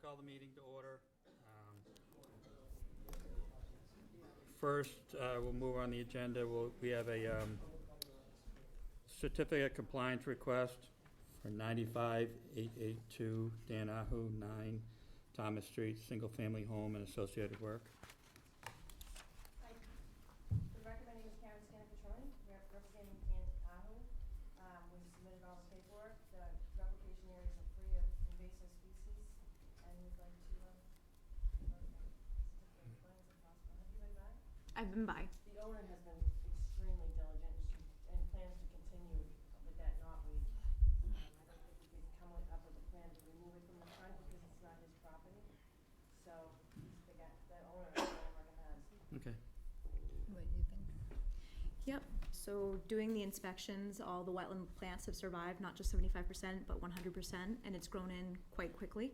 call the meeting to order. First, we'll move on the agenda. We have a certificate of compliance request for 95882 Dan Ahu, 9 Thomas Street, single-family home and associated work. Hi. For the record, my name is Karen Scannappetroni, representing Dan Ahu. We submitted all the paperwork. The replication areas are free of invasive species, and we'd like to certificate of compliance if possible. Have you been by? I've been by. The owner has been extremely diligent and plans to continue with that knotweed. I don't think we could come up with a plan to remove it from the front because it's not his property. So the owner is organized. Okay. What do you think? Yep. So doing the inspections, all the wetland plants have survived, not just 75%, but 100%, and it's grown in quite quickly.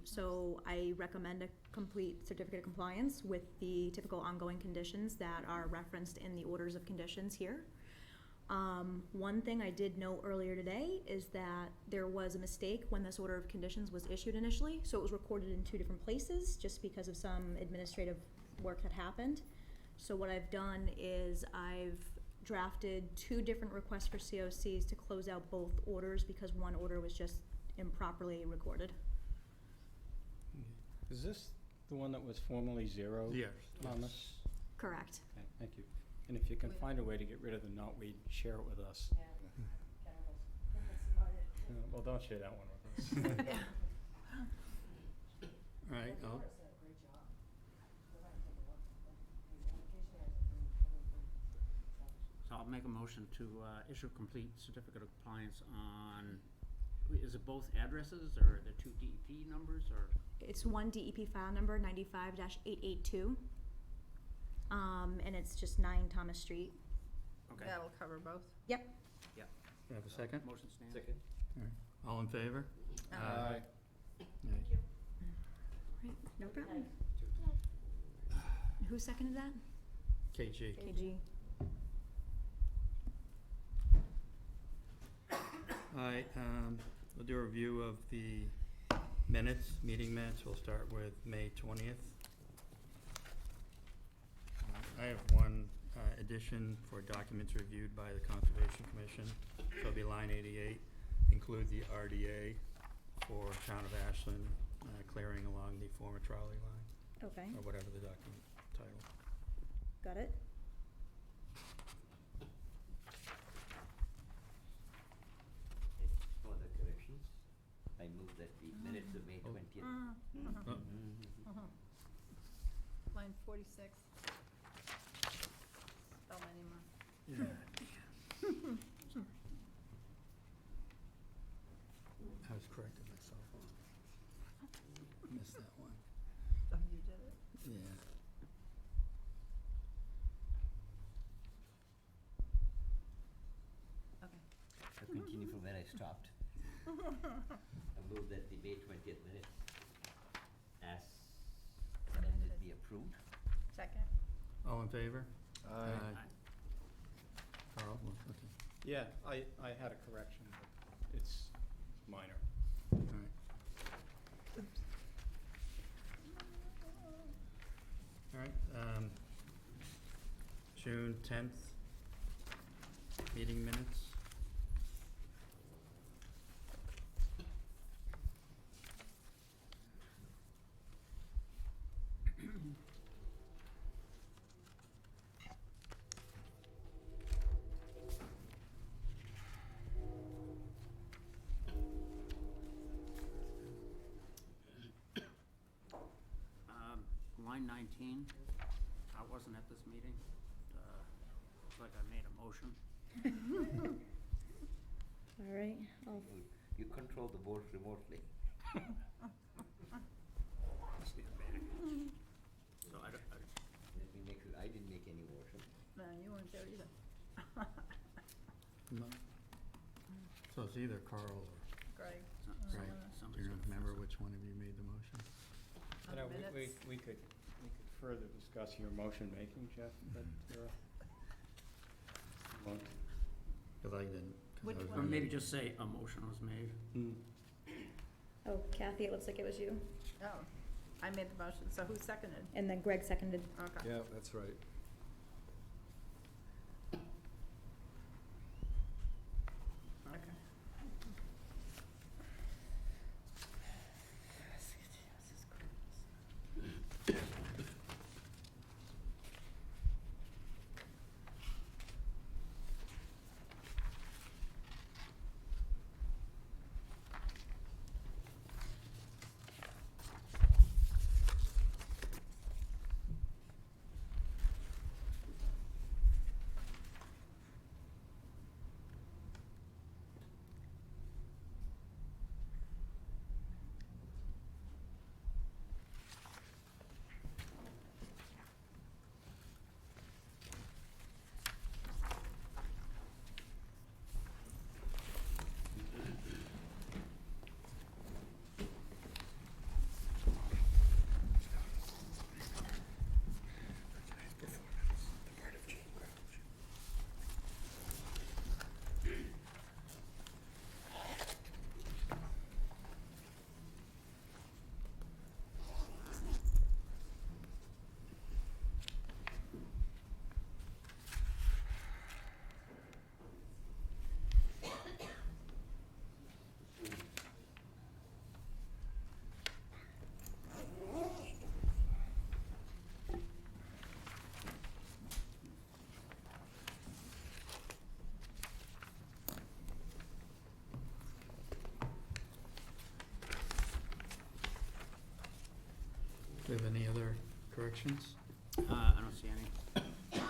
So I recommend a complete certificate of compliance with the typical ongoing conditions that are referenced in the orders of conditions here. One thing I did note earlier today is that there was a mistake when this order of conditions was issued initially. So it was recorded in 2 different places just because of some administrative work that happened. So what I've done is I've drafted 2 different requests for COCs to close out both orders because one order was just improperly recorded. Is this the one that was formerly 0, Yes. Thomas? Correct. Okay, thank you. And if you can find a way to get rid of the knotweed, share it with us. Yeah, chemicals. That's about it. Well, don't share that one with us. All right. The I'll- owner's done a great job. Go ahead and take a look. The application areas are free. So I'll make a motion to issue a complete certificate of compliance on, is it both addresses or the 2 DEP numbers or? It's one DEP file number 95-882. And it's just 9 Thomas Street. Okay. That'll cover both. Yep. Yeah. You have a second? Motion stands. Second. All right. All in favor? Aye. Aye. Thank you. Right, no problem. Who seconded that? KG. KG. All right, we'll do a review of the minutes, meeting minutes. We'll start with May 20th. I have one addition for documents reviewed by the Conservation Commission. So it'll be line 88, include the RDA for Town of Ashland clearing along the former trolley line, Okay, or whatever the document title. got it. For the corrections, I move that the minutes of May 20th. Oh, Line 46. Spell my name wrong. yeah. I was correcting myself. Missed that one. Oh, you did it? Yeah. Okay. I'll continue from where I stopped. I move that the May 20th minutes as amended be approved. Second. All in favor? Aye. Carl? Well, okay. Yeah, I had a correction, but it's minor. All right. Oops. All right, June 10th, meeting minutes. Line 19, I wasn't at this meeting. Looks like I made a motion. All right. You control the board remotely. Stand back. So I don't, Let me make sure I didn't make any motion. No, you weren't there either. No. So it's either Carl or Greg. Greg. Do somebody's you gonna remember fess up. which one of you made the motion? On You know, the we minutes. could further discuss your motion making, Jeff, but, well, Because I didn't. 'cause I Which was one? Or on maybe the- just say a motion was made. Oh, Kathy, it looks like it was you. Oh, I made the motion, so who seconded? And then Greg seconded. Okay. Yeah, that's right. Okay. Do you have any other corrections? I don't see any. I'll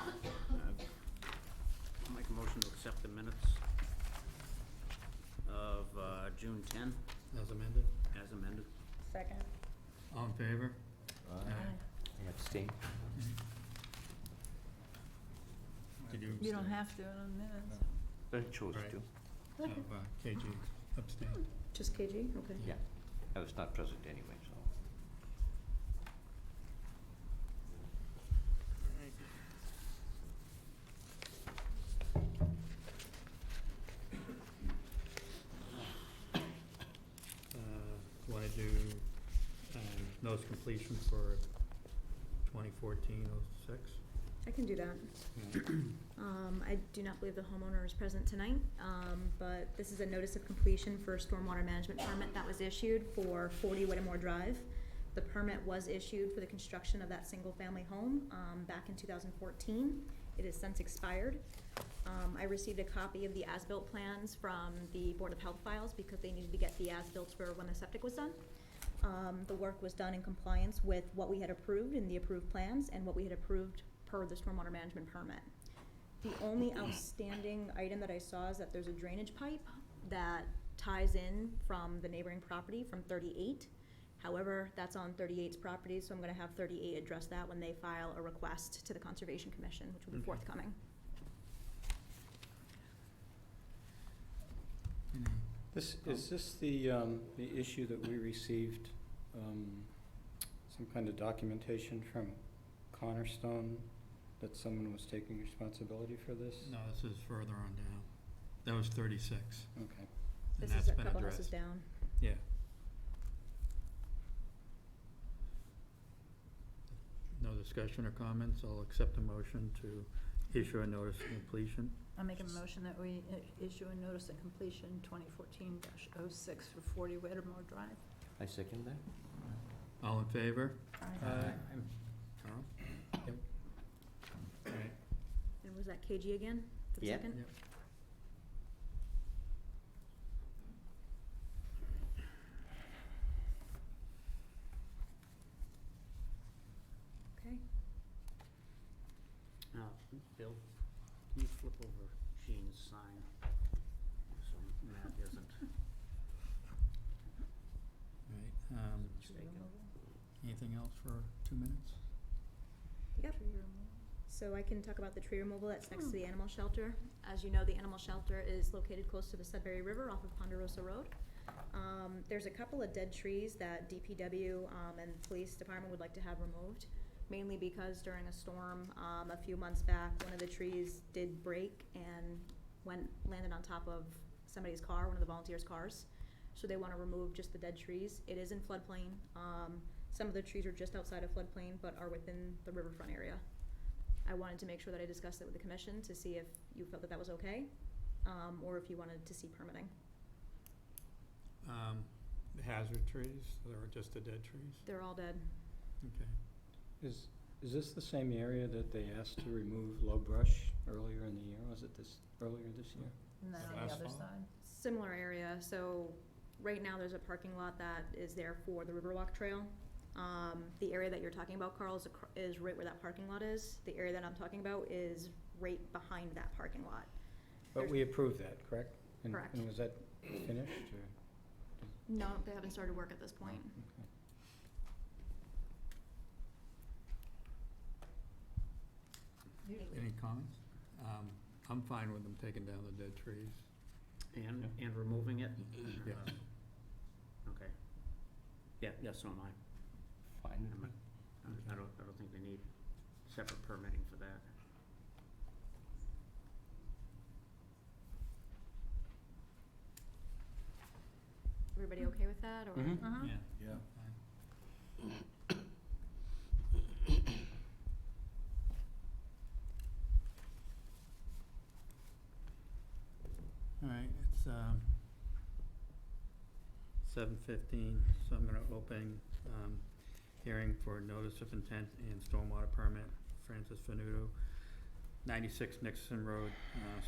make a motion to accept the minutes of June 10 As amended? as amended. Second. All in favor? I abstain. Did you You don't abstain? have to on minutes. I chose Right. to. KG abstained. Just KG? Okay. Yeah, I was not present anyway, so. Want to do notice completion for 2014-06? I can do that. I do not believe the homeowner is present tonight, but this is a notice of completion for a stormwater management permit that was issued for 40 Whittemore Drive. The permit was issued for the construction of that single-family home back in 2014. It has since expired. I received a copy of the as-built plans from the Board of Health files because they needed to get the as-built for when the septic was done. The work was done in compliance with what we had approved in the approved plans and what we had approved per the stormwater management permit. The only outstanding item that I saw is that there's a drainage pipe that ties in from the neighboring property from 38. However, that's on 38's property, so I'm gonna have 38 address that when they file a request to the Conservation Commission, which will be Okay. forthcoming. Is this the issue that we received, some kind of documentation from Cornerstone that someone was taking responsibility for this? No, this is further on down. That was 36. Okay. And This that's is a been couple addressed. houses down. Yeah. No discussion or comments, I'll accept a motion to issue a notice of completion. I'll make a motion that we issue a notice of completion 2014-06 for 40 Whittemore Drive. I second that. All in favor? Aye. Carl? Yep. Alright, And was that KG again for the Yeah. second? yep. Okay. Now, Bill, can you flip over Jean's sign? So Matt isn't Alright, mistaken. anything else for 2 minutes? Yep. So I can talk about the tree removal that's next to the animal shelter. As you know, the animal shelter is located close to the Sudbury River off of Ponderosa Road. There's a couple of dead trees that DPW and the police department would like to have removed, mainly because during a storm a few months back, one of the trees did break and landed on top of somebody's car, one of the volunteers' cars. so they wanna remove just the dead trees. It is in floodplain. Some of the trees are just outside of floodplain, but are within the riverfront area. I wanted to make sure that I discussed it with the commission to see if you felt that that was okay, or if you wanted to see permitting. The hazard trees, or just the dead trees? They're all dead. Okay. Is this the same area that they asked to remove low brush earlier in the year? Was it earlier this year? And then on the Last other fall? side. Similar area, so right now there's a parking lot that is there for the Riverwalk Trail. The area that you're talking about, Carl, is right where that parking lot is. The area that I'm talking about is right behind that parking lot. But we approved that, correct? Correct. And was that finished, or? No, they haven't started work at this point. Usually, Any comments? I'm fine with them taking down the dead trees. And removing it? Yes. Okay. Yeah, yes, so am I. Fine. I don't think they need separate permitting for that. Everybody okay with that, or? Mhm. Uh-huh. Yeah. All right, it's 7:15, so I'm gonna open hearing for notice of intent and stormwater permit, Francis Venuto, 96 Nickerson Road,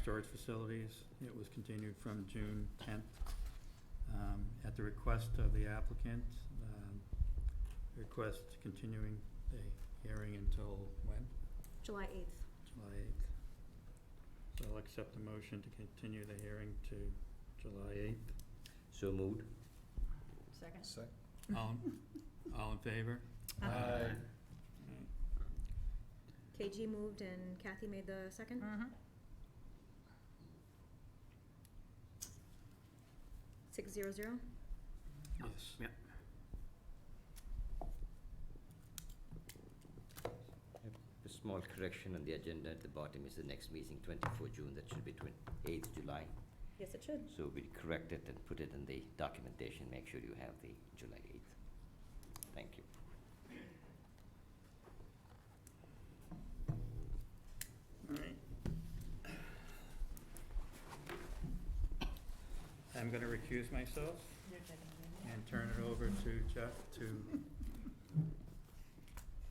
storage facilities. It was continued from June 10th. At the request of the applicant, request continuing the hearing until when? July 8th. July 8th. So I'll accept the motion to continue the hearing to July 8th. So moved. Second. All in favor? Aye. KG moved and Kathy made the second? Mm-hmm. 600? Yes. Yep. A small correction on the agenda at the bottom is the next meeting, 24 June, that should be 8th July. Yes, it should. So we'll correct it and put it in the documentation, make sure you have the July 8th. Thank you. All right. I'm gonna recuse myself and turn it over to Jeff to,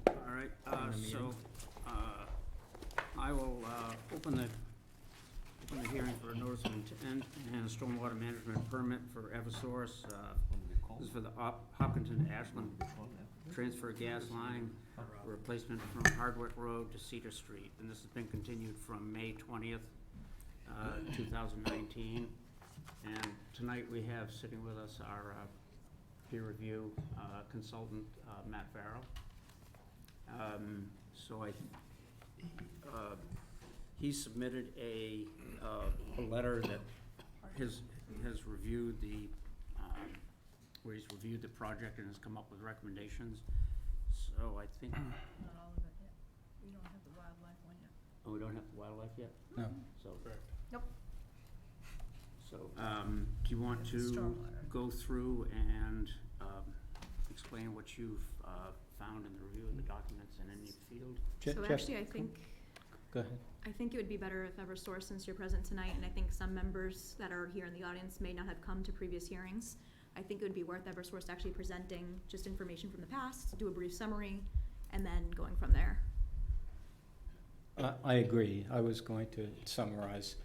All right, In the so, meeting. I will, open the hearing for a notice of intent and a stormwater management permit for Eversource. This is for the Hopkinton Ashland Transfer Gas Line replacement from Hardwick Road to Cedar Street. And this has been continued from May 20th, 2019. And tonight we have sitting with us our peer review consultant, Matt Farrell. He submitted a letter that has reviewed where he's reviewed the project and has come up with recommendations. So I think, Not all of it yet. We don't have the wildlife one yet. oh, we don't have the wildlife yet? No. So. Correct. Nope. So, do you want There's the to stormwater. go through and explain what you've found in the review of the documents and any field? So actually, I think Go ahead. it would be better if Eversource, since you're present tonight, and I think some members that are here in the audience may not have come to previous hearings, I think it would be worth Eversource actually presenting just information from the past, do a brief summary, and then going from there. I agree. I was going to summarize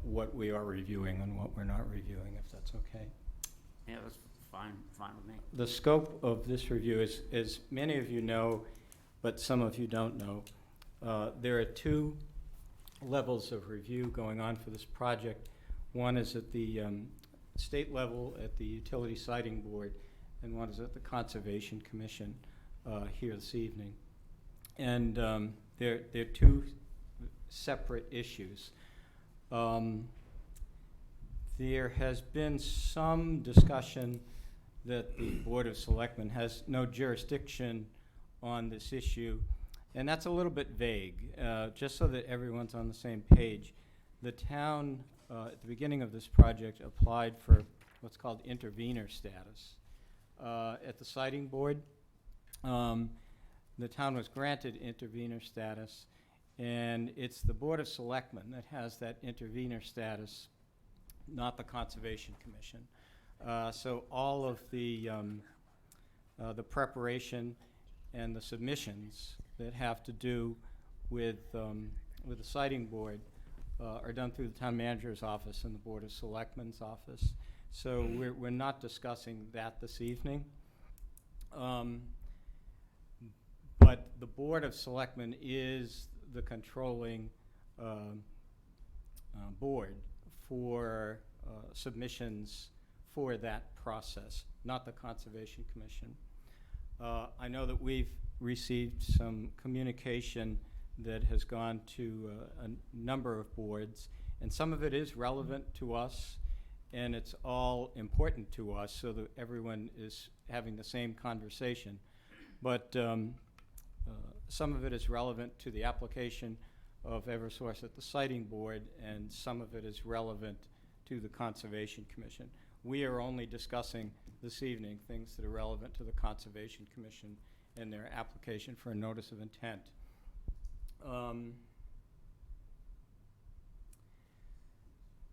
what we are reviewing and what we're not reviewing, if that's okay. Yeah, that's fine with me. The scope of this review is, as many of you know, but some of you don't know, there are two levels of review going on for this project. One is at the state level at the Utility Siting Board, and one is at the Conservation Commission here this evening. And they're two separate issues. There has been some discussion that the Board of Selectmen has no jurisdiction on this issue, and that's a little bit vague. Just so that everyone's on the same page, the town, at the beginning of this project, applied for what's called intervenor status. At the siting board, the town was granted intervenor status, and it's the Board of Selectmen that has that intervenor status, not the Conservation Commission. So all of the preparation and the submissions that have to do with the siting board are done through the town manager's office and the Board of Selectmen's office. So we're not discussing that this evening. But the Board of Selectmen is the controlling board for submissions for that process, not the Conservation Commission. I know that we've received some communication that has gone to a number of boards, and some of it is relevant to us, and it's all important to us so that everyone is having the same conversation. But some of it is relevant to the application of Eversource at the siting board, and some of it is relevant to the Conservation Commission. We are only discussing this evening things that are relevant to the Conservation Commission and their application for a notice of intent.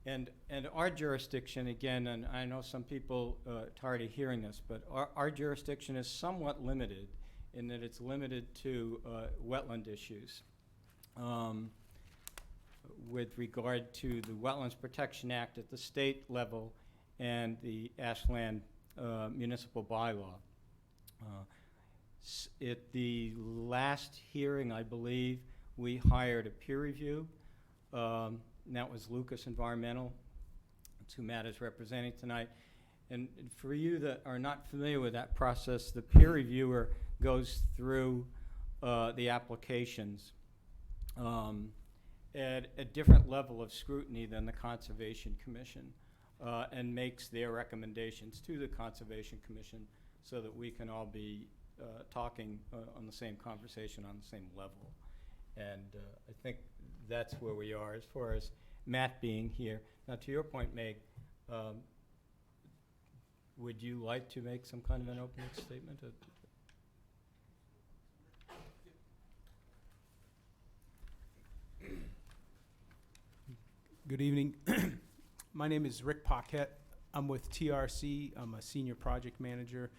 And our jurisdiction, again, and I know some people are tired of hearing this, but our jurisdiction is somewhat limited in that it's limited to wetland issues. With regard to the Wetlands Protection Act at the state level and the Ashland municipal bylaw. At the last hearing, I believe, we hired a peer review. And that was Lucas Environmental. That's who Matt is representing tonight. And for you that are not familiar with that process, the peer reviewer goes through the applications at a different level of scrutiny than the Conservation Commission and makes their recommendations to the Conservation Commission so that we can all be talking on the same conversation on the same level. And I think that's where we are as far as Matt being here. Now, to your point, Meg, would you like to make some kind of an opening statement? Good evening. My name is Rick Paquette. I'm with TRC. I'm a senior project manager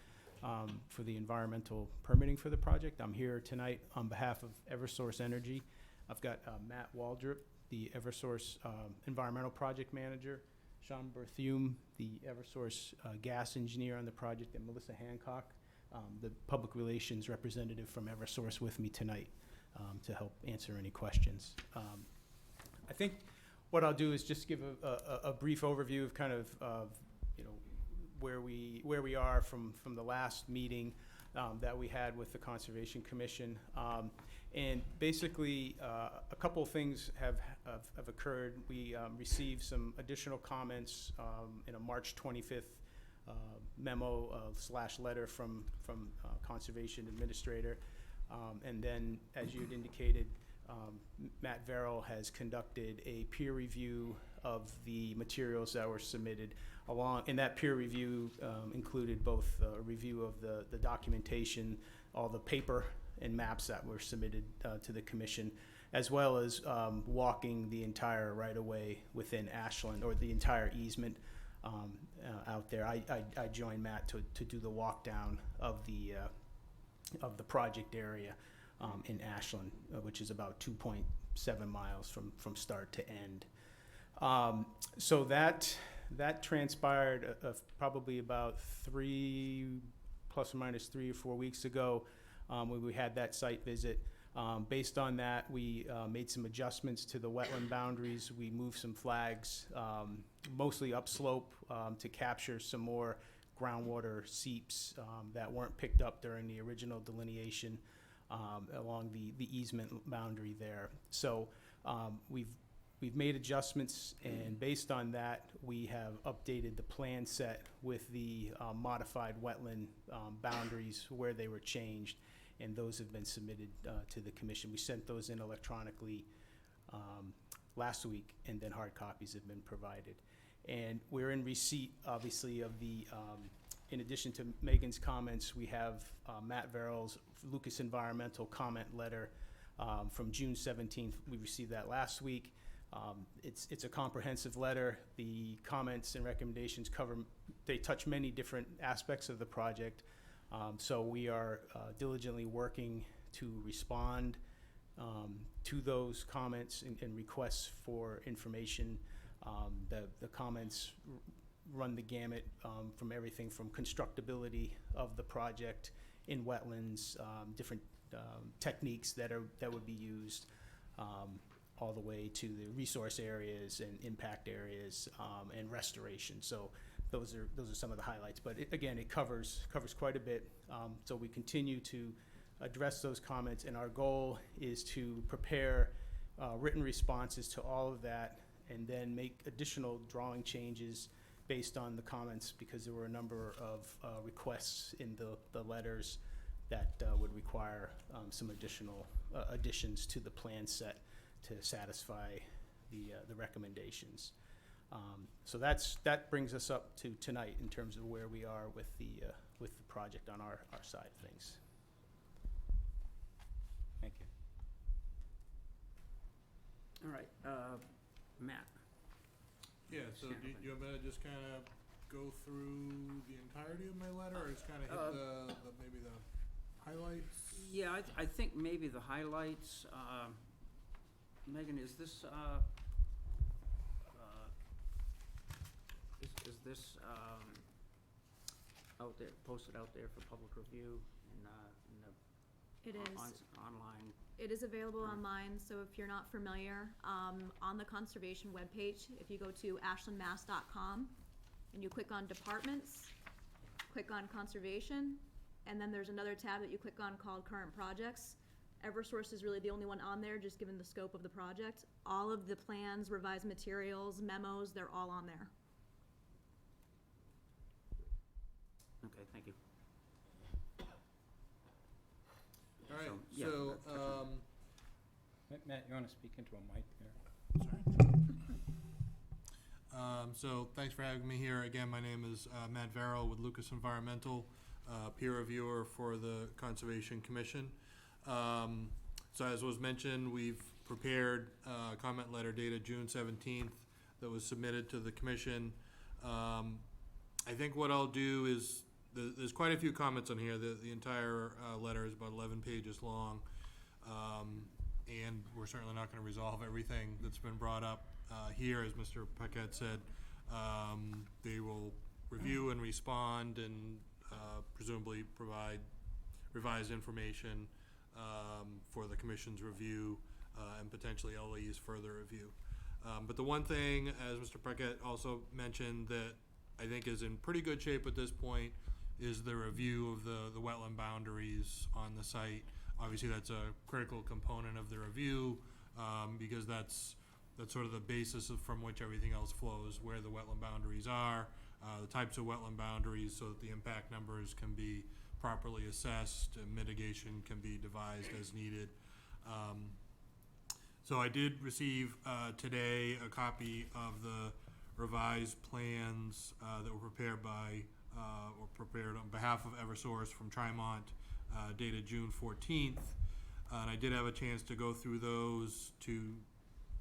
for the environmental permitting for the project. I'm here tonight on behalf of Eversource Energy. I've got Matt Waldrop, the Eversource environmental project manager, Sean Berthume, the Eversource gas engineer on the project, and Melissa Hancock, the public relations representative from Eversource, with me tonight to help answer any questions. I think what I'll do is just give a brief overview of kind of where we are from the last meeting that we had with the Conservation Commission. And basically, a couple of things have occurred. We received some additional comments in a March 25th memo / letter from Conservation Administrator. And then, as you had indicated, Matt Verrill has conducted a peer review of the materials that were submitted and that peer review included both a review of the documentation, all the paper and maps that were submitted to the commission, as well as walking the entire right-of-way within Ashland, or the entire easement out there. I joined Matt to do the walk down of the project area in Ashland, which is about 2.7 miles from start to end. So that transpired probably about 3 or 4 weeks ago when we had that site visit. Based on that, we made some adjustments to the wetland boundaries. We moved some flags, mostly upslope, to capture some more groundwater seeps that weren't picked up during the original delineation along the easement boundary there. So we've made adjustments, and based on that, we have updated the plan set with the modified wetland boundaries where they were changed, and those have been submitted to the commission. We sent those in electronically last week, and then hard copies have been provided. And we're in receipt, obviously, of the, in addition to Megan's comments, we have Matt Verrill's Lucas Environmental comment letter from June 17th. We received that last week. It's a comprehensive letter. The comments and recommendations they touch many different aspects of the project. So we are diligently working to respond to those comments and requests for information. The comments run the gamut from everything from constructability of the project in wetlands, different techniques that would be used, all the way to the resource areas and impact areas and restoration. So those are some of the highlights. But again, it covers quite a bit. So we continue to address those comments, and our goal is to prepare written responses to all of that, and then make additional drawing changes based on the comments, because there were a number of requests in the letters that would require some additional additions to the plan set to satisfy the recommendations. So that brings us up to tonight in terms of where we are with the project on our side of things. Thank you. All right, Matt. Yeah, so do you want me to just kind of go through the entirety of my letter, or just kind of hit maybe the highlights? Yeah, I think maybe the highlights, Megan, is this, is this out there, posted out there for public review in the It is. online? It is available online, so if you're not familiar, on the conservation webpage, if you go to ashlandmass.com and you click on departments, click on conservation, and then there's another tab that you click on called current projects. Eversource is really the only one on there, just given the scope of the project. All of the plans, revised materials, memos, they're all on there. Okay, thank you. All right, yeah, so, Matt, you want to speak into a mic there? so thanks for having me here. Again, my name is Matt Verrill with Lucas Environmental, peer reviewer for the Conservation Commission. So as was mentioned, we've prepared a comment letter dated June 17th that was submitted to the commission. I think what I'll do is, there's quite a few comments on here. The entire letter is about 11 pages long. And we're certainly not going to resolve everything that's been brought up here. As Mr. Paquette said, they will review and respond and presumably provide revised information for the commission's review and potentially LE's further review. But the one thing, as Mr. Paquette also mentioned, that I think is in pretty good shape at this point is the review of the wetland boundaries on the site. Obviously, that's a critical component of the review because that's sort of the basis from which everything else flows, where the wetland boundaries are, the types of wetland boundaries, so that the impact numbers can be properly assessed and mitigation can be devised as needed. So I did receive today a copy of the revised plans that were prepared on behalf of Eversource from Trimont, dated June 14th. And I did have a chance to go through those to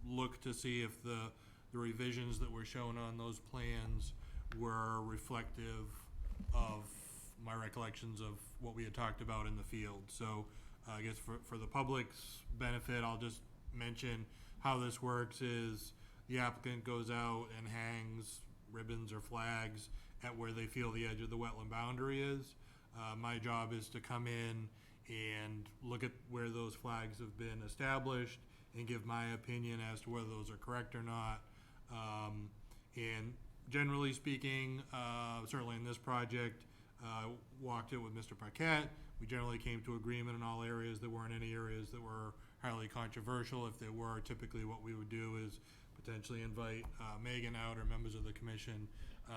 look to see if the revisions that were shown on those plans were reflective of my recollections of what we had talked about in the field. So I guess for the public's benefit, I'll just mention how this works is the applicant goes out and hangs ribbons or flags at where they feel the edge of the wetland boundary is. My job is to come in and look at where those flags have been established and give my opinion as to whether those are correct or not. And generally speaking, certainly in this project, walked it with Mr. Paquette. We generally came to agreement in all areas. There weren't any areas that were highly controversial. If there were, typically what we would do is potentially invite Megan out or members of the commission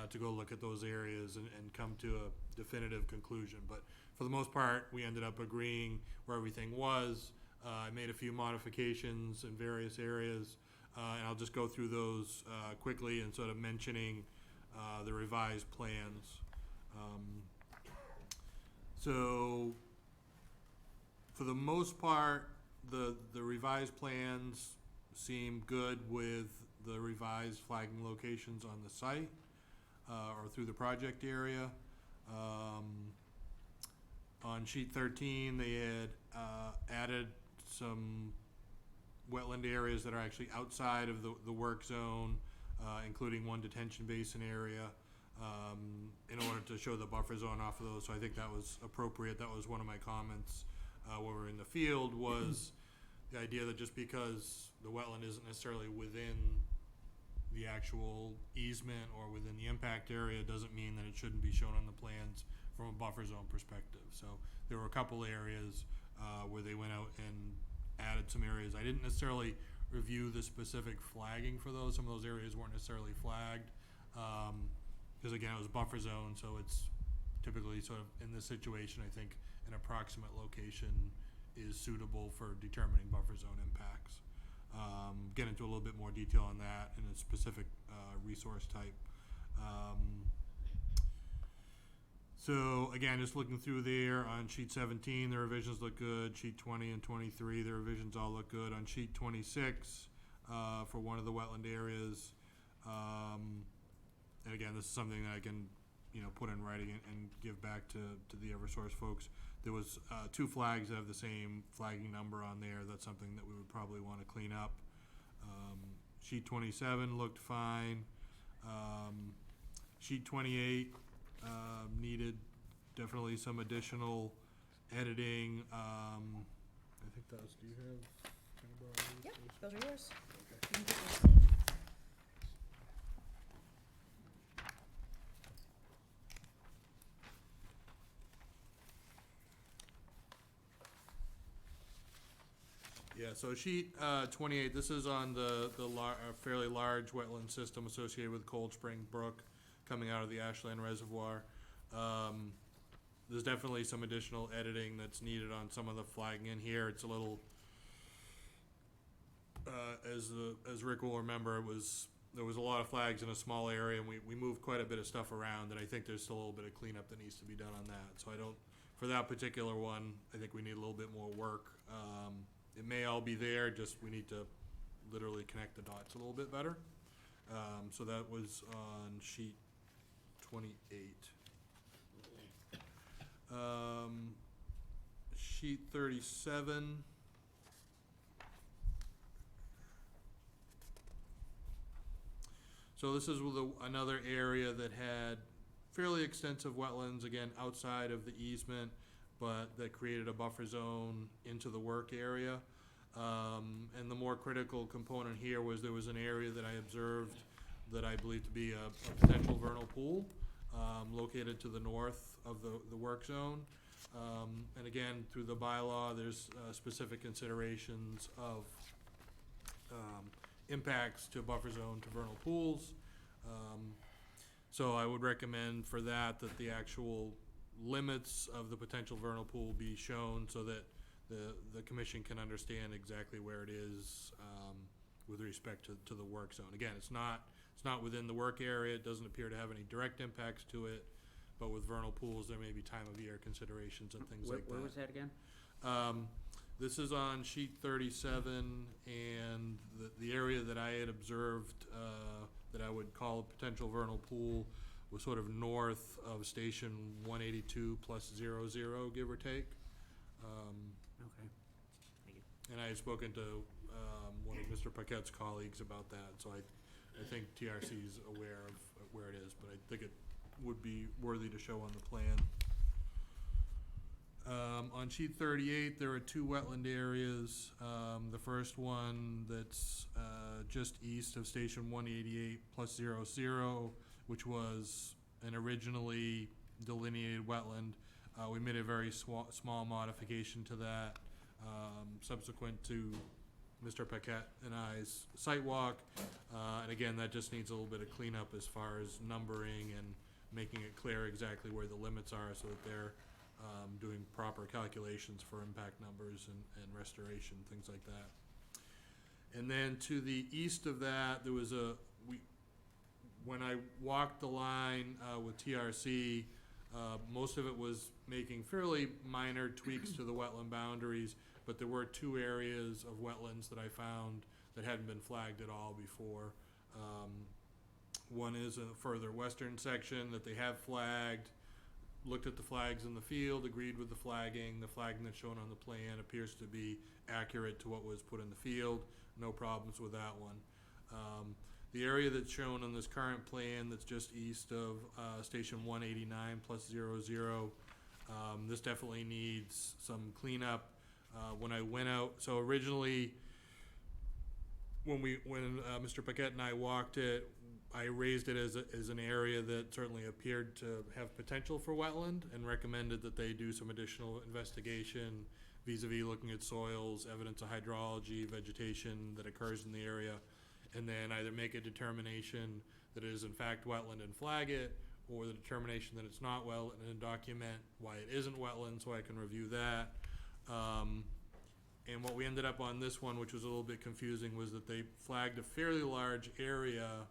to go look at those areas and come to a definitive conclusion. But for the most part, we ended up agreeing where everything was. I made a few modifications in various areas. and I'll just go through those quickly and sort of mentioning the revised plans. So, for the most part, the revised plans seem good with the revised flagging locations on the site or through the project area. On sheet 13, they had added some wetland areas that are actually outside of the work zone, including one detention basin area, in order to show the buffer zone off of those. So I think that was appropriate. That was one of my comments when we were in the field, was the idea that just because the wetland isn't necessarily within the actual easement or within the impact area doesn't mean that it shouldn't be shown on the plans from a buffer zone perspective. So there were a couple areas where they went out and added some areas. I didn't necessarily review the specific flagging for those. Some of those areas weren't necessarily flagged because again, it was buffer zone, so it's typically sort of in this situation, I think an approximate location is suitable for determining buffer zone impacts. Get into a little bit more detail on that in a specific resource type. So again, just looking through there on sheet 17, the revisions look good. Sheet 20 and 23, the revisions all look good. On sheet 26, for one of the wetland areas, and again, this is something that I can, put in writing and give back to the Eversource folks. There was 2 flags that have the same flagging number on there. That's something that we would probably want to clean up. Sheet 27 looked fine. Sheet 28 needed definitely some additional editing. I think that was, do you have? can I borrow these? Yep, those are yours. Okay. Yeah, so sheet 28, this is on the fairly large wetland system associated with Cold Spring Brook coming out of the Ashland Reservoir. There's definitely some additional editing that's needed on some of the flagging in here. It's a little, as Rick will remember, there was a lot of flags in a small area, and we moved quite a bit of stuff around, and I think there's still a little bit of cleanup that needs to be done on that. So for that particular one, I think we need a little bit more work. It may all be there, just we need to literally connect the dots a little bit better. So that was on sheet 28. Sheet 37. So this is with another area that had fairly extensive wetlands, again, outside of the easement, but that created a buffer zone into the work area. And the more critical component here was there was an area that I observed that I believe to be a potential vernal pool located to the north of the work zone. And again, through the bylaw, there's specific considerations of impacts to buffer zone to vernal pools. So I would recommend for that the actual limits of the potential vernal pool be shown so that the commission can understand exactly where it is with respect to the work zone. Again, it's not within the work area. It doesn't appear to have any direct impacts to it, but with vernal pools, there may be time of year considerations and things like that. Where was that again? This is on sheet 37, and the area that I had observed that I would call a potential vernal pool was sort of north of station 182 plus 00, give or take. Okay. Thank you. And I had spoken to one of Mr. Paquette's colleagues about that, so I think TRC is aware of where it is, but I think it would be worthy to show on the plan. On sheet 38, there are 2 wetland areas. The first one that's just east of station 188 plus 00, which was an originally delineated wetland. We made a very small modification to that subsequent to Mr. Paquette and I's site walk. And again, that just needs a little bit of cleanup as far as numbering and making it clear exactly where the limits are so that they're doing proper calculations for impact numbers and restoration, things like that. And then to the east of that, there was when I walked the line with TRC, most of it was making fairly minor tweaks to the wetland boundaries, but there were 2 areas of wetlands that I found that hadn't been flagged at all before. One is a further western section that they have flagged, looked at the flags in the field, agreed with the flagging. The flagging that's shown on the plan appears to be accurate to what was put in the field. No problems with that one. The area that's shown on this current plan that's just east of Station 189 plus 00, this definitely needs some cleanup. When I went out, so originally when Mr. Paquette and I walked it, I raised it as an area that certainly appeared to have potential for wetland and recommended that they do some additional investigation vis-a-vis looking at soils, evidence of hydrology, vegetation that occurs in the area, and then either make a determination that it is in fact wetland and flag it, or the determination that it's not wetland and document why it isn't wetland so I can review that. And what we ended up on this one, which was a little bit confusing, was that they flagged a fairly large area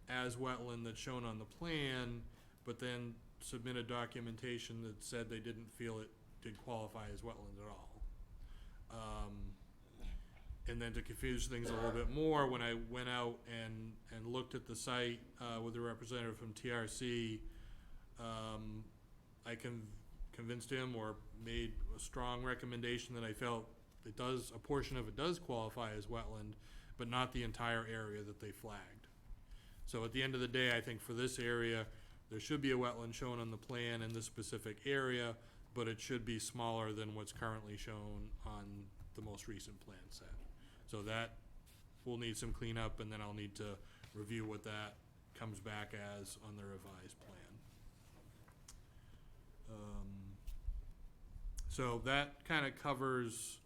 as wetland that's shown on the plan, but then submitted documentation that said they didn't feel it did qualify as wetland at all. And then to confuse things a little bit more, when I went out and looked at the site with a representative from TRC, I convinced him or made a strong recommendation that I felt a portion of it does qualify as wetland, but not the entire area that they flagged. So at the end of the day, I think for this area, there should be a wetland shown on the plan in this specific area, but it should be smaller than what's currently shown on the most recent plan set. So that will need some cleanup, and then I'll need to review what that comes back as on the revised plan. So that kind of covers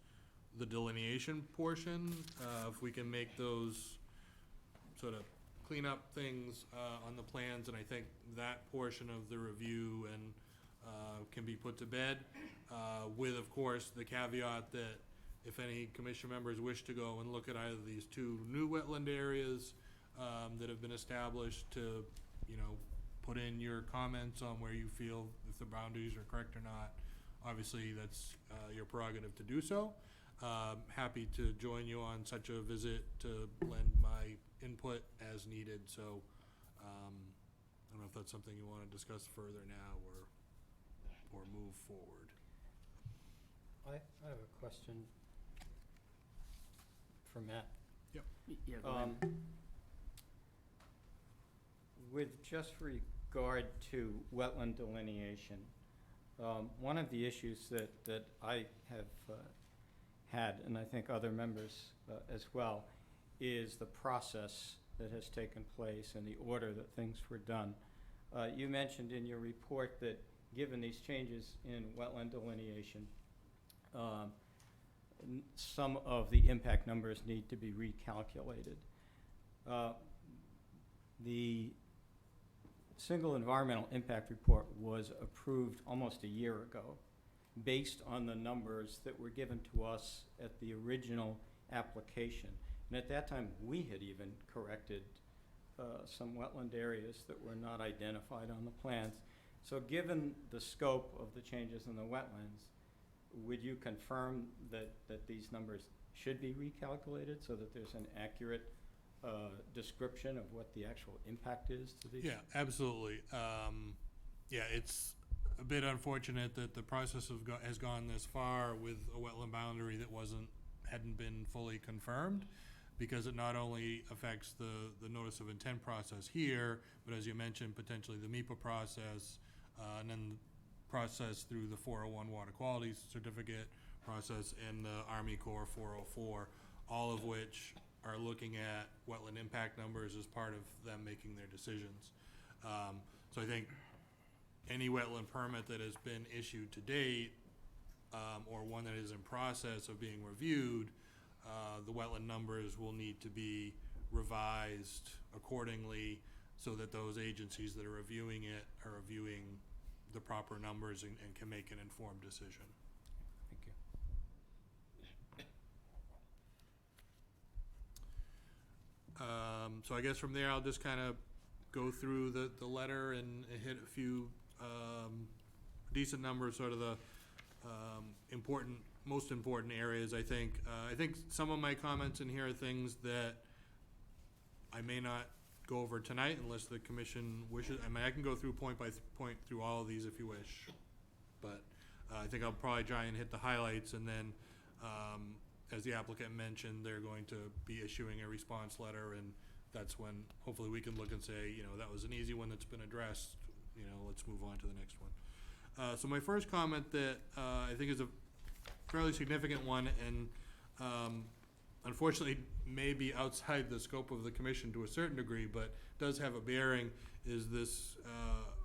the delineation portion. If we can make those sort of clean up things on the plans, and I think that portion of the review and can be put to bed, with, of course, the caveat that if any commission members wish to go and look at either of these 2 new wetland areas that have been established, to, put in your comments on where you feel if the boundaries are correct or not. Obviously, that's your prerogative to do so. Happy to join you on such a visit to lend my input as needed. So I don't know if that's something you want to discuss further now or move forward. I have a question for Matt. Yeah, go ahead. With just regard to wetland delineation, one of the issues that I have had, and I think other members as well, is the process that has taken place and the order that things were done. You mentioned in your report that given these changes in wetland delineation, some of the impact numbers need to be recalculated. The single environmental impact report was approved almost a year ago based on the numbers that were given to us at the original application. And at that time, we had even corrected some wetland areas that were not identified on the plans. So given the scope of the changes in the wetlands, would you confirm that these numbers should be recalculated so that there's an accurate description of what the actual impact is to these? Yeah, absolutely. Yeah, it's a bit unfortunate that the process has gone this far with a wetland boundary that hadn't been fully confirmed, because it not only affects the notice of intent process here, but as you mentioned, potentially the MEPA process, and then process through the 401 water quality certificate process and the Army Corps 404, all of which are looking at wetland impact numbers as part of them making their decisions. So I think any wetland permit that has been issued to date, or one that is in process of being reviewed, the wetland numbers will need to be revised accordingly so that those agencies that are reviewing it are reviewing the proper numbers and can make an informed decision. Thank you. So I guess from there, I'll just kind of go through the letter and hit a few decent numbers, sort of the most important areas, I think. I think some of my comments in here are things that I may not go over tonight unless the commission wishes. I mean, I can go through point by point through all of these if you wish. But I think I'll probably try and hit the highlights, and then, as the applicant mentioned, they're going to be issuing a response letter, and that's when hopefully we can look and say, you know, that was an easy one that's been addressed, you know, let's move on to the next one. So my first comment that I think is a fairly significant one, and unfortunately may be outside the scope of the commission to a certain degree, but does have a bearing, is this,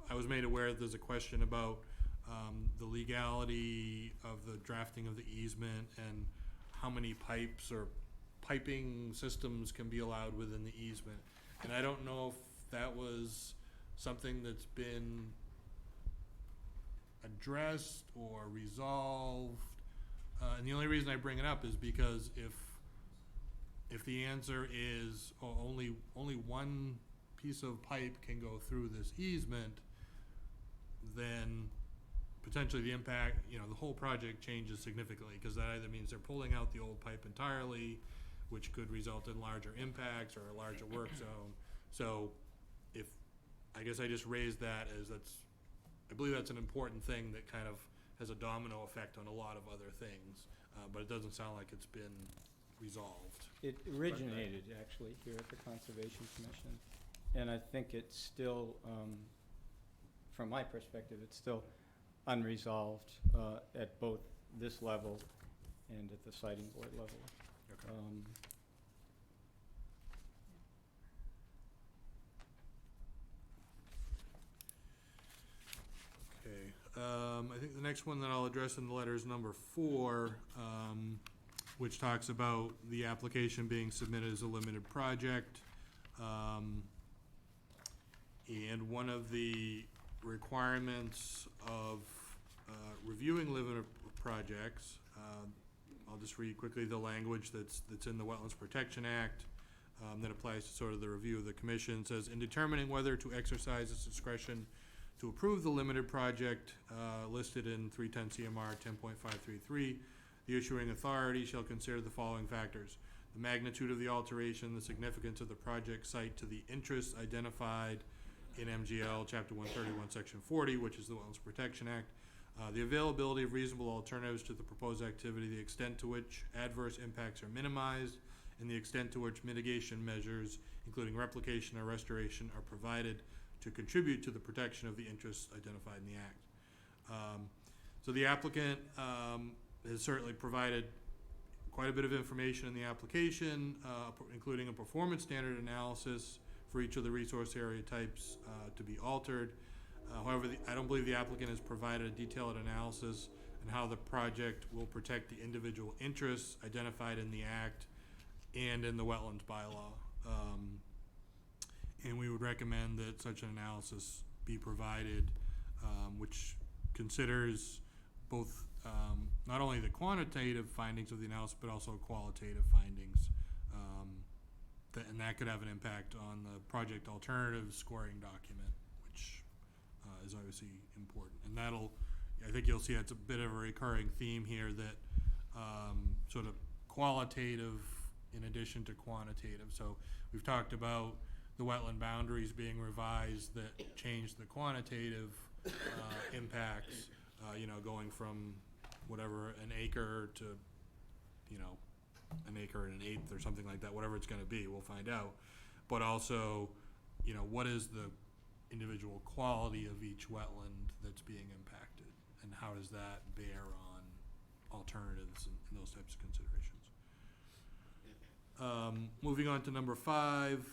I was made aware that there's a question about the legality of the drafting of the easement and how many pipes or piping systems can be allowed within the easement. And I don't know if that was something that's been addressed or resolved. And the only reason I bring it up is because if the answer is only one piece of pipe can go through this easement, then potentially the impact, you know, the whole project changes significantly, because that either means they're pulling out the old pipe entirely, which could result in larger impacts or a larger work zone. So I guess I just raised that as I believe that's an important thing that kind of has a domino effect on a lot of other things, but it doesn't sound like it's been resolved. It originated actually here at the Conservation Commission, and I think it's still, from my perspective, it's still unresolved at both this level and at the siting board level. Okay. I think the next one that I'll address in the letter is number 4, which talks about the application being submitted as a limited project. And one of the requirements of reviewing limited projects, I'll just read quickly the language that's in the Wetlands Protection Act that applies to sort of the review of the commission. It says, in determining whether to exercise its discretion to approve the limited project listed in 310 CMR 10.533, the issuing authority shall consider the following factors: the magnitude of the alteration, the significance of the project site to the interests identified in MGL Chapter 131, Section 40, which is the Wetlands Protection Act, the availability of reasonable alternatives to the proposed activity, the extent to which adverse impacts are minimized, and the extent to which mitigation measures, including replication or restoration, are provided to contribute to the protection of the interests identified in the Act. So the applicant has certainly provided quite a bit of information in the application, including a performance standard analysis for each of the resource area types to be altered. However, I don't believe the applicant has provided a detailed analysis on how the project will protect the individual interests identified in the Act and in the wetlands bylaw. And we would recommend that such an analysis be provided, which considers both not only the quantitative findings of the analysis, but also qualitative findings. And that could have an impact on the project alternative scoring document, which is obviously important. And I think you'll see it's a bit of a recurring theme here, that sort of qualitative in addition to quantitative. So we've talked about the wetland boundaries being revised that change the quantitative impacts, going from whatever, an acre to, an acre and an eighth or something like that, whatever it's gonna be, we'll find out. But also, what is the individual quality of each wetland that's being impacted, and how does that bear on alternatives and those types of considerations. Moving on to number 5.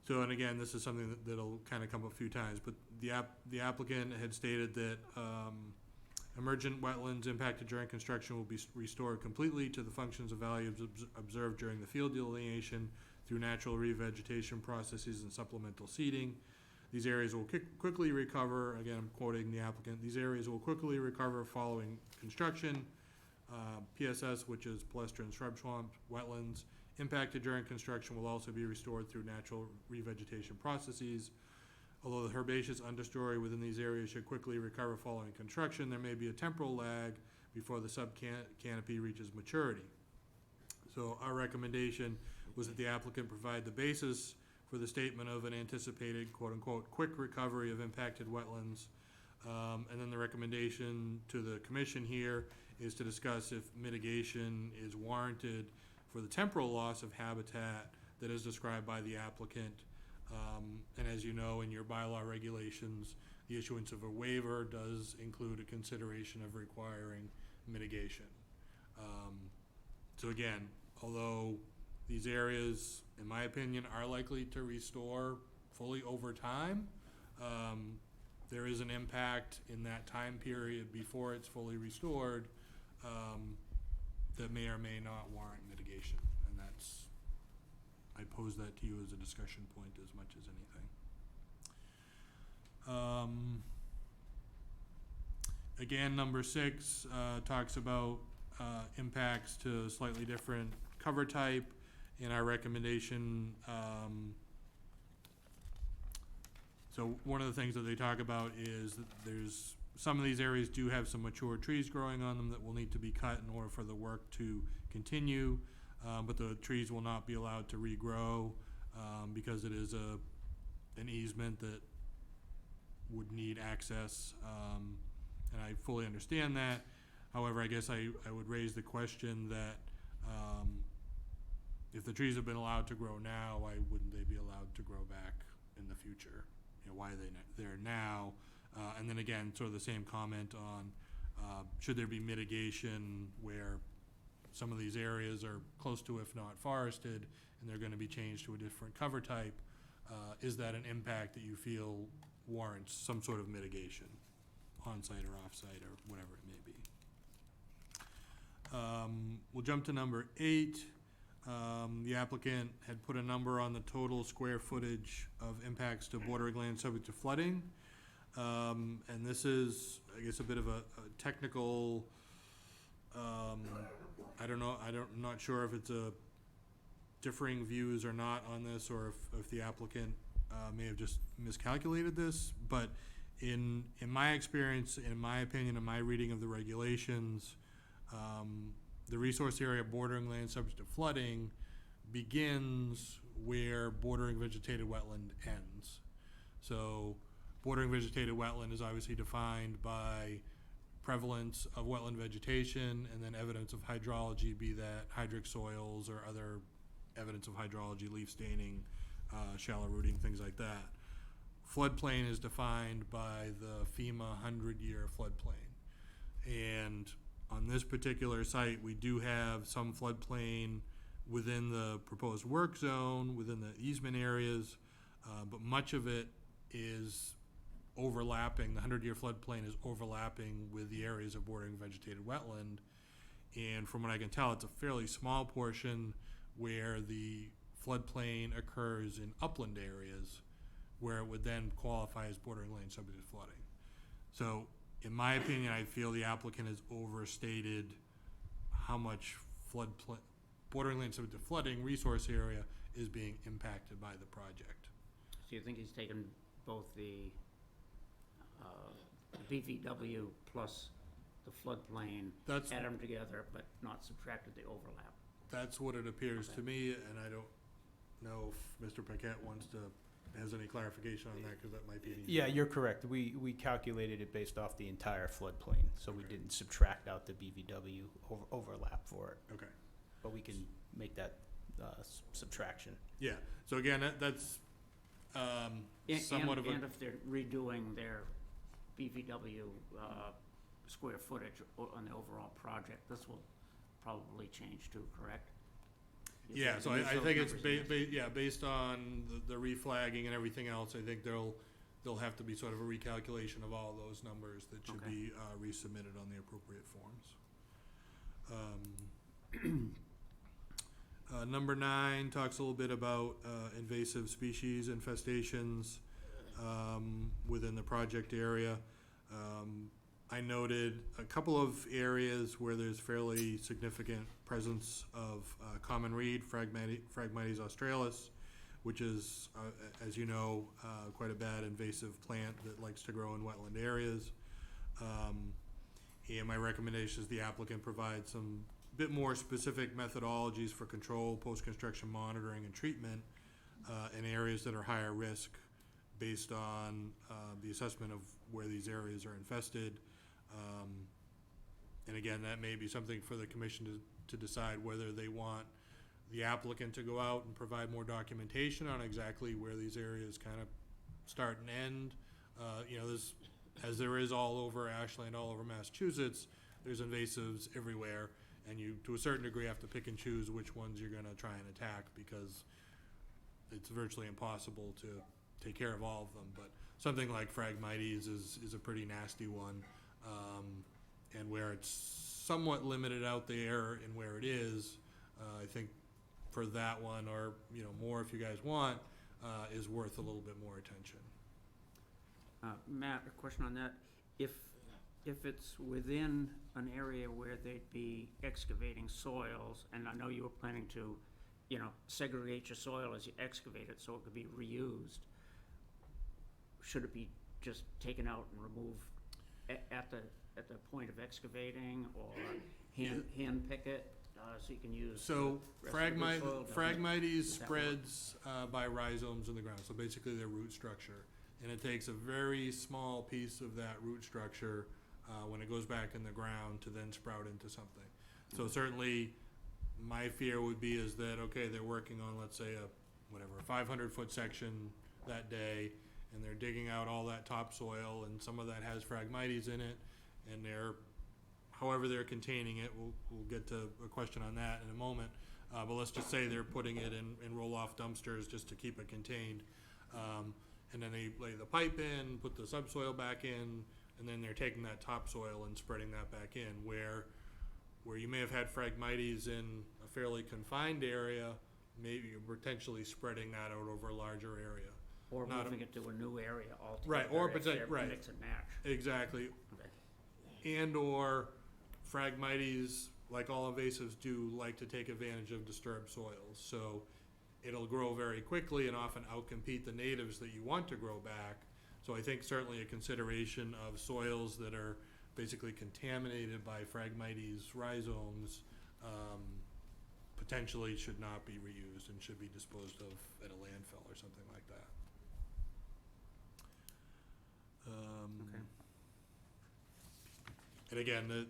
So, and again, this is something that'll kind of come up a few times, but the applicant had stated that emergent wetlands impacted during construction will be restored completely to the functions of value observed during the field delineation through natural revegetation processes and supplemental seeding. These areas will quickly recover, again, I'm quoting the applicant, these areas will quickly recover following construction. PSS, which is pedestrian shrub swamp, wetlands, impacted during construction will also be restored through natural revegetation processes. Although the herbaceous understory within these areas should quickly recover following construction, there may be a temporal lag before the sub-canopy reaches maturity. So our recommendation was that the applicant provide the basis for the statement of an anticipated quote-unquote quick recovery of impacted wetlands. And then the recommendation to the commission here is to discuss if mitigation is warranted for the temporal loss of habitat that is described by the applicant. And as you know, in your bylaw regulations, the issuance of a waiver does include a consideration of requiring mitigation. So again, although these areas, in my opinion, are likely to restore fully over time, there is an impact in that time period before it's fully restored that may or may not warrant mitigation. And that's, I pose that to you as a discussion point as much as anything. Again, number 6 talks about impacts to slightly different cover type. In our recommendation, so one of the things that they talk about is that there's some of these areas do have some mature trees growing on them that will need to be cut in order for the work to continue, but the trees will not be allowed to regrow because it is an easement that would need access, and I fully understand that. However, I guess I would raise the question that if the trees have been allowed to grow now, why wouldn't they be allowed to grow back in the future? You know, why are they there now? And then again, sort of the same comment on should there be mitigation where some of these areas are close to, if not forested, and they're going to be changed to a different cover type. Is that an impact that you feel warrants some sort of mitigation, on-site or off-site or whatever it may be? We'll jump to number 8. The applicant had put a number on the total square footage of impacts to bordering land subject to flooding. And this is, I guess, a bit of a technical, I don't know, I'm not sure if it's a differing views or not on this, or if the applicant may have just miscalculated this, but in my experience, in my opinion, in my reading of the regulations, the resource area bordering land subject to flooding begins where bordering vegetated wetland ends. So bordering vegetated wetland is obviously defined by prevalence of wetland vegetation and then evidence of hydrology, be that hydric soils or other evidence of hydrology, leaf staining, shallow rooting, things like that. Floodplain is defined by the FEMA 100-year floodplain. And on this particular site, we do have some floodplain within the proposed work zone, within the easement areas, but much of it is overlapping. The 100-year floodplain is overlapping with the areas of bordering vegetated wetland. And from what I can tell, it's a fairly small portion where the floodplain occurs in upland areas where it would then qualify as bordering land subject to flooding. So in my opinion, I feel the applicant has overstated how much bordering land subject to flooding resource area is being impacted by the project. So you think he's taken both the BVW plus the floodplain, add them together, but not subtracted the overlap? That's what it appears to me, and I don't know if Mr. Paquette has any clarification on that, because that might be an easy. Yeah, you're correct. We calculated it based off the entire floodplain, so we didn't subtract out the BVW overlap for it. Okay. But we can make that subtraction. Yeah, so again, that's somewhat of a. And if they're redoing their BVW square footage on the overall project, this will probably change too, correct? Yeah, so I think it's based on the reflagging and everything else. I think there'll have to be sort of a recalculation of all those numbers that should be resubmitted on the appropriate forms. Number 9 talks a little bit about invasive species infestations within the project area. I noted a couple of areas where there's fairly significant presence of common reed, Phragmites australis, which is, as you know, quite a bad invasive plant that likes to grow in wetland areas. And my recommendation is the applicant provide some bit more specific methodologies for control, post-construction monitoring, and treatment in areas that are higher risk based on the assessment of where these areas are infested. And again, that may be something for the commission to decide whether they want the applicant to go out and provide more documentation on exactly where these areas kind of start and end. You know, there's, as there is all over Ashland, all over Massachusetts, there's invasives everywhere, and you, to a certain degree, have to pick and choose which ones you're gonna try and attack, because it's virtually impossible to take care of all of them. But something like Phragmites is a pretty nasty one, and where it's somewhat limited out there and where it is, I think for that one, or, you know, more if you guys want, is worth a little bit more attention. Matt, a question on that. If it's within an area where they'd be excavating soils, and I know you were planning to, you know, segregate your soil as you excavate it so it could be reused, should it be just taken out and removed at the point of excavating, or hand pick it, so you can use So the rest of the soil? Phragmites Does that work? spreads by rhizomes in the ground, so basically their root structure. And it takes a very small piece of that root structure when it goes back in the ground to then sprout into something. So certainly, my fear would be is that, okay, they're working on, let's say, a 500-foot section that day, and they're digging out all that topsoil, and some of that has Phragmites in it, and however they're containing it, we'll get to a question on that in a moment, but let's just say they're putting it in roll-off dumpsters just to keep it contained, and then they lay the pipe in, put the subsoil back in, and then they're taking that topsoil and spreading that back in, where you may have had Phragmites in a fairly confined area, maybe you're potentially spreading that out over a larger area. Or Not moving it to a new area altogether. Right, or right. right. Mix and match. Exactly. Okay. And/or Phragmites, like all invasives do, like to take advantage of disturbed soils. So it'll grow very quickly and often outcompete the natives that you want to grow back. So I think certainly a consideration of soils that are basically contaminated by Phragmites rhizomes potentially should not be reused and should be disposed of at a landfill or something like that. Okay. And again,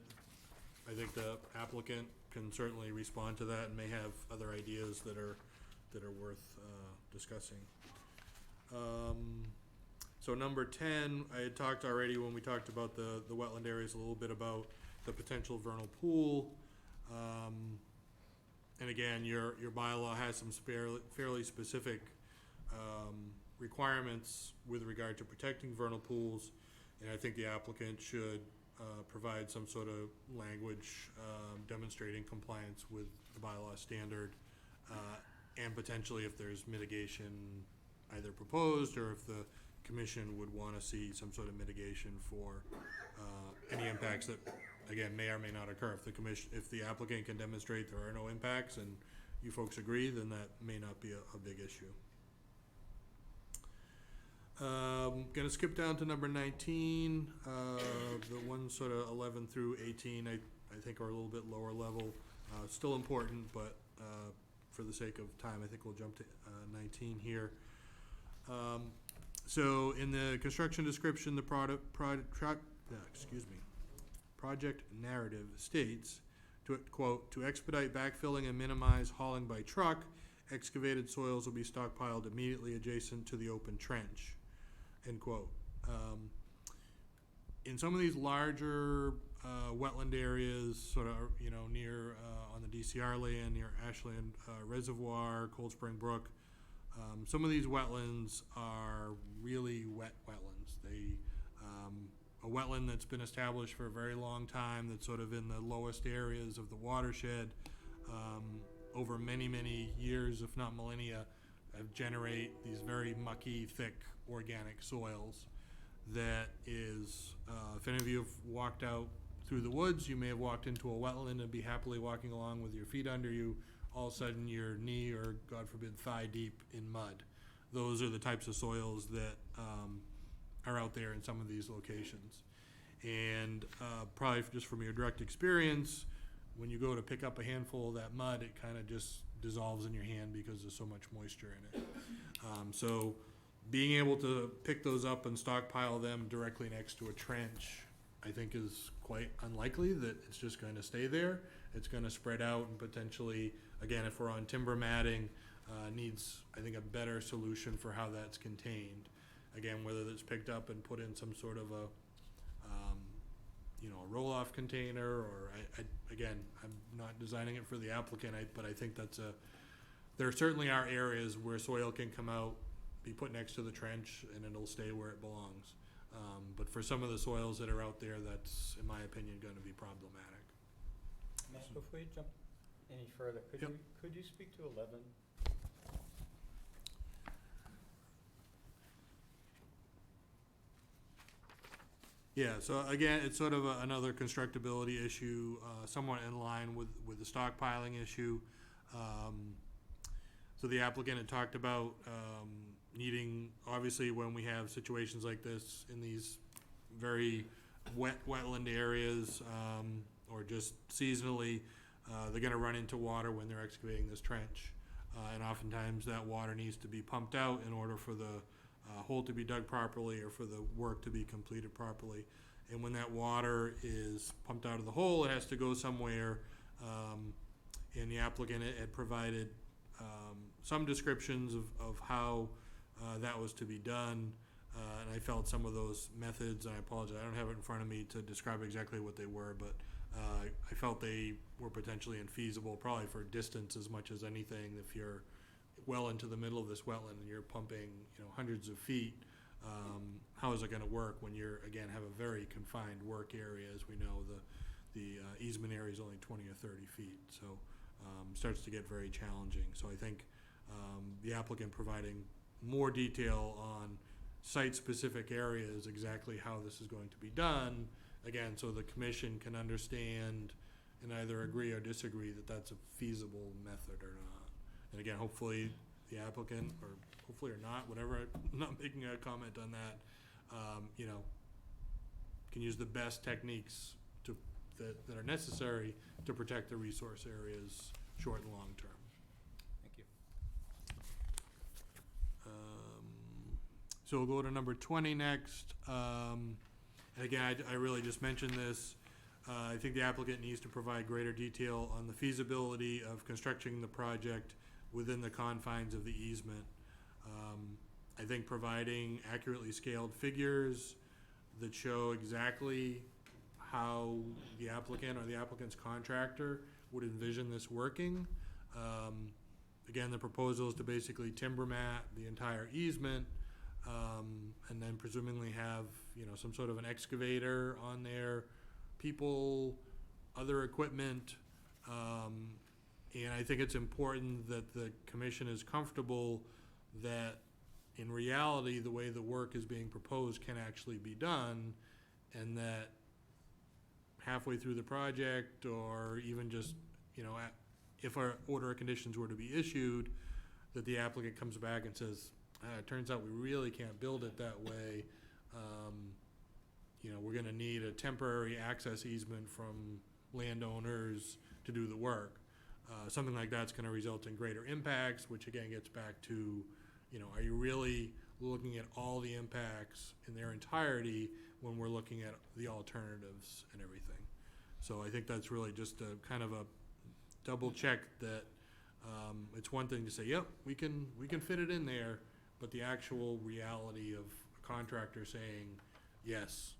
I think the applicant can certainly respond to that and may have other ideas that are worth discussing. So number 10, I had talked already when we talked about the wetland areas a little bit about the potential vernal pool. And again, your bylaw has some fairly specific requirements with regard to protecting vernal pools, and I think the applicant should provide some sort of language demonstrating compliance with the bylaw standard, and potentially if there's mitigation either proposed or if the commission would want to see some sort of mitigation for any impacts that, again, may or may not occur. If the applicant can demonstrate there are no impacts and you folks agree, then that may not be a big issue. Gonna skip down to number 19. The ones sort of 11 through 18, I think are a little bit lower level. Still important, but for the sake of time, I think we'll jump to 19 here. So in the construction description, the project narrative states, to quote, to expedite backfilling and minimize hauling by truck, excavated soils will be stockpiled immediately adjacent to the open trench, end quote. In some of these larger wetland areas, sort of, you know, near on the DCR land, near Ashland Reservoir, Cold Spring Brook, some of these wetlands are really wet wetlands. A wetland that's been established for a very long time, that's sort of in the lowest areas of the watershed, over many, many years, if not millennia, generate these very mucky, thick, organic soils. that is, if any of you have walked out through the woods, you may have walked into a wetland and be happily walking along with your feet under you. All of a sudden, your knee or, God forbid, thigh deep in mud. Those are the types of soils that are out there in some of these locations. And probably just from your direct experience, when you go to pick up a handful of that mud, it kind of just dissolves in your hand because there's so much moisture in it. So being able to pick those up and stockpile them directly next to a trench, I think is quite unlikely that it's just going to stay there. It's going to spread out and potentially, again, if we're on timber matting, needs, I think, a better solution for how that's contained. Again, whether that's picked up and put in some sort of a, a roll-off container, or again, I'm not designing it for the applicant, but I think there certainly are areas where soil can come out, be put next to the trench, and it'll stay where it belongs. But for some of the soils that are out there, that's, in my opinion, going to be problematic. Before you jump any further, Yep. could you speak to 11? Yeah, so again, it's sort of another constructability issue, somewhat in line with the stockpiling issue. So the applicant had talked about needing, obviously, when we have situations like this in these very wetland areas, or just seasonally, they're gonna run into water when they're excavating this trench. And oftentimes that water needs to be pumped out in order for the hole to be dug properly or for the work to be completed properly. And when that water is pumped out of the hole, it has to go somewhere. And the applicant had provided some descriptions of how that was to be done. And I felt some of those methods, and I apologize, I don't have it in front of me to describe exactly what they were, but I felt they were potentially infeasible, probably for distance as much as anything. If you're well into the middle of this wetland and you're pumping, hundreds of feet, how is it going to work when you're, again, have a very confined work area? As we know, the easement area is only 20 or 30 feet, so starts to get very challenging. So I think the applicant providing more detail on site-specific areas, exactly how this is going to be done, again, so the commission can understand and either agree or disagree that that's a feasible method or not. And again, hopefully the applicant, or hopefully or not, whatever, I'm not making a comment on that, can use the best techniques that are necessary to protect the resource areas short and long term. Thank you. So we'll go to number 20 next. And again, I really just mentioned this. I think the applicant needs to provide greater detail on the feasibility of constructing the project within the confines of the easement. I think providing accurately scaled figures that show exactly how the applicant or the applicant's contractor would envision this working. Again, the proposal is to basically timber mat the entire easement, and then presumably have, some sort of an excavator on there, people, other equipment, and I think it's important that the commission is comfortable that in reality, the way the work is being proposed can actually be done, and that halfway through the project, or even just, if our order of conditions were to be issued, that the applicant comes back and says, it turns out we really can't build it that way. We're gonna need a temporary access easement from landowners to do the work. Something like that's gonna result in greater impacts, which again gets back to, are you really looking at all the impacts in their entirety when we're looking at the alternatives and everything? So I think that's really just a kind of a double check that it's one thing to say, yep, we can fit it in there, but the actual reality of a contractor saying, yes,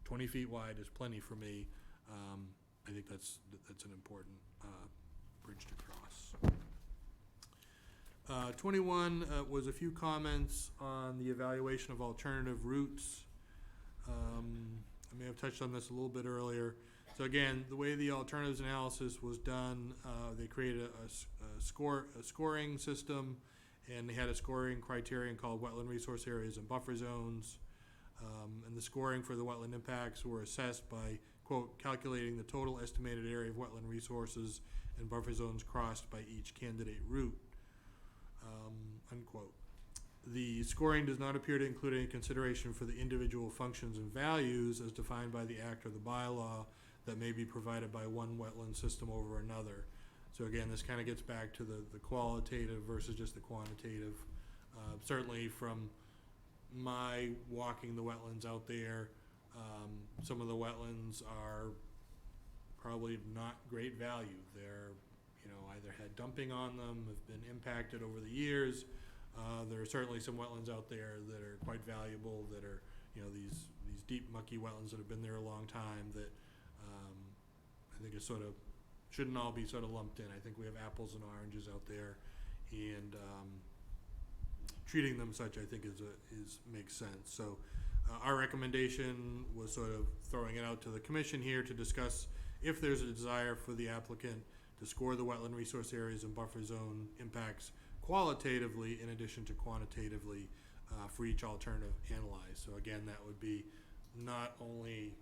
20 feet wide is plenty for me, I think that's an important bridge to cross. 21 was a few comments on the evaluation of alternative routes. I may have touched on this a little bit earlier. So again, the way the alternatives analysis was done, they created a scoring system, and they had a scoring criterion called wetland resource areas and buffer zones. And the scoring for the wetland impacts were assessed by, quote, calculating the total estimated area of wetland resources and buffer zones crossed by each candidate route, unquote. The scoring does not appear to include any consideration for the individual functions and values as defined by the act or the bylaw that may be provided by one wetland system over another. So again, this kind of gets back to the qualitative versus just the quantitative. Certainly from my walking the wetlands out there, some of the wetlands are probably not great value. They're, either had dumping on them, have been impacted over the years. There are certainly some wetlands out there that are quite valuable, that are, these deep mucky wetlands that have been there a long time that I think is shouldn't all be sort of lumped in. I think we have apples and oranges out there, and treating them such, I think, makes sense. So our recommendation was sort of throwing it out to the commission here to discuss if there's a desire for the applicant to score the wetland resource areas and buffer zone impacts qualitatively in addition to quantitatively for each alternative analyzed. So again, that would be not only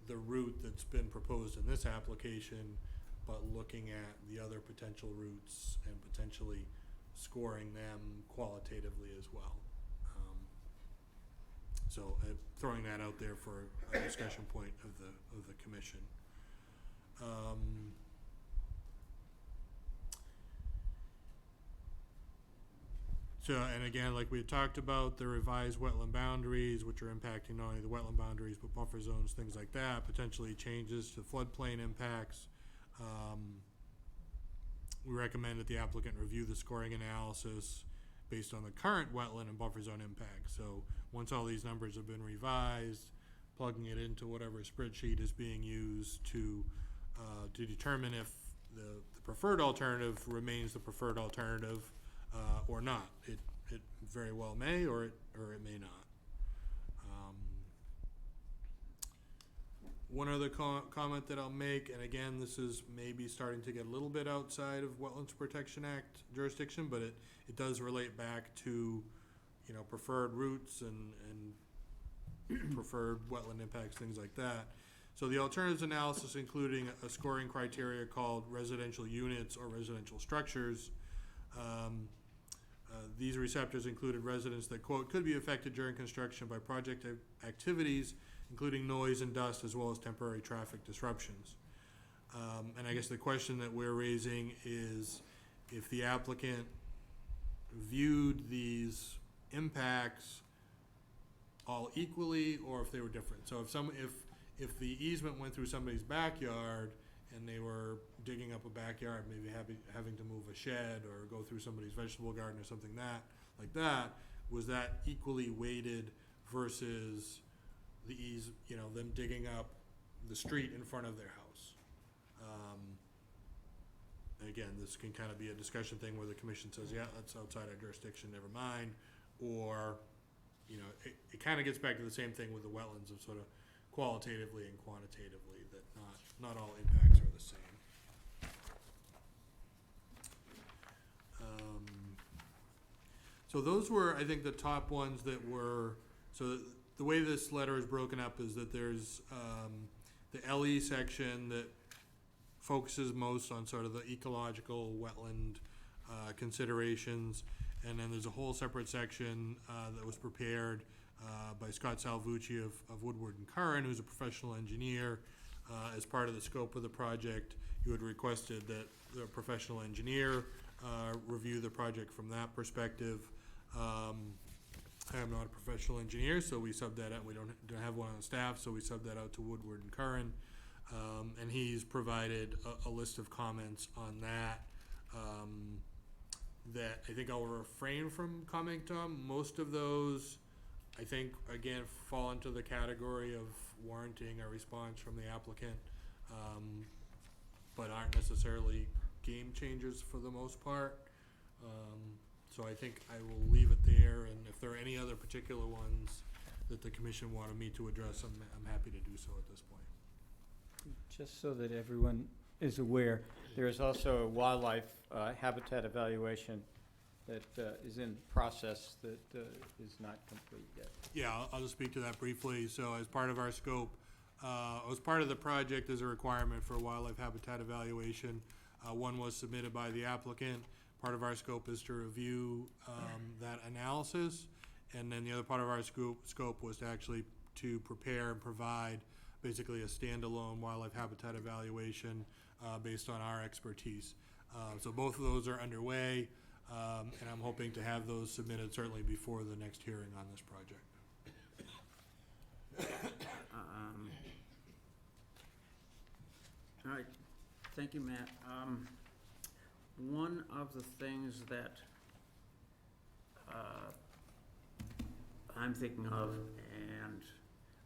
the route that's been proposed in this application, but looking at the other potential routes and potentially scoring them qualitatively as well. So throwing that out there for a discussion point of the commission. So, and again, like we had talked about, the revised wetland boundaries, which are impacting not only the wetland boundaries, but buffer zones, things like that, potentially changes to floodplain impacts. We recommend that the applicant review the scoring analysis based on the current wetland and buffer zone impacts. So once all these numbers have been revised, plugging it into whatever spreadsheet is being used to determine if the preferred alternative remains the preferred alternative or not. It very well may, or it may not. One other comment that I'll make, and again, this is maybe starting to get a little bit outside of Wetlands Protection Act jurisdiction, but it does relate back to, preferred routes and preferred wetland impacts, things like that. So the alternatives analysis, including a scoring criteria called residential units or residential structures. These receptors included residents that, quote, could be affected during construction by project activities, including noise and dust, as well as temporary traffic disruptions. And I guess the question that we're raising is if the applicant viewed these impacts all equally, or if they were different. So if the easement went through somebody's backyard and they were digging up a backyard, maybe having to move a shed or go through somebody's vegetable garden or something like that, was that equally weighted versus them digging up the street in front of their house? Again, this can kind of be a discussion thing where the commission says, yeah, that's outside our jurisdiction, never mind. Or, it kind of gets back to the same thing with the wetlands of sort of qualitatively and quantitatively, that not all impacts are the same. So those were, I think, the top ones that were, so the way this letter is broken up is that there's the LE section that focuses most on sort of the ecological wetland considerations, and then there's a whole separate section that was prepared by Scott Salvucci of Woodward and Curran, who's a professional engineer. As part of the scope of the project, you had requested that the professional engineer review the project from that perspective. I am not a professional engineer, so we subbed that out. We don't have one on staff, so we subbed that out to Woodward and Curran. And he's provided a list of comments on that that I think I'll refrain from commenting on. Most of those, I think, again, fall into the category of warranting a response from the applicant, but aren't necessarily game changers for the most part. So I think I will leave it there, and if there are any other particular ones that the commission wanted me to address, I'm happy to do so at this point. Just so that everyone is aware, there is also a wildlife habitat evaluation that is in process that is not complete yet. Yeah, I'll just speak to that briefly. So as part of our scope, as part of the project is a requirement for wildlife habitat evaluation. One was submitted by the applicant. Part of our scope is to review that analysis. And then the other part of our scope was to actually to prepare and provide basically a standalone wildlife habitat evaluation based on our expertise. So both of those are underway, and I'm hoping to have those submitted certainly before the next hearing on this project. All right, thank you, Matt. One of the things that I'm thinking of, and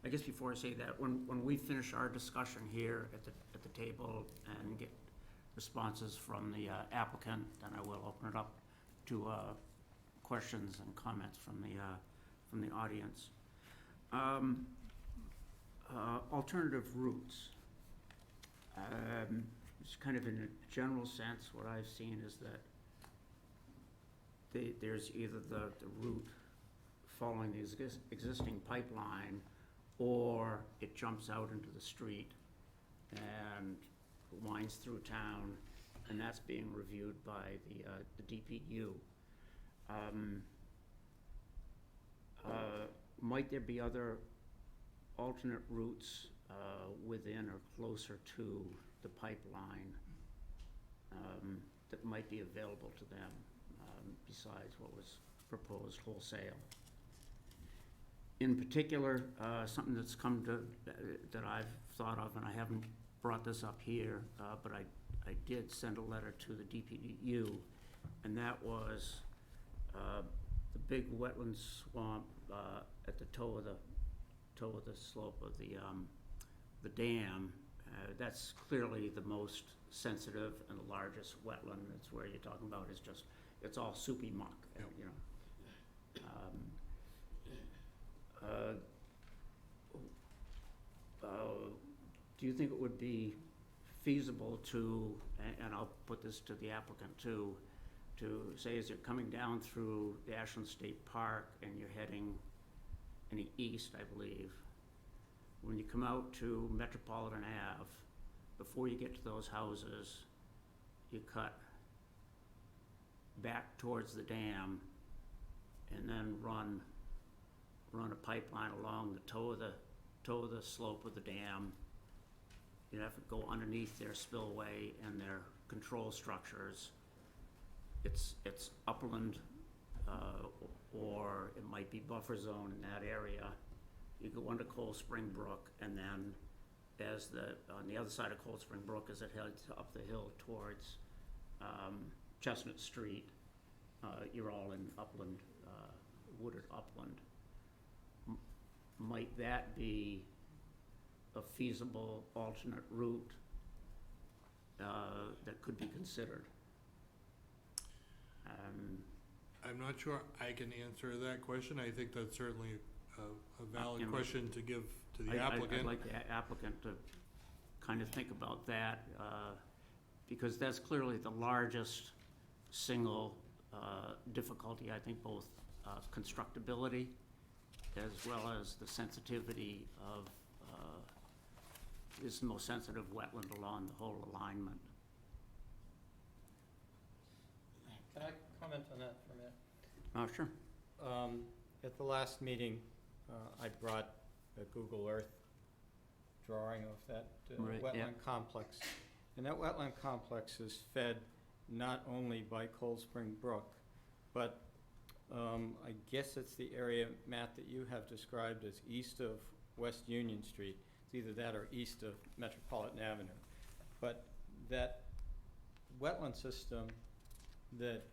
I guess before I say that, when we finish our discussion here at the table and get responses from the applicant, then I will open it up to questions and comments from the audience. Alternative routes. Just kind of in a general sense, what I've seen is that there's either the route following the existing pipeline, or it jumps out into the street and winds through town, and that's being reviewed by the DPU. Might there be other alternate routes within or closer to the pipeline that might be available to them besides what was proposed wholesale? In particular, something that's come to, that I've thought of, and I haven't brought this up here, but I did send a letter to the DPU, and that was the big wetland swamp at the toe of the slope of the dam. That's clearly the most sensitive and the largest wetland. That's where you're talking about is just, it's all soupy muck, Yep. you know. Do you think it would be feasible to, and I'll put this to the applicant too, to say as you're coming down through the Ashland State Park and you're heading any east, I believe, when you come out to Metropolitan Ave, before you get to those houses, you cut back towards the dam and then run a pipeline along the toe of the slope of the dam. You have to go underneath their spillway and their control structures. It's upland, or it might be buffer zone in that area. You go under Cold Spring Brook, and then on the other side of Cold Spring Brook, as it heads up the hill towards Chestnut Street, you're all in upland, wooded upland. Might that be a feasible alternate route that could be considered? I'm not sure I can answer that question. I think that's certainly a valid question to give to the applicant. I'd like the applicant to kind of think about that, because that's clearly the largest single difficulty, I think, both constructability as well as the sensitivity of, is the most sensitive wetland along the whole alignment. Can I comment on that for a minute? Sure. At the last meeting, I brought a Google Earth drawing of that Right, wetland yeah. complex. And that wetland complex is fed not only by Cold Spring Brook, but I guess it's the area, Matt, that you have described as east of West Union Street. It's either that or east of Metropolitan Avenue. But that wetland system that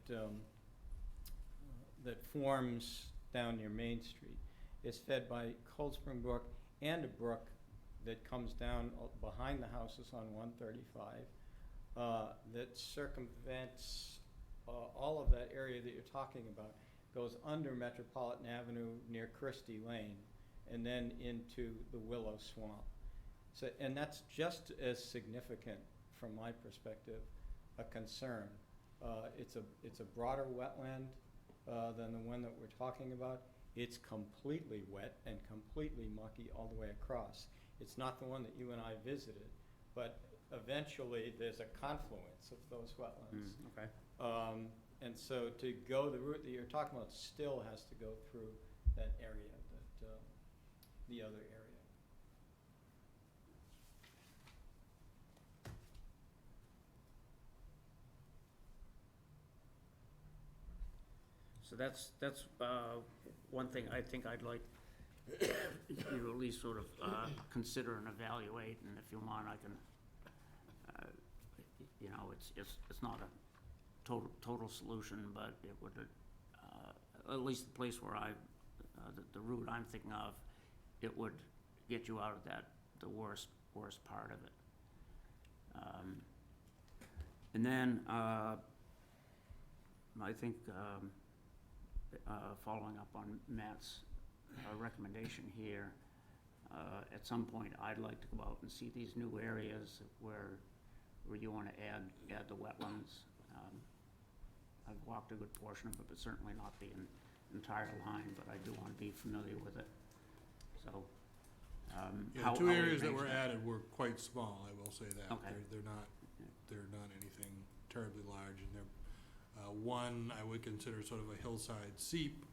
that forms down near Main Street is fed by Cold Spring Brook and a brook that comes down behind the houses on 135 that circumvents all of that area that you're talking about, goes under Metropolitan Avenue near Christie Lane, and then into the Willow Swamp. So, and that's just as significant, from my perspective, a concern It's a broader wetland than the one that we're talking about. It's completely wet and completely mucky all the way across. It's not the one that you and I visited, but eventually there's a confluence of those wetlands. Okay. And so to go the route that you're talking about still has to go through that area, the other area. So that's one thing I think I'd like you to at least sort of consider and evaluate, and if you want, I can, you know, it's not a total solution, but it would, at least the place where the route I'm thinking of, it would get you out of the worst part of it. And then, I think, following up on Matt's recommendation here, at some point, I'd like to go out and see these new areas where you want to add the wetlands. I've walked a good portion of it, but certainly not the entire line, but I do want to be familiar with it. So, Yeah, the two areas that were added were quite small, I will say that. Okay. They're not anything terribly large, and they're, one I would consider sort of a hillside seep,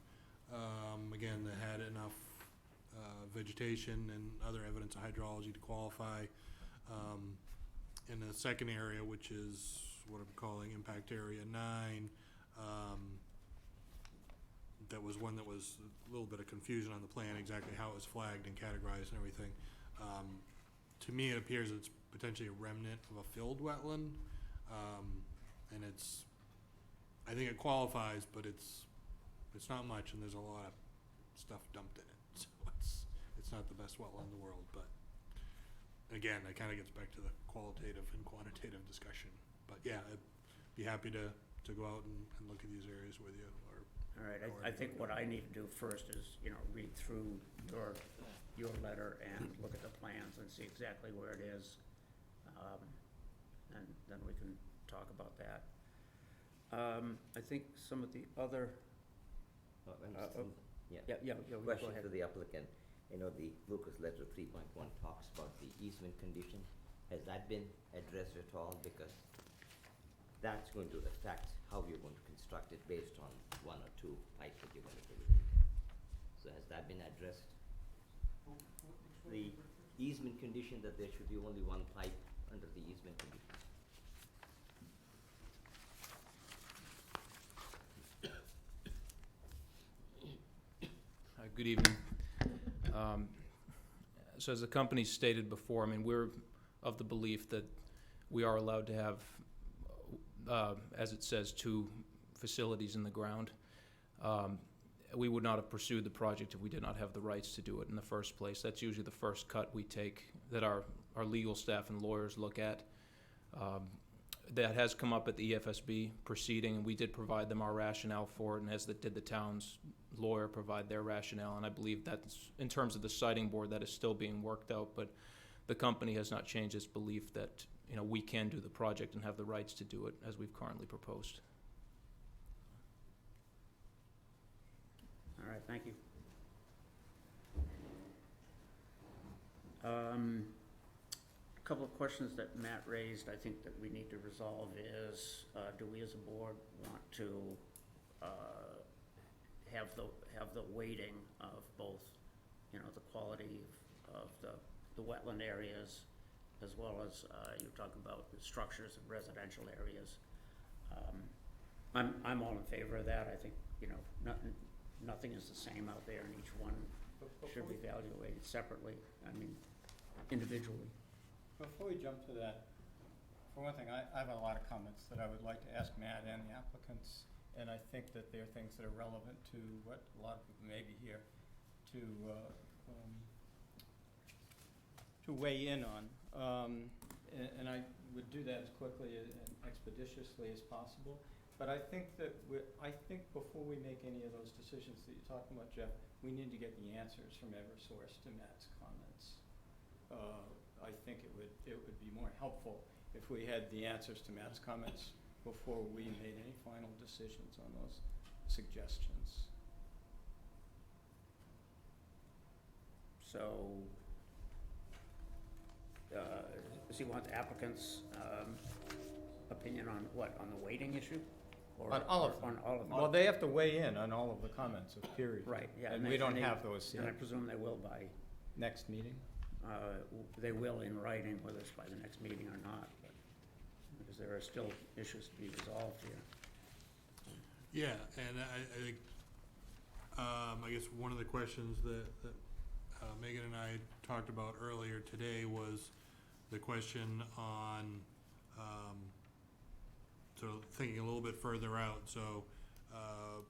again, that had enough vegetation and other evidence of hydrology to qualify. In the second area, which is what I'm calling Impact Area 9, that was one that was a little bit of confusion on the plan, exactly how it was flagged and categorized and everything. To me, it appears it's potentially a remnant of a filled wetland, and I think it qualifies, but it's not much, and there's a lot of stuff dumped in it, so it's not the best wetland in the world, but again, that kind of gets back to the qualitative and quantitative discussion. But yeah, I'd be happy to go out and look at these areas with you. All right, I think what I need to do first is, you know, read through your letter and look at the plans and see exactly where it is, and then we can talk about that. I think some of the other. Yeah, go question ahead. to the applicant. You know, the Lucas letter 3.1 talks about the easement condition. Has that been addressed at all? Because that's going to affect how you're going to construct it based on one or two pipes that you're going to put in there. So has that been addressed? The easement condition, that there should be only one pipe under the easement condition. Good evening. So as the company stated before, I mean, we're of the belief that we are allowed to have, as it says, 2 facilities in the ground. We would not have pursued the project if we did not have the rights to do it in the first place. That's usually the first cut we take, that our legal staff and lawyers look at. That has come up at the EFSB proceeding, and we did provide them our rationale for it, and as did the town's lawyer provide their rationale, and I believe that's, in terms of the siting board, that is still being worked out, but the company has not changed its belief that, you know, we can do the project and have the rights to do it as we've currently proposed. All right, thank you. A couple of questions that Matt raised, I think that we need to resolve is, do we as a board want to have the weighting of both, you know, the quality of the wetland areas, as well as you're talking about the structures of residential areas. I'm all in favor of that. I think, you know, nothing is the same out there, and each one should be evaluated separately, I mean, individually. Before we jump to that, for one thing, I have a lot of comments that I would like to ask Matt and the applicants, and I think that they're things that are relevant to what a lot of people may be here to weigh in on. And I would do that as quickly and expeditiously as possible. But I think that before we make any of those decisions that you're talking about, Jeff, we need to get the answers from Eversource to Matt's comments. I think it would be more helpful if we had the answers to Matt's comments before we made any final decisions on those suggestions. So, does he want the applicant's opinion on what, on the weighting issue? Or On all of or them. On all of them? Well, they have to weigh in on all of the comments of period. Right, yeah. And they- we don't they- have those And I yet. presume they will by, Next meeting? they will in writing, whether it's by the next meeting or not, but, because there are still issues to be resolved here. Yeah, and I think, I guess one of the questions that Megan and I talked about earlier today was the question on, so thinking a little bit further out. So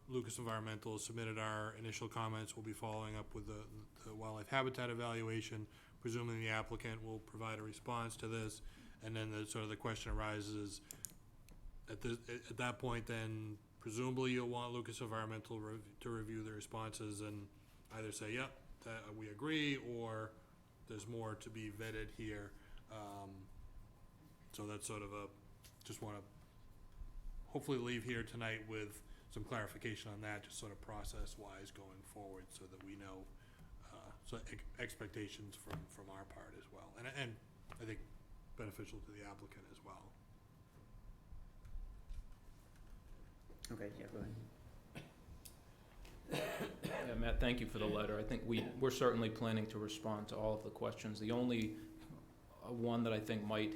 Lucas Environmental submitted our initial comments. We'll be following up with the wildlife habitat evaluation. Presuming the applicant will provide a response to this. And then the question arises, at that point then, presumably you'll want Lucas Environmental to review the responses and either say, yep, that we agree, or there's more to be vetted here. So that's sort of just want to hopefully leave here tonight with some clarification on that, just sort of process-wise going forward, so that we know, expectations from our part as well. And I think beneficial to the applicant as well. Okay, yeah, go ahead. Yeah, Matt, thank you for the letter. I think we're certainly planning to respond to all of the questions. The only one that I think might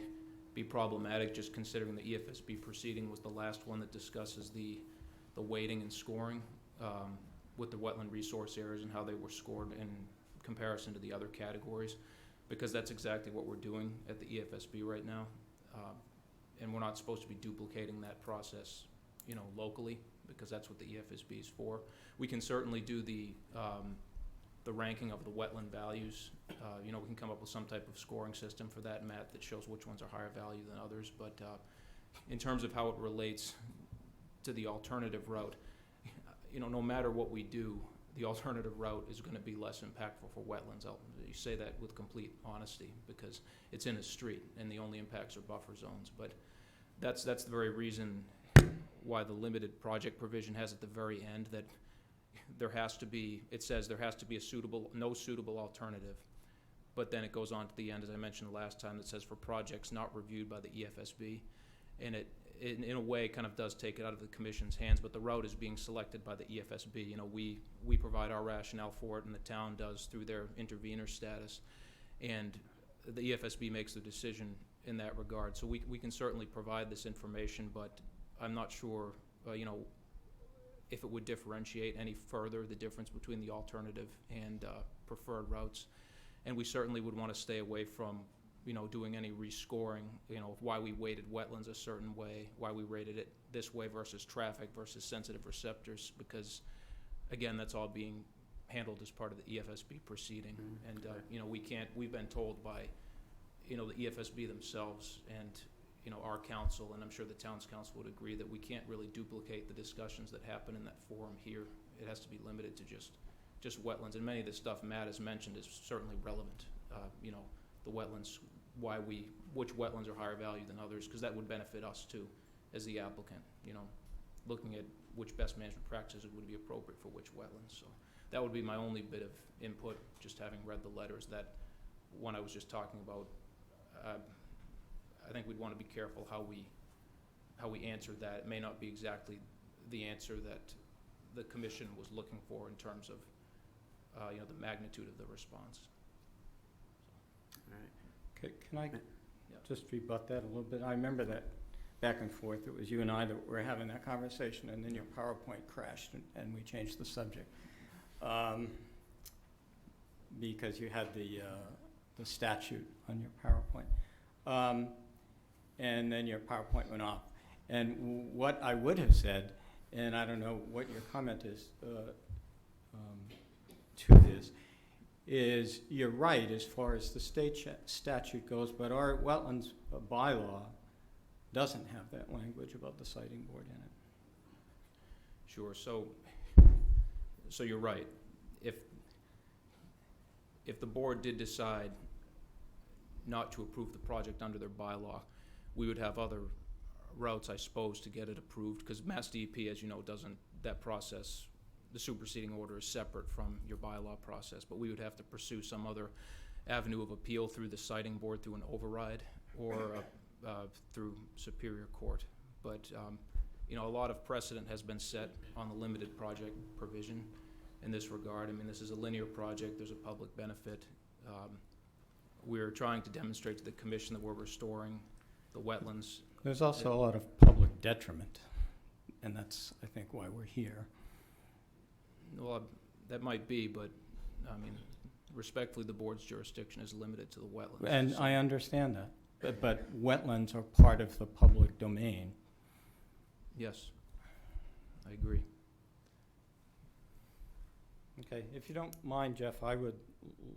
be problematic, just considering the EFSB proceeding, was the last one that discusses the weighting and scoring with the wetland resource areas and how they were scored in comparison to the other categories, because that's exactly what we're doing at the EFSB right now. And we're not supposed to be duplicating that process, locally, because that's what the EFSB is for. We can certainly do the ranking of the wetland values. We can come up with some type of scoring system for that, Matt, that shows which ones are higher value than others. But in terms of how it relates to the alternative route, no matter what we do, the alternative route is going to be less impactful for wetlands. You say that with complete honesty, because it's in a street and the only impacts are buffer zones. But that's the very reason why the limited project provision has at the very end that it says there has to be no suitable alternative. But then it goes on to the end, as I mentioned last time, that says for projects not reviewed by the EFSB. And it in a way kind of does take it out of the Commission's hands, but the route is being selected by the EFSB. We provide our rationale for it, and the town does through their intervenor status. And the EFSB makes the decision in that regard. So we can certainly provide this information, but I'm not sure, if it would differentiate any further the difference between the alternative and preferred routes. And we certainly would want to stay away from, doing any rescoring, of why we weighted wetlands a certain way, why we rated it this way versus traffic versus sensitive receptors, because, again, that's all being handled as part of the EFSB proceeding. Mm-hmm. And, we've been told by, the EFSB themselves and, our council, and I'm sure the town's council would agree, that we can't really duplicate the discussions that happen in that forum here. It has to be limited to just wetlands. And many of the stuff Matt has mentioned is certainly relevant. The wetlands, which wetlands are higher value than others, because that would benefit us too, as the applicant, looking at which best management practices would be appropriate for which wetlands. So that would be my only bit of input, just having read the letters. That one I was just talking about, I think we'd want to be careful how we answer that. It may not be exactly the answer that the Commission was looking for in terms of, the magnitude of the response. All right. Can I Yeah. just rebut that a little bit? I remember that back and forth. It was you and I that were having that conversation, and then your PowerPoint crashed, and we changed the subject. Because you had the statute on your PowerPoint. And then your PowerPoint went off. And what I would have said, and I don't know what your comment is to this, is you're right as far as the state statute goes, but our wetlands bylaw doesn't have that language about the siting board in it. Sure. So you're right. If the board did decide not to approve the project under their bylaw, we would have other routes, I suppose, to get it approved, because Mass DEP, as you know, doesn't, that process, the superseding order is separate from your bylaw process, but we would have to pursue some other avenue of appeal through the siting board, through an override, or through Superior Court. But, you know, a lot of precedent has been set on the limited project provision in this regard. I mean, this is a linear project, there's a public benefit. We're trying to demonstrate to the commission that we're restoring the wetlands. There's also a lot of public detriment, and that's, I think, why we're here. Well, that might be, but, I mean, respectfully, the board's jurisdiction is limited to the wetlands. And so- I understand that, but wetlands are part of the public domain. Yes, I agree. Okay, if you don't mind, Jeff, I would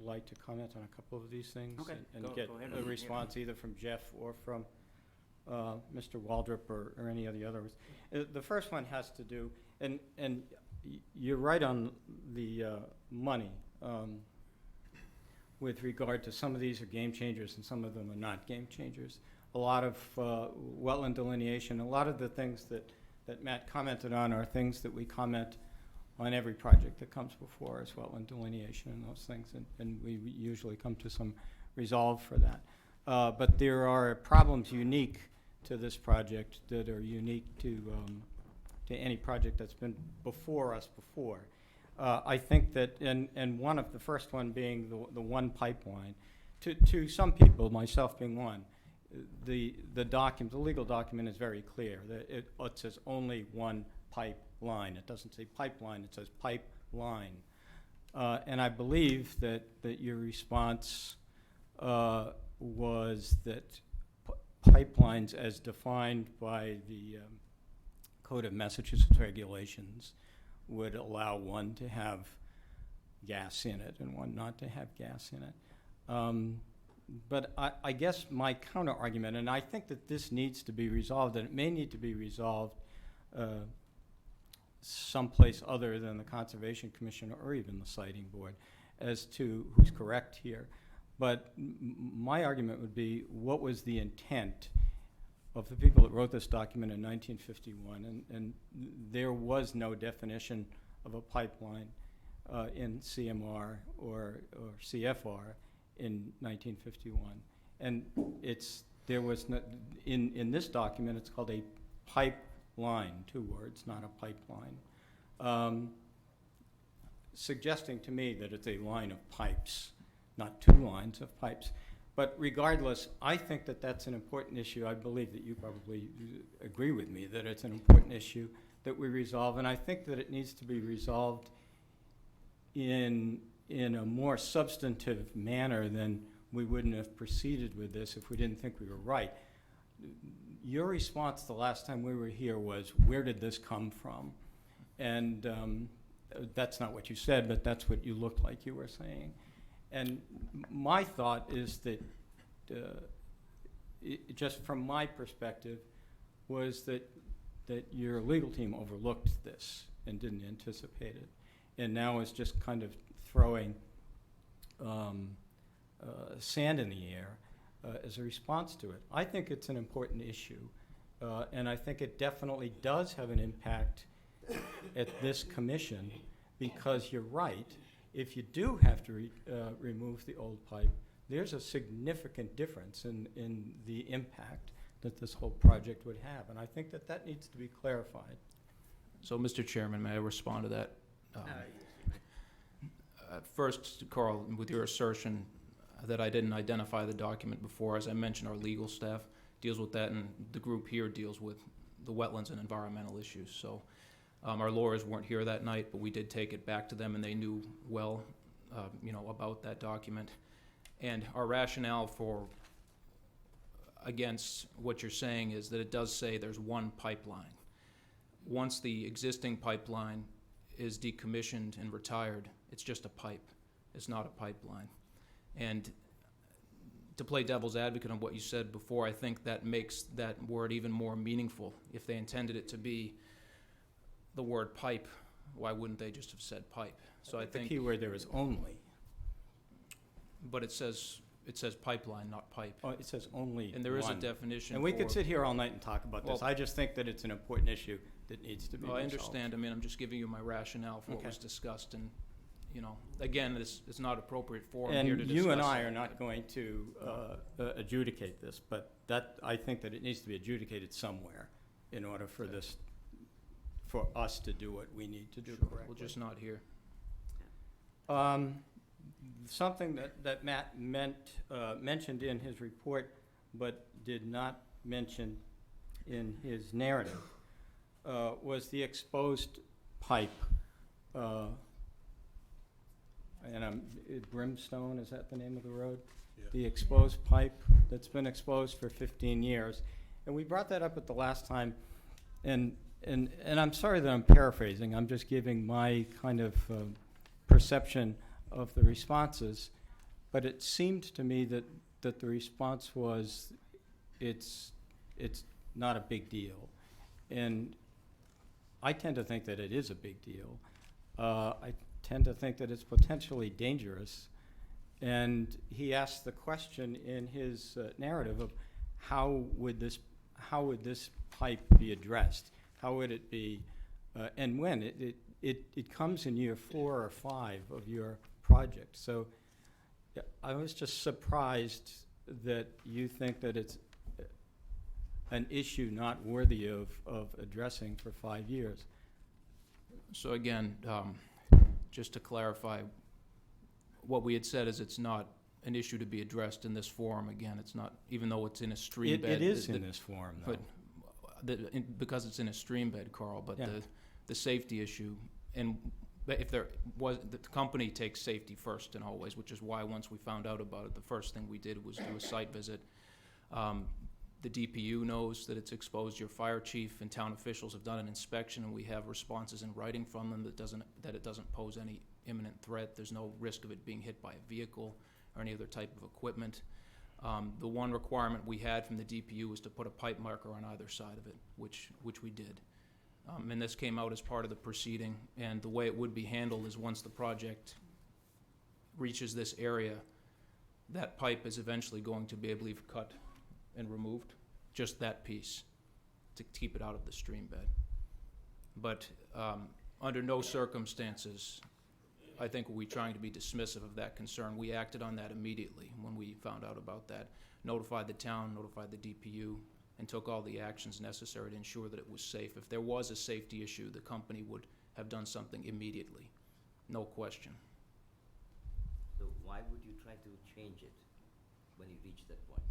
like to comment on a couple of these things. Okay, And go get ahead. a response either from Jeff or from Mr. Waldrop or any of the others. The first one has to do, and you're right on the money with regard to some of these are game changers and some of them are not game changers. A lot of wetland delineation, a lot of the things that Matt commented on are things that we comment on every project that comes before us, wetland delineation and those things, and we usually come to some resolve for that. But there are problems unique to this project that are unique to any project that's been before us before. I think that, and one of the first one being the one pipeline, to some people, myself being one, the legal document is very clear that it says only one pipeline. It doesn't say pipeline, it says pipeline. And I believe that your response was that pipelines as defined by the Code of Massachusetts regulations would allow one to have gas in it and one not to have gas in it. But I guess my counter argument, and I think that this needs to be resolved, and it may need to be resolved someplace other than the Conservation Commission or even the Siting Board as to who's correct here. But my argument would be, what was the intent of the people that wrote this document in 1951? And there was no definition of a pipeline in CMR or CFR in 1951. And there was no, in this document, it's called a pipeline, 2 words, not a pipeline, suggesting to me that it's a line of pipes, not 2 lines of pipes. But regardless, I think that that's an important issue. I believe that you probably agree with me that it's an important issue that we resolve, and I think that it needs to be resolved in a more substantive manner than we wouldn't have proceeded with this if we didn't think we were right. Your response the last time we were here was, where did this come from? And that's not what you said, but that's what you looked like you were saying. And my thought is that, just from my perspective, was that your legal team overlooked this and didn't anticipate it, and now is just kind of throwing sand in the air as a response to it. I think it's an important issue, and I think it definitely does have an impact at this commission, because you're right. If you do have to remove the old pipe, there's a significant difference in the impact that this whole project would have. And I think that that needs to be clarified. So, Mr. Chairman, may I respond to that? First, Carl, with your assertion that I didn't identify the document before, as I mentioned, our legal staff deals with that, and the group here deals with the wetlands and environmental issues. So our lawyers weren't here that night, but we did take it back to them, and they knew well, about that document. And our rationale for against what you're saying is that it does say there's one pipeline. Once the existing pipeline is decommissioned and retired, it's just a pipe. It's not a pipeline. And to play devil's advocate on what you said before, I think that makes that word even more meaningful. If they intended it to be the word pipe, why wouldn't they just have said pipe? So I think the key word there is only. But it says it says pipeline, not pipe. Oh, it says only And there is a one. definition And we could for- sit here all night and talk about this. Well- I just think that it's an important issue that needs to be Well, I resolved. understand, I mean, I'm just giving you my rationale for what Okay. was discussed, and, you know, again, it's not appropriate forum here to And discuss. you and I it, are not but- going to adjudicate this, but I think that it needs to be adjudicated somewhere in order for for us to do what we need to do Sure, correctly. Well, just not here. Something that Matt mentioned in his report, but did not mention in his narrative, was the exposed pipe. Brimstone, is that the name of the road? Yeah. The exposed pipe that's been exposed for 15 years. And we brought that up at the last time, and I'm sorry that I'm paraphrasing, I'm just giving my kind of perception of the responses, but it seemed to me that the response was, it's not a big deal. And I tend to think that it is a big deal. I tend to think that it's potentially dangerous. And he asked the question in his narrative of how would this pipe be addressed? How would it be, and when? It comes in year 4 or 5 of your project. So yeah, I was just surprised that you think that it's an issue not worthy of addressing for 5 years. So again, just to clarify, what we had said is it's not an issue to be addressed in this forum. Again, it's not, even though it's in a stream bed. It is in this form, though. But because it's in a stream bed, Carl, but Yeah. the safety issue, and if there was, the company takes safety first and always, which is why once we found out about it, the first thing we did was do a site visit. The DPU knows that it's exposed. Your fire chief and town officials have done an inspection, and we have responses in writing from them that it doesn't pose any imminent threat. There's no risk of it being hit by a vehicle or any other type of equipment. The one requirement we had from the DPU was to put a pipe marker on either side of it, which we did. And this came out as part of the proceeding, and the way it would be handled is once the project reaches this area, that pipe is eventually going to be, I believe, cut and removed, just that piece, to keep it out of the stream bed. But under no circumstances, I think, were we trying to be dismissive of that concern. We acted on that immediately when we found out about that, notified the town, notified the DPU, and took all the actions necessary to ensure that it was safe. If there was a safety issue, the company would have done something immediately, no question. So why would you try to change it when you reach that point?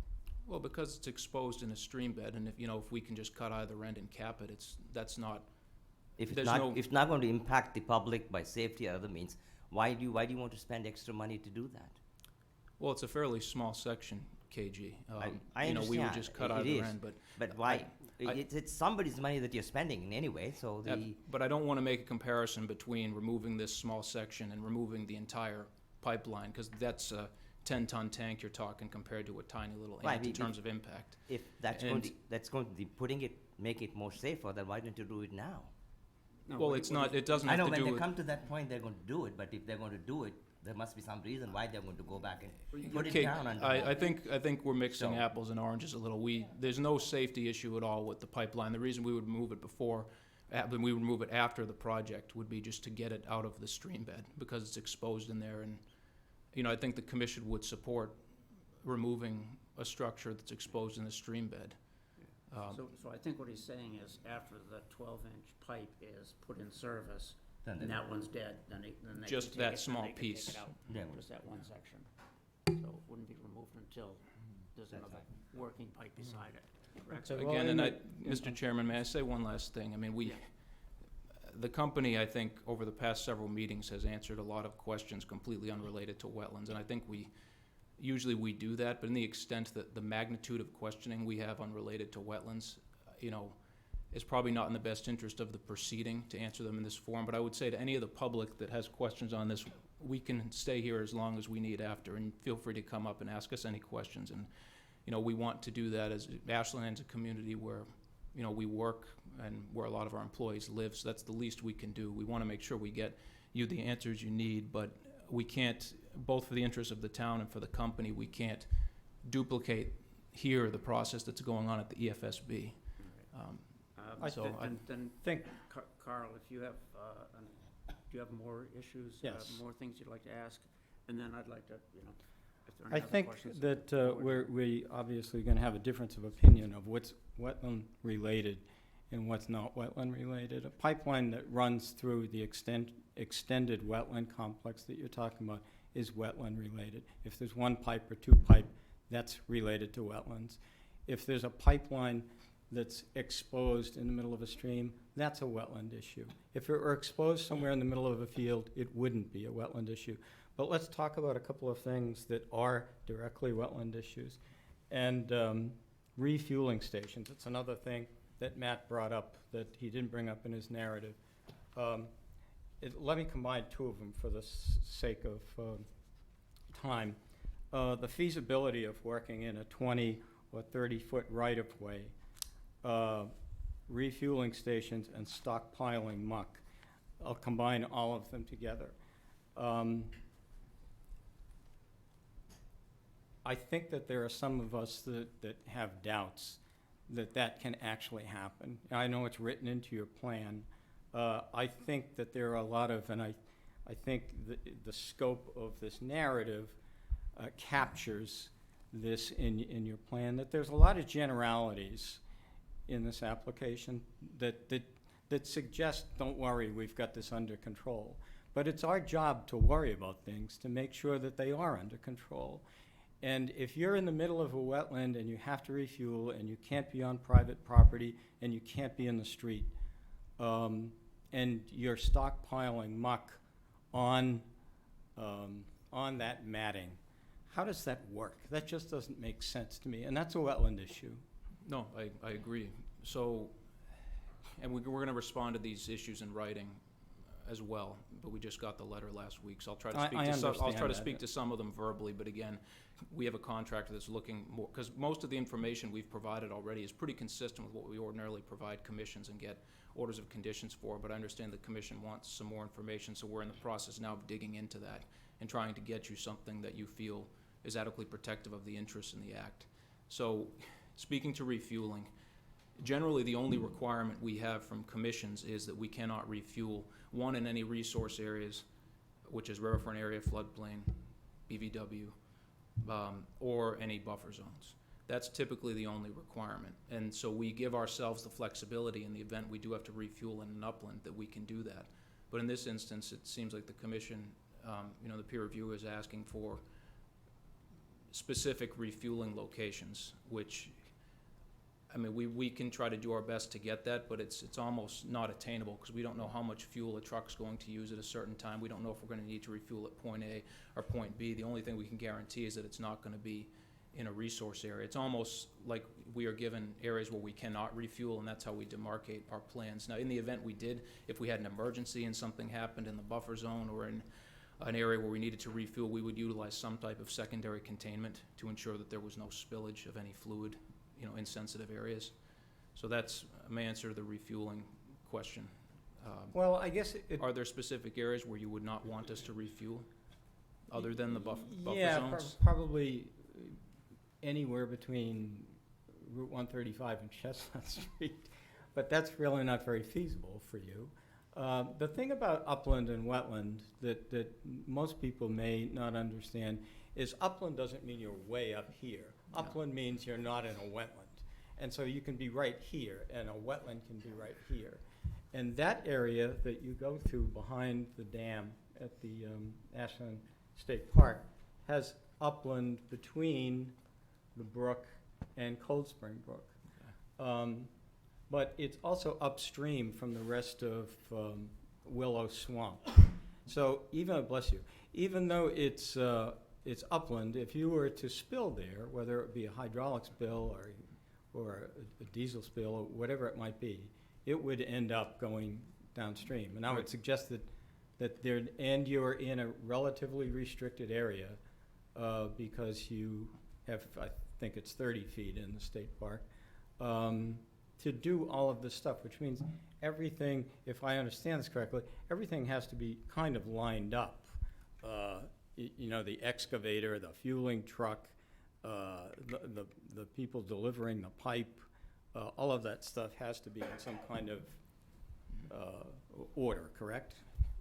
Well, because it's exposed in a stream bed, and if we can just cut either end and cap it, that's not. If There's it's not going to impact the public by safety or other means, why do you want to spend extra money to do that? Well, it's a fairly small section, KG. I understand. We would just cut It either is. end, but. But why? I- It's somebody's money that you're spending in anyway, so But I don't want to make a comparison between removing this small section and removing the entire pipeline, because that's a 10-ton tank you're talking compared to a tiny little Right, ant in if- terms of impact. if that's And- going to be make it more safer, then why don't you do it now? No, Well, what- it's what not, is- it doesn't I have know to when do they with. come to that point, they're going to do it, but if they're going to do it, there must be some reason why they're going to go back and put it Okay, down under. I think we're mixing So- apples and oranges a little. There's no safety issue at all with the pipeline. The reason we would move it when we would move it after the project would be just to get it out of the stream bed, because it's exposed in there. And, I think the commission would support removing a structure that's exposed in the stream bed. So I think what he's saying is after the 12-inch pipe is put in service, Then and they- that one's dead, then they can Just take that it, small then they can take piece. it out, Yeah. just that one section. So it wouldn't be removed until there's That's another right. working pipe beside it. Correct? So, well, Again, in and the- Mr. Chairman, may I say one last thing? The company, I think, over the past several meetings has answered a lot of questions completely unrelated to wetlands, and I think usually we do that, but in the extent that the magnitude of questioning we have unrelated to wetlands, is probably not in the best interest of the proceeding to answer them in this forum. But I would say to any of the public that has questions on this, we can stay here as long as we need after, and feel free to come up and ask us any questions. And, we want to do that as Ashland is a community where, we work and where a lot of our employees live, so that's the least we can do. We want to make sure we get you the answers you need, but we can't, both for the interest of the town and for the company, we can't duplicate here the process that's going on at the EFSB. Then, Think, Carl, if you have, do you have more issues? Yes. More things you'd like to ask? And then I'd like to, if there are I any other think questions. that we obviously going to have a difference of opinion of what's wetland-related and what's not wetland-related. A pipeline that runs through the extended wetland complex that you're talking about is wetland-related. If there's one pipe or two pipe, that's related to wetlands. If there's a pipeline that's exposed in the middle of a stream, that's a wetland issue. If it were exposed somewhere in the middle of a field, it wouldn't be a wetland issue. But let's talk about a couple of things that are directly wetland issues. And refueling stations, it's another thing that Matt brought up that he didn't bring up in his narrative. Let me combine two of them for the sake of time. The feasibility of working in a 20 or 30-foot right-of-way, refueling stations and stockpiling muck. I'll combine all of them together. I think that there are some of us that have doubts that that can actually happen. I know it's written into your plan. I think that there are a lot of, and I think the scope of this narrative captures this in your plan, that there's a lot of generalities in this application that suggest, don't worry, we've got this under control. But it's our job to worry about things, to make sure that they are under control. And if you're in the middle of a wetland and you have to refuel and you can't be on private property and you can't be in the street, and you're stockpiling muck on that matting, how does that work? That just doesn't make sense to me, and that's a wetland issue. No, I agree. So, and we're going to respond to these issues in writing as well, but we just got the letter last week, so I'll try to speak to some. I'll try to speak to some of them verbally, but again, we have a contractor that's looking more, because most of the information we've provided already is pretty consistent with what we ordinarily provide commissions and get orders of conditions for, but I understand the commission wants some more information, so we're in the process now of digging into that and trying to get you something that you feel is adequately protective of the interests in the act. So, speaking to refueling, generally the only requirement we have from commissions is that we cannot refuel, one, in any resource areas, which is riverfront area, floodplain, BVW, or any buffer zones. That's typically the only requirement. And so we give ourselves the flexibility in the event we do have to refuel in an upland that we can do that. But in this instance, it seems like the commission, the peer reviewer is asking for specific refueling locations, which, I mean, we can try to do our best to get that, but it's almost not attainable because we don't know how much fuel a truck's going to use at a certain time. We don't know if we're going to need to refuel at point A or point B. The only thing we can guarantee is that it's not going to be in a resource area. It's almost like we are given areas where we cannot refuel, and that's how we demarcate our plans. Now, in the event we did, if we had an emergency and something happened in the buffer zone or in an area where we needed to refuel, we would utilize some type of secondary containment to ensure that there was no spillage of any fluid, in sensitive areas. So that's my answer to the refueling question. Well, I guess Are there specific areas where you would not want us to refuel, other than the buffer zones? Probably anywhere between Route 135 and Chestnut Street, but that's really not very feasible for you. The thing about upland and wetland that most people may not understand is upland doesn't mean you're way up here. No. Upland means you're not in a wetland. And so you can be right here, and a wetland can be right here. And that area that you go through behind the dam at the Ashland State Park has upland between the brook and Cold Spring Brook. But it's also upstream from the rest of Willow Swamp. So even though it's upland, if you were to spill there, whether it be a hydraulic spill or a diesel spill or whatever it might be, it would end up going downstream. And I would suggest and you're in a relatively restricted area because you have, I think it's 30 feet in the state park, to do all of this stuff, which means everything, if I understand this correctly, everything has to be kind of lined up you know, the excavator, the fueling truck, the people delivering the pipe, all of that stuff has to be in some kind of order, correct?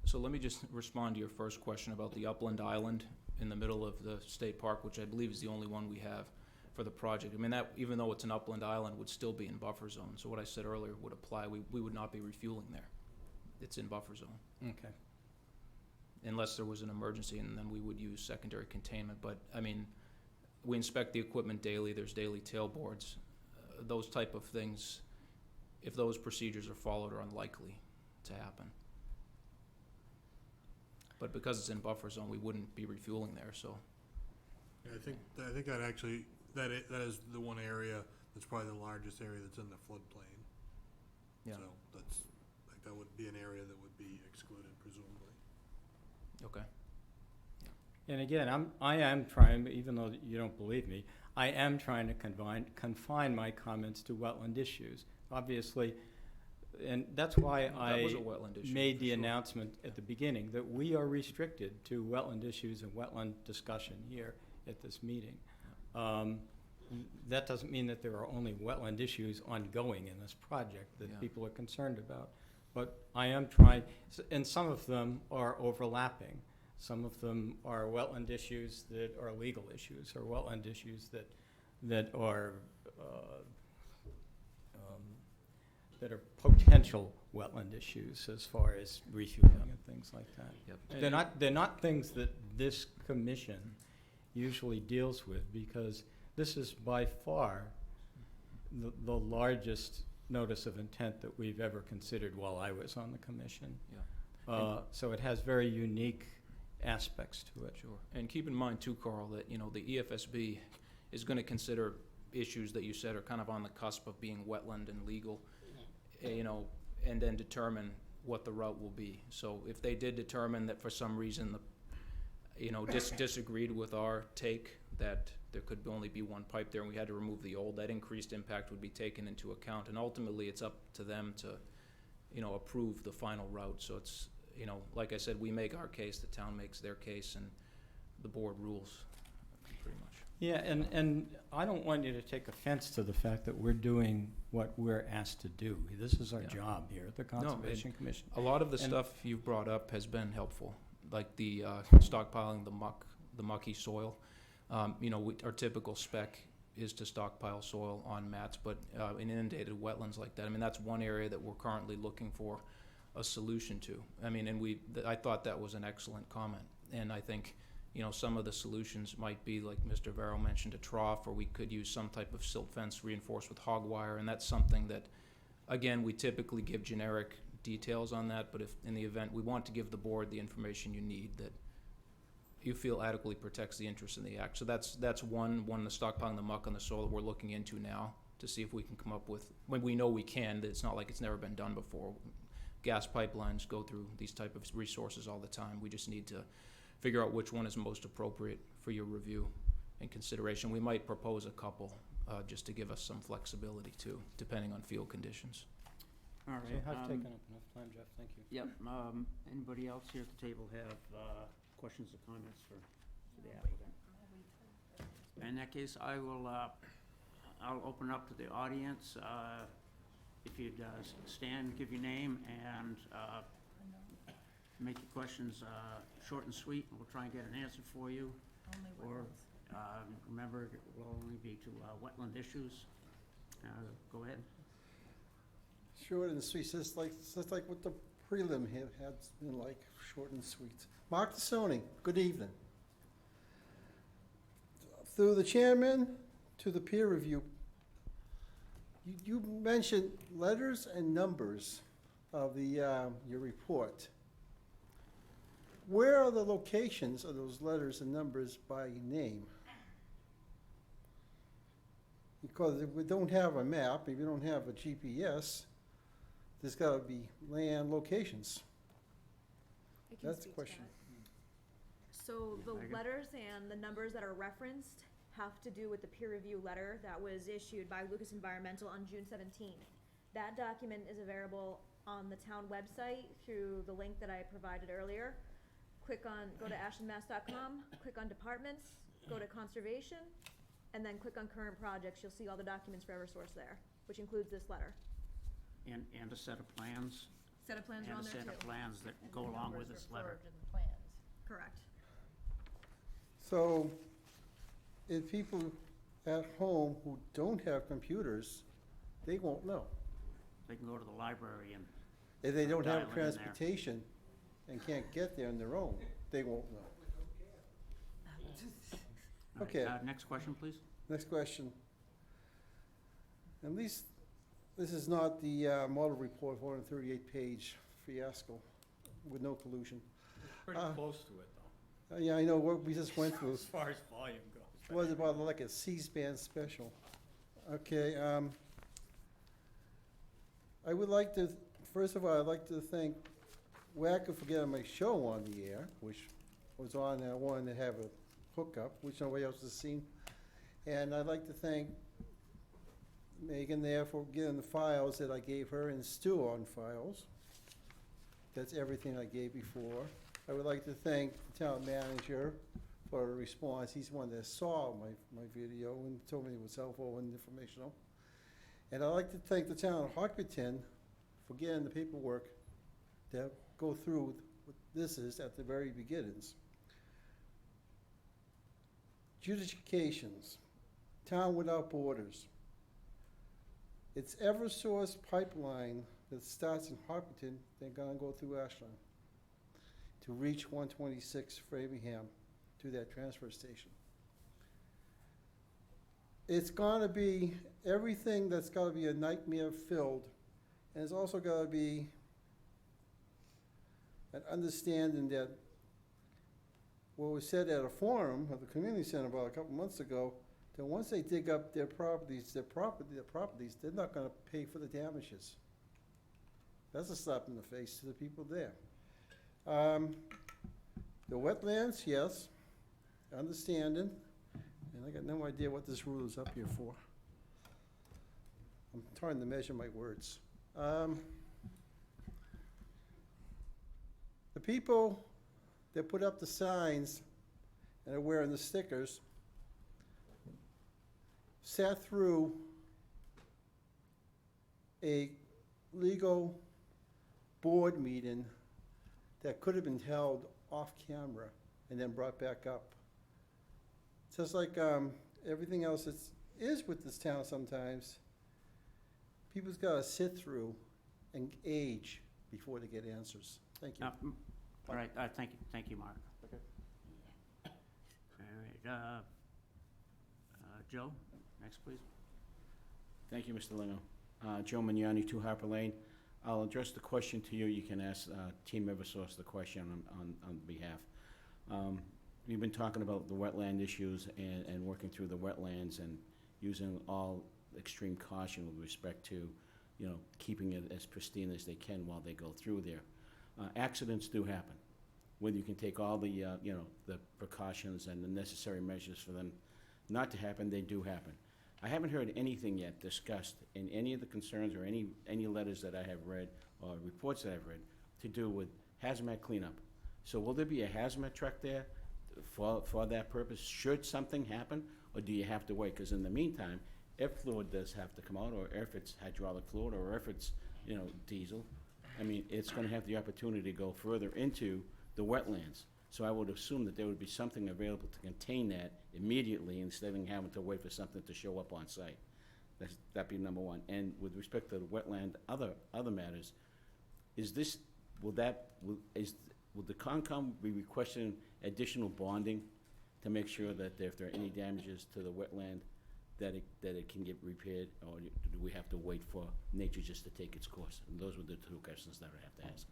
So let me just respond to your first question about the upland island in the middle of the state park, which I believe is the only one we have for the project. I mean, that, even though it's an upland island, would still be in buffer zone. So what I said earlier would apply. We would not be refueling there. It's in buffer zone. Okay. Unless there was an emergency, and then we would use secondary containment. But, I mean, we inspect the equipment daily. There's daily tailboards. Those type of things, if those procedures are followed, are unlikely to happen. But because it's in buffer zone, we wouldn't be refueling there, so. Yeah, I think that actually, that is the one area that's probably the largest area that's in the floodplain. Yeah. So that's, like, that would be an area that would be excluded presumably. Okay. And again, I am trying, even though you don't believe me, I am trying to confine my comments to wetland issues. Obviously, and that's why That was a I wetland issue, made for the sure. announcement at the beginning that we are restricted to wetland issues and wetland discussion here at this meeting. That doesn't mean that there are only wetland issues ongoing in this project that Yeah. people are concerned about. But I am trying, and some of them are overlapping. Some of them are wetland issues that are legal issues, or wetland issues that are potential wetland issues as far as refueling and things like that. Yep. They're not things that this commission usually deals with, because this is by far the largest notice of intent that we've ever considered while I was on the commission. Yeah. So it has very unique aspects to it. Sure. And keep in mind too, Carl, that, you know, the EFSB is gonna consider issues that you said are kind of on the cusp of being wetland and legal, you know, and then determine what the route will be. So if they did determine that for some reason disagreed with our take that there could only be one pipe there and we had to remove the old, that increased impact would be taken into account. And ultimately, it's up to them to, you know, approve the final route. So it's, you know, like I said, we make our case, the town makes their case, and the board rules, pretty much. Yeah, and I don't want you to take offense to the fact that we're doing what we're asked to do. This is our Yeah. job here at the Conservation Commission. A lot of the And- stuff you've brought up has been helpful, like the stockpiling the mucky soil. You know, our typical spec is to stockpile soil on mats, but in inundated wetlands like that, I mean, that's one area that we're currently looking for a solution to. I mean, and I thought that was an excellent comment. And I think, you know, some of the solutions might be, like Mr. Vero mentioned, a trough, or we could use some type of silt fence reinforced with hog wire, and that's something that, again, we typically give generic details on that, but if, in the event, we want to give the board the information you need that you feel adequately protects the interest in the act. So that's one, the stockpiling the muck on the soil that we're looking into now to see if we can come up with, when we know we can, that it's not like it's never been done before. Gas pipelines go through these type of resources all the time. We just need to figure out which one is most appropriate for your review and consideration. We might propose a couple, just to give us some flexibility too, depending on field conditions. All So right. I've taken up enough time, Jeff, thank you. Yep, anybody else here at the table have questions or comments for the applicant? In that case, I'll open up to the audience. If you'd stand, give your name, and make your questions short and sweet, and we'll try and get an answer for you. Or, remember, it will only be to wetland issues. Go ahead. Short and sweet, just like what the prelim has been like, short and sweet. Mark Tassoni, good evening. Through the chairman to the peer review, you mentioned letters and numbers of the your report. Where are the locations of those letters and numbers by name? Because if we don't have a map, if we don't have a GPS, there's got to be land locations. I can That's the speak to question. that. So the Megan? letters and the numbers that are referenced have to do with the peer review letter that was issued by Lucas Environmental on June 17th. That document is available on the town website through the link that I provided earlier. go to ashlandmass.com, click on departments, go to conservation, and then click on current projects. You'll see all the documents for Eversource there, which includes this letter. And a set of plans, Set of plans are and on a there set of too. plans that go along with this letter. Correct. So, if people at home who don't have computers, they won't know. They can go to the library and If they don't Dial have it in there. transportation and can't get there on their own, they won't know. All right, Okay. Next question, please. Next question. At least, this is not the model report, 438-page fiasco with no collusion. Pretty Uh, close to it, though, Yeah, I know, what we just went through as far as volume goes. was about like a C-SPAN special. Okay, I would like to, first of all, I'd like to thank WACA for getting my show on the air, which was on, and I wanted to have a hookup, which nobody else has seen. And I'd like to thank Megan there for getting the files that I gave her and Stu on files. That's everything I gave before. I would like to thank the town manager for a response. He's the one that saw my video and told me it was helpful and informational. And I'd like to thank the town of Hopkinton for getting the paperwork to go through what this is at the very beginnings. Adjudications, town without borders. It's Eversource pipeline that starts in Hopkinton, they're gonna go through Ashland to reach 126 Framingham to that transfer station. It's gonna be everything that's gotta be a nightmare filled, and it's also gotta be an understanding that what was said at a forum of the community center about a couple months ago, that once they dig up their properties, they're not gonna pay for the damages. That's a slap in the face to the people there. The wetlands, yes, understanding, and I got no idea what this rule is up here for. I'm trying to measure my words. The people that put up the signs and are wearing the stickers sat through a legal board meeting that could have been held off camera and then brought back up. Just like everything else that is with this town sometimes, people's gotta sit through and age before they get answers. Thank you. All right, thank you, Mark. Okay. All right, Joe, next, please. Thank you, Mr. Lino. Joe Mignani, 2 Harper Lane. I'll address the question to you. You can ask Team Eversource the question on behalf. We've been talking about the wetland issues and working through the wetlands and using all extreme caution with respect to, keeping it as pristine as they can while they go through there. Accidents do happen. Whether you can take all the, the precautions and the necessary measures for them not to happen, they do happen. I haven't heard anything yet discussed in any of the concerns or any letters that I have read or reports that I've read to do with hazmat cleanup. So will there be a hazmat truck there for that purpose, should something happen, or do you have to wait? Because in the meantime, if fluid does have to come out, or if it's hydraulic fluid, or if it's, diesel, I mean, it's gonna have the opportunity to go further into the wetlands. So I would assume that there would be something available to contain that immediately instead of having to wait for something to show up on site. That'd be number one. And with respect to the wetland, other matters, will the Concom be requesting additional bonding to make sure that if there are any damages to the wetland, that it can get repaired, or do we have to wait for nature just to take its course? And those were the 2 questions that I have to ask.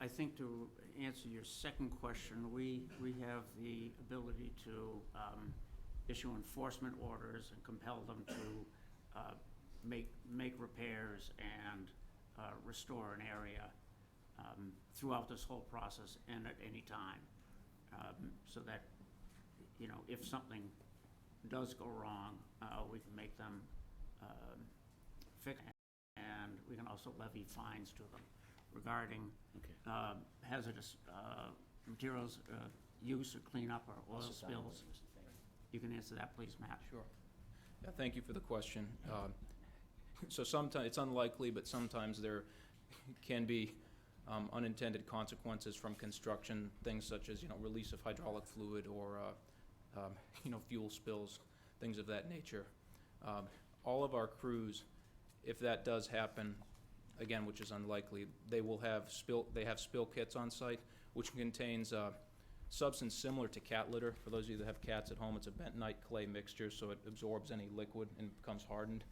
I think to answer your second question, we have the ability to issue enforcement orders and compel them to make repairs and restore an area throughout this whole process and at any time. So that, if something does go wrong, we can make them fix it, and we can also levy fines to them regarding Okay. hazardous materials, use or cleanup or oil I'll sit down spills? with you, Mr. Chairman. You can answer that, please, Matt. Sure. Yeah, thank you for the question. So sometimes, it's unlikely, but sometimes there can be unintended consequences from construction, things such as, release of hydraulic fluid or, fuel spills, things of that nature. All of our crews, if that does happen, again, which is unlikely, they have spill kits on site, which contains substance similar to cat litter. For those of you that have cats at home, it's a bentonite clay mixture, so it absorbs any liquid and becomes hardened.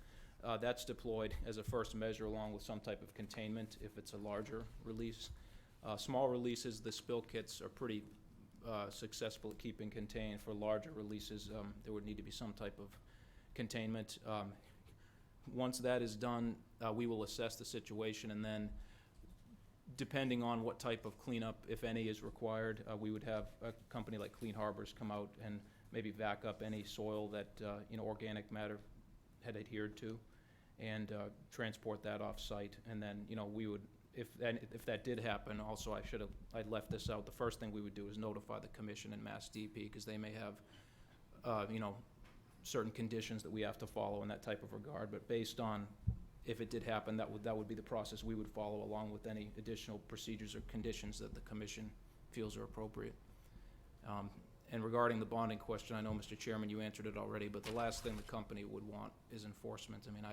That's deployed as a first measure along with some type of containment if it's a larger release. Small releases, the spill kits are pretty successful at keeping contained. For larger releases, there would need to be some type of containment. Once that is done, we will assess the situation, and then depending on what type of cleanup, if any, is required, we would have a company like Clean Harbors come out and maybe vac up any soil that organic matter had adhered to, and transport that off-site. And then we would, if that did happen, also I'd left this out. The first thing we would do is notify the Commission and Mass DP, because they may have certain conditions that we have to follow in that type of regard. But based on, if it did happen, that would be the process we would follow, along with any additional procedures or conditions that the Commission feels are appropriate. And regarding the bonding question, I know, Mr. Chairman, you answered it already, but the last thing the company would want is enforcement. I mean,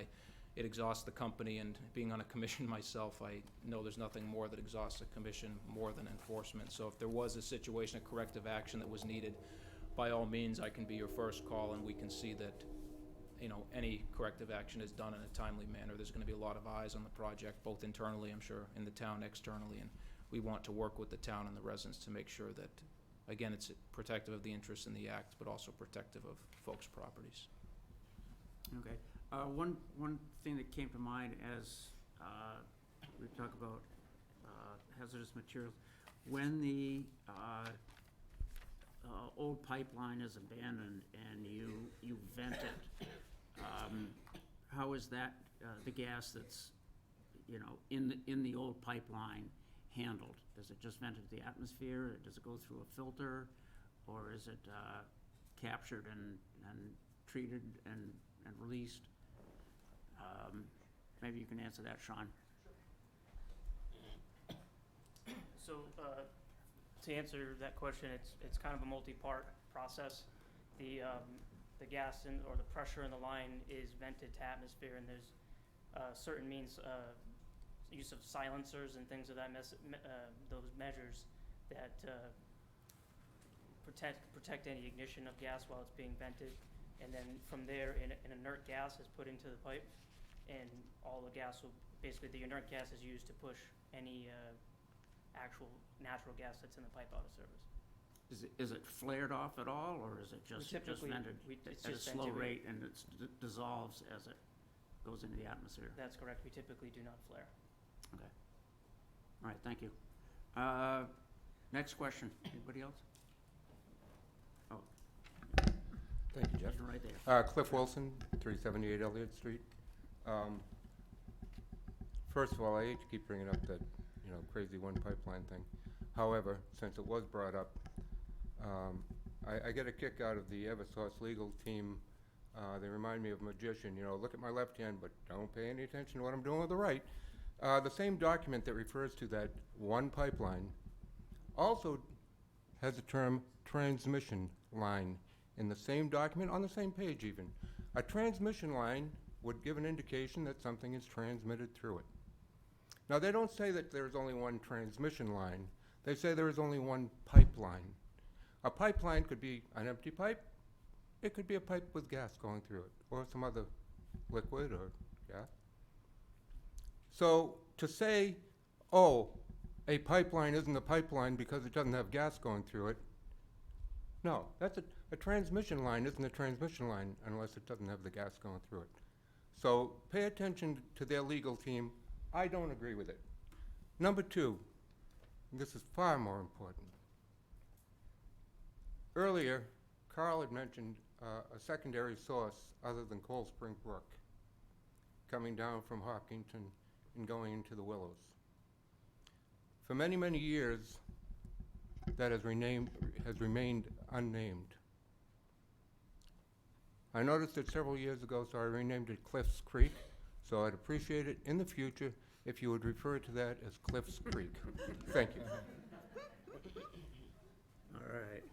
it exhausts the company, and being on a commission myself, I know there's nothing more that exhausts a commission more than enforcement. So if there was a situation, a corrective action that was needed, by all means, I can be your first call, and we can see that any corrective action is done in a timely manner. There's going to be a lot of eyes on the project, both internally, I'm sure, in the town, externally, and we want to work with the town and the residents to make sure that, again, it's protective of the interests in the act, but also protective of folks' properties. Okay. One thing that came to mind as we talk about hazardous materials, when the old pipeline is abandoned and you vent it, how is that the gas that's in the old pipeline handled? Does it just vent into the atmosphere? Does it go through a filter, or is it captured and treated and released? Maybe you can answer that, Sean. So, to answer that question, it's kind of a multi-part process. The gas or the pressure in the line is vented to atmosphere, and there's certain means, use of silencers and things of that those measures that protect any ignition of gas while it's being vented. And then from there, an inert gas is put into the pipe, and all the gas will, basically the inert gas is used to push any actual natural gas that's in the pipe out of service. Is it flared off at all, or is it just vented it's at a just slow vented. rate and it dissolves as it goes into the atmosphere? That's correct. We typically do not flare. Okay. All right, thank you. Next question. Anybody else? Oh, Thank you, Jeff. question right there. Cliff Wilson, 378 Elliott Street. First of all, I hate to keep bringing up that, crazy one pipeline thing. However, since it was brought up, I get a kick out of the Eversource legal team. They remind me of a magician, look at my left hand, but don't pay any attention to what I'm doing with the right. The same document that refers to that one pipeline also has the term transmission line in the same document, on the same page even. A transmission line would give an indication that something is transmitted through it. Now, they don't say that there's only one transmission line. They say there is only one pipeline. A pipeline could be an empty pipe. It could be a pipe with gas going through it, or some other liquid or gas. So to say, oh, a pipeline isn't a pipeline because it doesn't have gas going through it, no, that's a transmission line isn't a transmission line unless it doesn't have the gas going through it. So pay attention to their legal team. I don't agree with it. Number two, and this is far more important. Earlier, Carl had mentioned a secondary source other than Cold Spring Brook coming down from Hopkinton and going into the Willows. For many, many years, that has remained unnamed. I noticed it several years ago, so I renamed it Cliffs Creek. So I'd appreciate it in the future if you would refer to that as Cliffs Creek. Thank you. All right.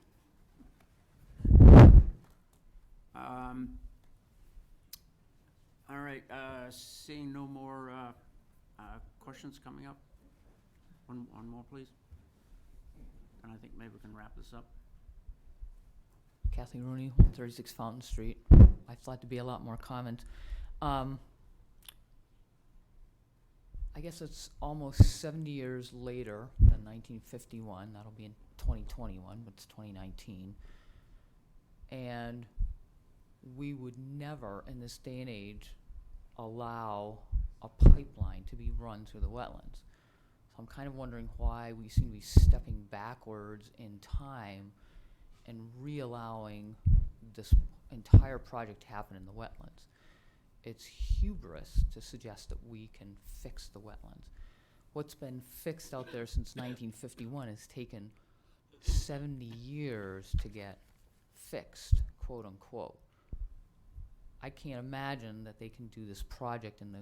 All right, seeing no more questions coming up. One more, please. And I think maybe we can wrap this up. Kathleen Rooney, 136 Fountain Street. I thought there'd be a lot more comments. I guess it's almost 70 years later than 1951. That'll be in 2021, but it's 2019. And we would never, in this day and age, allow a pipeline to be run through the wetlands. So I'm kind of wondering why we seem to be stepping backwards in time and re-allowing this entire project to happen in the wetlands. It's hubris to suggest that we can fix the wetlands. What's been fixed out there since 1951 has taken 70 years to get fixed, quote unquote. I can't imagine that they can do this project in the,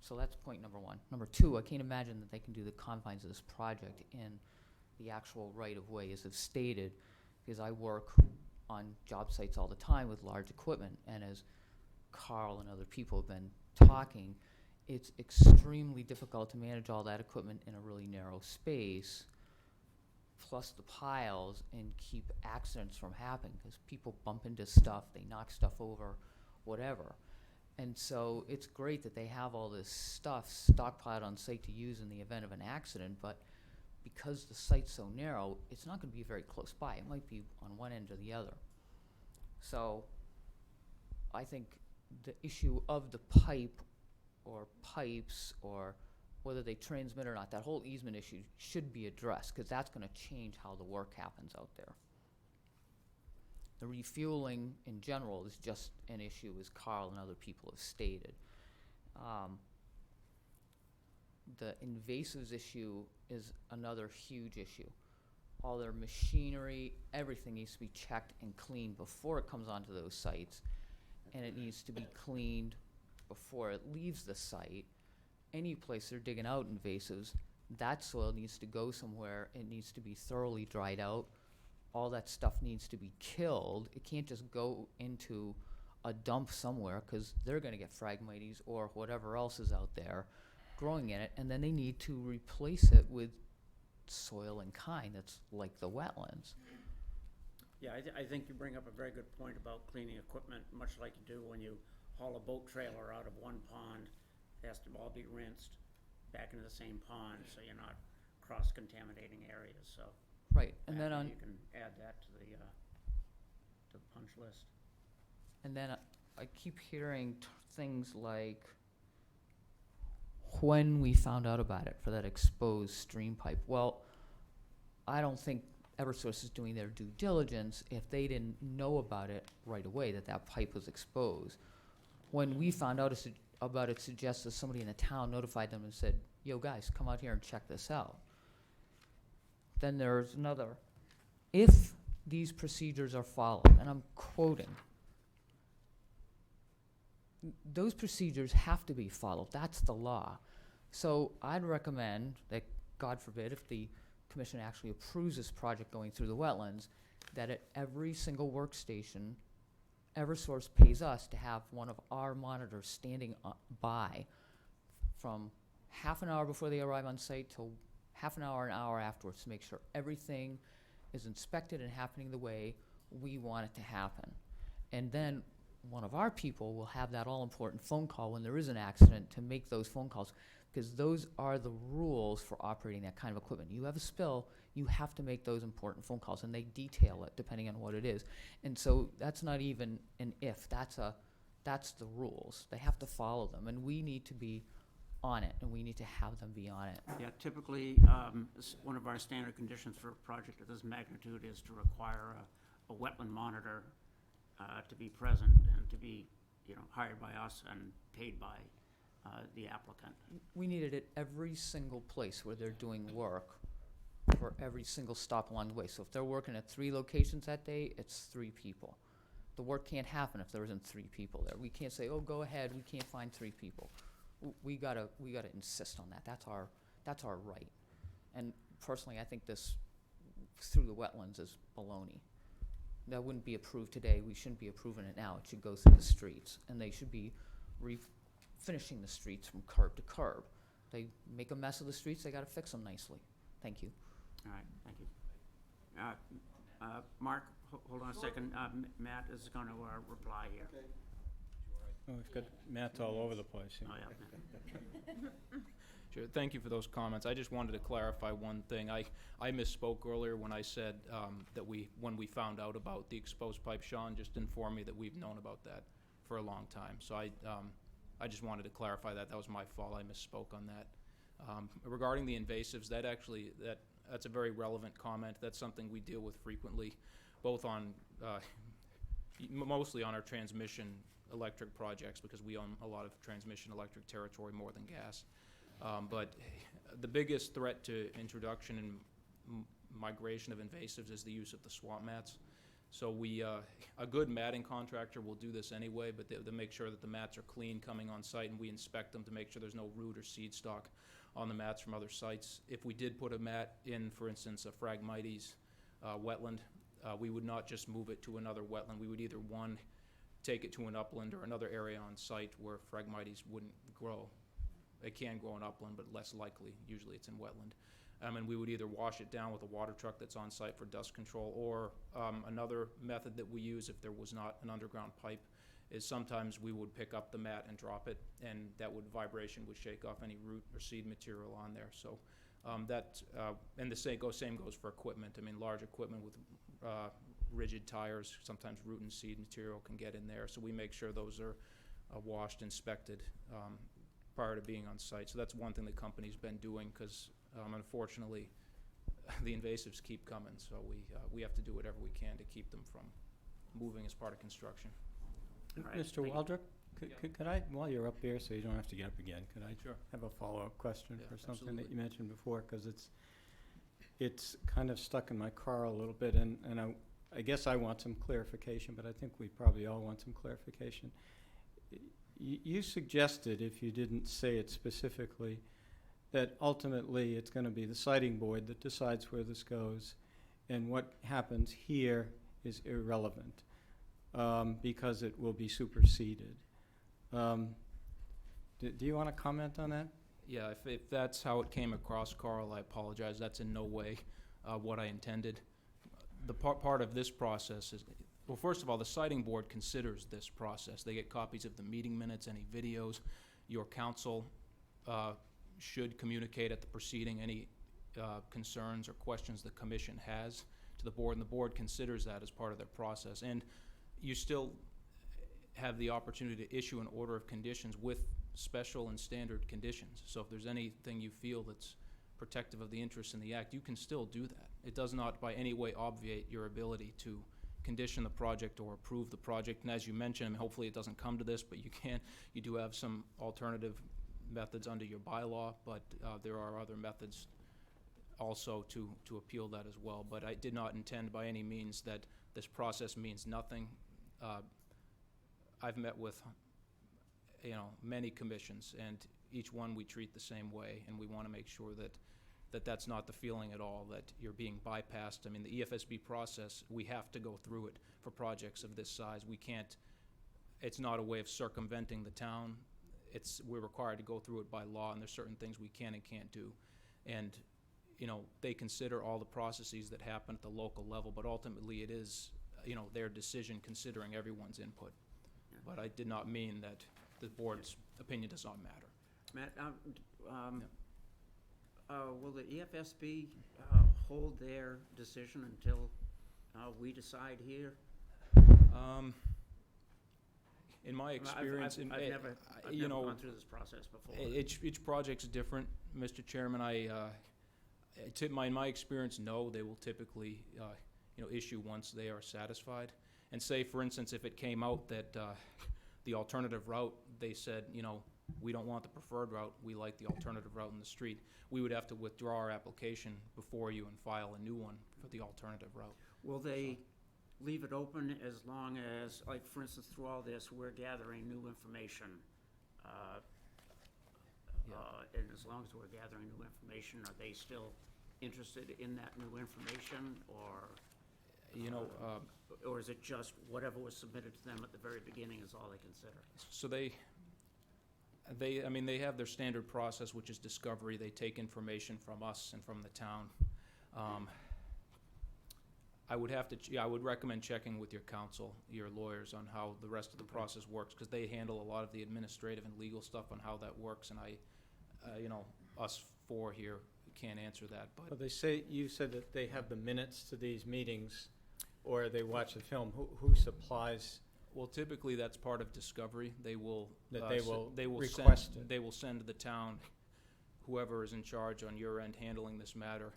so that's point number one. Number two, I can't imagine that they can do the confines of this project in the actual right-of-way, as I've stated, because I work on job sites all the time with large equipment, and as Carl and other people have been talking, it's extremely difficult to manage all that equipment in a really narrow space, plus the piles, and keep accidents from happening, because people bump into stuff, they knock stuff over, whatever. And so it's great that they have all this stuff stockpiled on site to use in the event of an accident, but because the site's so narrow, it's not going to be very close by. It might be on one end or the other. So I think the issue of the pipe or pipes or whether they transmit or not, that whole easement issue should be addressed, because that's going to change how the work happens out there. The refueling in general is just an issue, as Carl and other people have stated. The invasives issue is another huge issue. All their machinery, everything needs to be checked and cleaned before it comes onto those sites, and it needs to be cleaned before it leaves the site. Any place they're digging out invasives, that soil needs to go somewhere. It needs to be thoroughly dried out. All that stuff needs to be killed. It can't just go into a dump somewhere, because they're going to get Phragmites or whatever else is out there growing in it, and then they need to replace it with soil and kind that's like the wetlands. Yeah, I think you bring up a very good point about cleaning equipment, much like you do when you haul a boat trailer out of one pond. It has to all be rinsed back into the same pond, so you're not cross-contaminating areas. So Right, and then on, you can add that to the punch list. and then I keep hearing things like, when we found out about it for that exposed stream pipe. Well, I don't think Eversource is doing their due diligence if they didn't know about it right away, that that pipe was exposed. When we found out about it suggests that somebody in the town notified them and said, yo guys, come out here and check this out. Then there's another, if these procedures are followed, and I'm quoting, those procedures have to be followed. That's the law. So I'd recommend that, God forbid, if the commission actually approves this project going through the wetlands, that at every single workstation, Eversource pays us to have one of our monitors standing by from half an hour before they arrive on site till half an hour afterwards, to make sure everything is inspected and happening the way we want it to happen. And then one of our people will have that all-important phone call when there is an accident to make those phone calls, because those are the rules for operating that kind of equipment. You have a spill, you have to make those important phone calls, and they detail it depending on what it is. And so that's not even an if, that's the rules. They have to follow them, and we need to be on it, and we need to have them be on it. Yeah, typically, one of our standard conditions for a project of this magnitude is to require a wetland monitor to be present and to be, hired by us and paid by the applicant. We need it at every single place where they're doing work for every single stop along the way. So if they're working at 3 locations that day, it's 3 people. The work can't happen if there isn't 3 people there. We can't say, oh, go ahead, we can't find 3 people. We gotta insist on that. That's our right. And personally, I think this through the wetlands is baloney. That wouldn't be approved today. We shouldn't be approving it now. It should go through the streets, and they should be finishing the streets from curb to curb. They make a mess of the streets, they gotta fix them nicely. Thank you. All right, thank you. Mark, hold on a second. Matt is going to reply here. Okay. Oh, we've got Matt all over the place here. Oh, yeah. Sure, thank you for those comments. I just wanted to clarify one thing. I misspoke earlier when I said that when we found out about the exposed pipe, Sean just informed me that we've known about that for a long time. So I just wanted to clarify that. That was my fault. I misspoke on that. Regarding the invasives, that's a very relevant comment. That's something we deal with frequently, both on, mostly on our transmission electric projects, because we own a lot of transmission electric territory more than gas. But the biggest threat to introduction and migration of invasives is the use of the swamp mats. So a good matting contractor will do this anyway, but they'll make sure that the mats are clean coming on site, and we inspect them to make sure there's no root or seed stock on the mats from other sites. If we did put a mat in, for instance, a Phragmites wetland, we would not just move it to another wetland. We would either, one, take it to an upland or another area on site where Phragmites wouldn't grow. It can grow in upland, but less likely. Usually it's in wetland. And we would either wash it down with a water truck that's on site for dust control, or another method that we use if there was not an underground pipe is sometimes we would pick up the mat and drop it, and vibration would shake off any root or seed material on there. So and the same goes for equipment. I mean, large equipment with rigid tires, sometimes root and seed material can get in there. So we make sure those are washed, inspected prior to being on site. So that's one thing the company's been doing, because unfortunately the invasives keep coming. So we have to do whatever we can to keep them from moving as part of construction. All right, Mr. Waldrop, could I, while you're up here, so you don't have to get up again, could I Sure. have a follow-up question Yeah, for something that absolutely. you mentioned before? Because it's kind of stuck in my car a little bit, and I guess I want some clarification, but I think we probably all want some clarification. You suggested, if you didn't say it specifically, that ultimately it's going to be the siting board that decides where this goes, and what happens here is irrelevant, because it will be superseded. Do you want to comment on that? Yeah, if that's how it came across, Carl, I apologize. That's in no way what I intended. The part of this process is, well, first of all, the siting board considers this process. They get copies of the meeting minutes, any videos. Your council should communicate at the proceeding any concerns or questions the commission has to the board, and the board considers that as part of their process. And you still have the opportunity to issue an order of conditions with special and standard conditions. So if there's anything you feel that's protective of the interests in the act, you can still do that. It does not by any way obviate your ability to condition the project or approve the project. And as you mentioned, I mean, hopefully it doesn't come to this, but you do have some alternative methods under your bylaw, but there are other methods also to appeal that as well. But I did not intend by any means that this process means nothing. I've met with many commissions, and each one we treat the same way, and we want to make sure that that's not the feeling at all, that you're being bypassed. I mean, the EFSB process, we have to go through it for projects of this size. We can't, it's not a way of circumventing the town. We're required to go through it by law, and there's certain things we can and can't do. And, they consider all the processes that happen at the local level, but ultimately it is, their decision considering everyone's input. Yeah. But I did not mean that the board's opinion does not matter. Matt, will the EFSB hold their decision until we decide here? In my experience, I've never gone through this process before. Each project's different, Mr. Chairman. In my experience, no, they will typically, issue once they are satisfied. And say, for instance, if it came out that the alternative route, they said, we don't want the preferred route, we like the alternative route in the street, we would have to withdraw our application before you and file a new one for the alternative route. Will they leave it open as long as, like, for instance, through all this, we're gathering new information? And as long as we're gathering new information, are they still interested in that new information, or? You know, Or is it just whatever was submitted to them at the very beginning is all they consider? so I mean, they have their standard process, which is discovery. They take information from us and from the town. I would recommend checking with your counsel, your lawyers, on how the rest of the process works, because they handle a lot of the administrative and legal stuff on how that works, and you know, us four here can't answer that, Well, you said that they have the minutes to these meetings, or they watch the film. Who supplies? Well, typically, that's part of discovery. They will. That they will request request it. They will send to the town, whoever is in charge on your end handling this matter,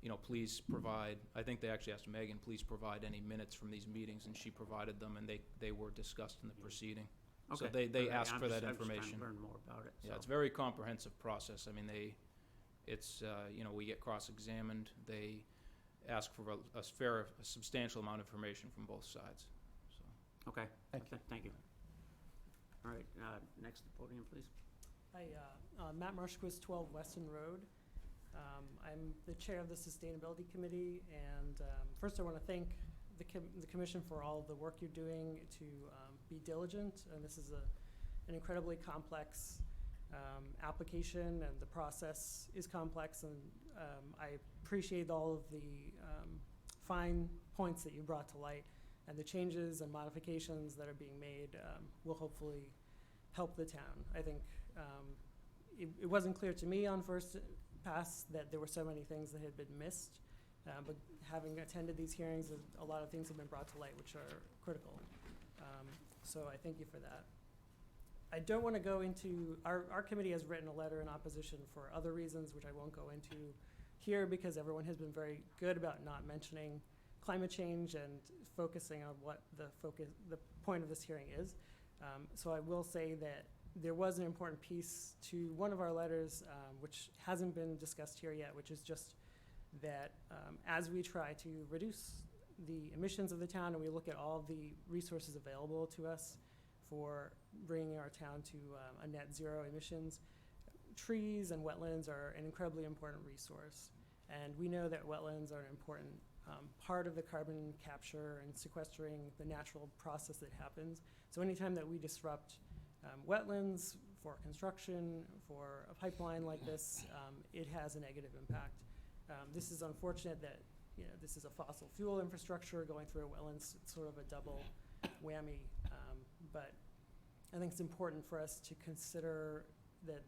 you know, please provide, I think they actually asked Megan, please provide any minutes from these meetings, and she provided them, and they were discussed in the proceeding. So Okay. they asked for that I'm just information. trying to learn more about it. Yeah, so. it's a very comprehensive process. I mean, it's, you know, we get cross-examined. They ask for a substantial amount of information from both sides, so. Okay, Thank you. All right, next to the podium, please. Hi, Matt Marshquist, 12 Weston Road. I'm the chair of the Sustainability Committee, and first I want to thank the Commission for all of the work you're doing to be diligent. And this is an incredibly complex application, and the process is complex, and I appreciate all of the fine points that you brought to light, and the changes and modifications that are being made will hopefully help the town. I think it wasn't clear to me on first pass that there were so many things that had been missed, but having attended these hearings, a lot of things have been brought to light which are critical. So I thank you for that. I don't want to go into, our committee has written a letter in opposition for other reasons, which I won't go into here, because everyone has been very good about not mentioning climate change and focusing on what the point of this hearing is. So I will say that there was an important piece to one of our letters, which hasn't been discussed here yet, which is just that as we try to reduce the emissions of the town, and we look at all the resources available to us for bringing our town to a net zero emissions, trees and wetlands are an incredibly important resource. And we know that wetlands are an important part of the carbon capture and sequestering the natural process that happens. So anytime that we disrupt wetlands for construction, for a pipeline like this, it has a negative impact. This is unfortunate that, you know, this is a fossil fuel infrastructure going through a wetlands. It's sort of a double whammy, but I think it's important for us to consider that,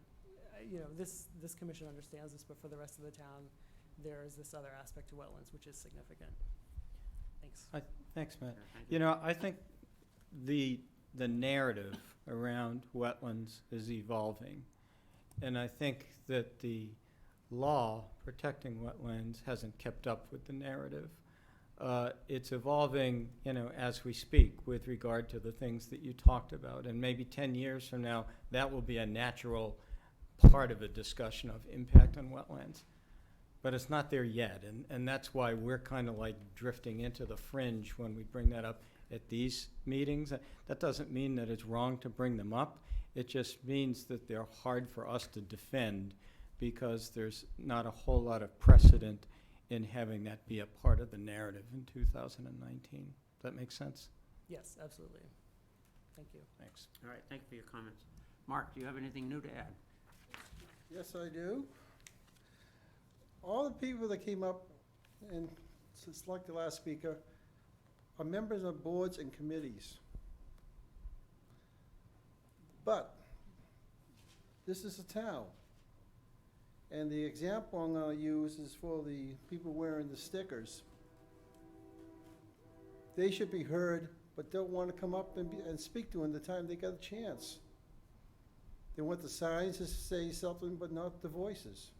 you know, this commission understands this, but for the rest of the town, there is this other aspect to wetlands which is significant. Thanks. Thanks, Matt. Thank You know, I think the narrative around wetlands is evolving, and I think that the law protecting wetlands hasn't kept up with the narrative. It's evolving, you know, as we speak with regard to the things that you talked about, and maybe 10 years from now, that will be a natural part of a discussion of impact on wetlands. But it's not there yet, and that's why we're kind of like drifting into the fringe when we bring that up at these meetings. That doesn't mean that it's wrong to bring them up. It just means that they're hard for us to defend because there's not a whole lot of precedent in having that be a part of the narrative in 2019. Does that make sense? Yes, absolutely. Thank you. Thanks. All right, thank you for your comments. Mark, do you have anything new to add? Yes, I do. All the people that came up and select the last speaker are members of boards and committees. But this is a town. And the example I'm going to use is for the people wearing the stickers. They should be heard, but don't want to come up and speak to them the time they got a chance. They want the signs to say something, but not the voices.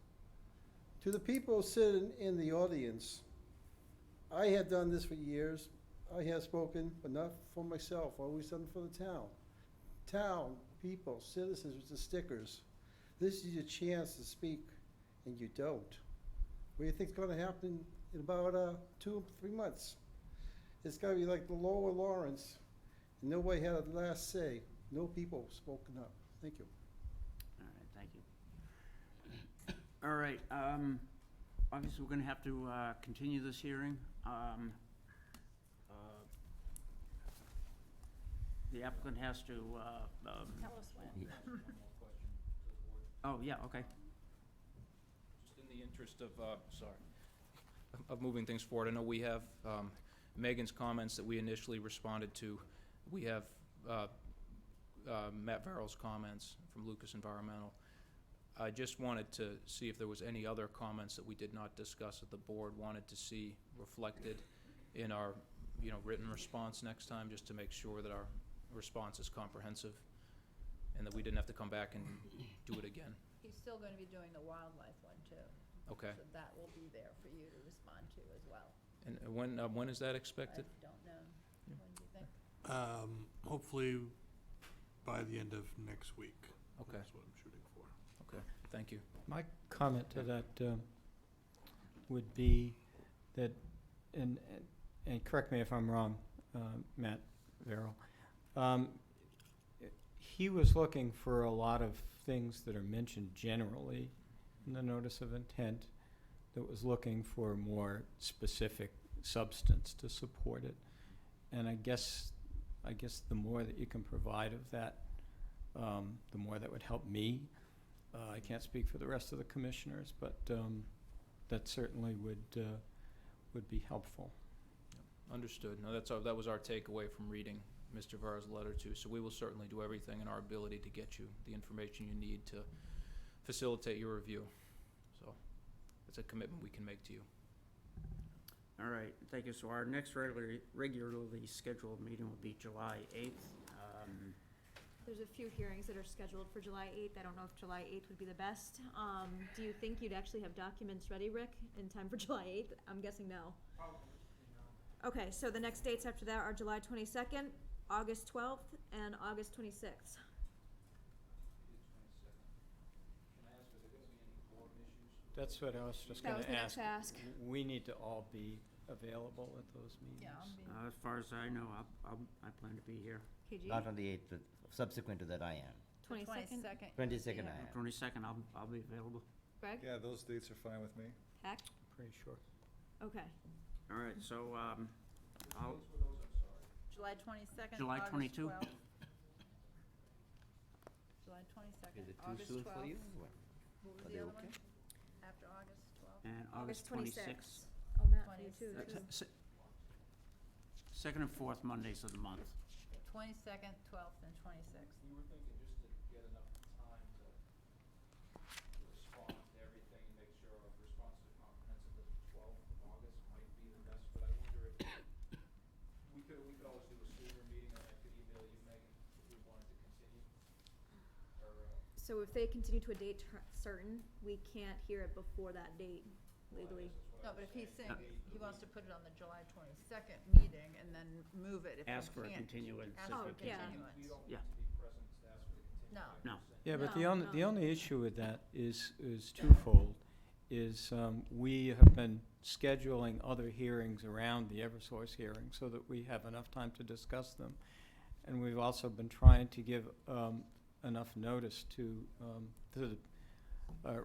To the people sitting in the audience, I have done this for years. I have spoken, but not for myself, always done for the town. town people, citizens with the stickers. This is your chance to speak, and you don't. What do you think's gonna happen in about 2 or 3 months? It's gonna be like the Lower Lawrence, and nobody had a last say. No people spoken up. Thank you. All right, thank you. All right, obviously, we're gonna have to continue this hearing. The applicant has to, Tell us when. oh, yeah, okay. Just in the interest of, of moving things forward, I know we have Megan's comments that we initially responded to. We have Matt Farrell's comments from Lucas Environmental. I just wanted to see if there was any other comments that we did not discuss that the board wanted to see reflected in our, written response next time, just to make sure that our response is comprehensive and that we didn't have to come back and do it again. He's still gonna be doing the wildlife one too. Okay. So that will be there for you to respond to as well. And when is that expected? I don't know. When do you think? Hopefully by the end of next week. Okay. That's what I'm shooting for. Okay, thank you. My comment to that would be that, and correct me if I'm wrong, Matt Verrill, he was looking for a lot of things that are mentioned generally in the notice of intent, that was looking for more specific substance to support it. And I guess the more that you can provide of that, the more that would help me. I can't speak for the rest of the commissioners, but that certainly would be helpful. Understood. No, that was our takeaway from reading Mr. Vara's letter too. So we will certainly do everything in our ability to get you the information you need to facilitate your review. So it's a commitment we can make to you. All right, thank you. So our next regularly scheduled meeting will be July 8th. There's a few hearings that are scheduled for July 8th. I don't know if July 8th would be the best. Do you think you'd actually have documents ready, Rick, in time for July 8th? I'm guessing no. Probably no. Okay, so the next dates after that are July 22nd, August 12th, and August 26th. That's what I was just That gonna was the next ask. ask. We need to all be available at those meetings. Yeah, I'll be. As far as I know, I plan to be here. KG? Not on the 8th, but subsequent to that I am. 22nd? 22nd Yeah. I am. 22nd, I'll be available. Greg? Yeah, those dates are fine with me. Heck? Pretty sure. Okay. All right, so, I'll, July 22nd, July August 22? 12th. July 22nd, Is it too August soon 12th. for you? What Are was they the other okay? one? After August 12th? and August 26th. Oh, Matt, for you too. 26th. Second and fourth Mondays of the month. 22nd, 12th, and 26th. We were thinking just to get enough time to respond to everything and make sure our responses are comprehensive, that the 12th of August might be the best, but I wonder if we could always do a sooner meeting, and I could email you, Megan, if we wanted to continue. Or, So if they continue to a date certain, we can't hear it before that date legally. No, but if he's saying he wants to put it on the July 22nd meeting and then move it if we can't. Ask for a continuance. Ask Oh, for a yeah. continuance. We don't Yeah. need to be present to ask for the continuance. No. No. Yeah, but No, the no. only issue with that is twofold. We have been scheduling other hearings around the Eversource hearing so that we have enough time to discuss them. And we've also been trying to give enough notice to the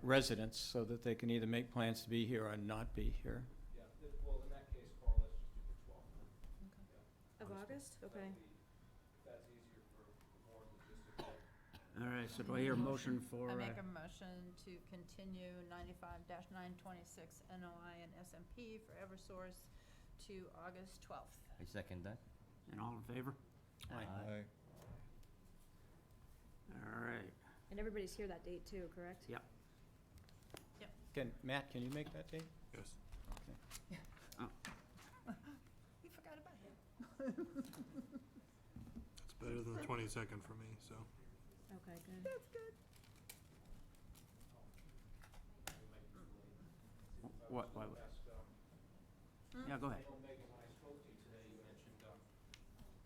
residents so that they can either make plans to be here or not be here. Yeah, well, in that case, Carl, let's just do the 12th. Of August? Okay. If that's easier for the board logistically. All right, so do I hear a motion for, I make a motion to continue 95-926 NOI and SMP for Eversource to August 12th. I second that. and all in favor? Aye. All right. And everybody's here that date too, correct? Yep. Matt, can you make that date? Yes. You forgot about him. It's better than the 22nd for me, so. Okay, good. That's good. What? Yeah, go ahead. Megan, when I spoke to you today, you mentioned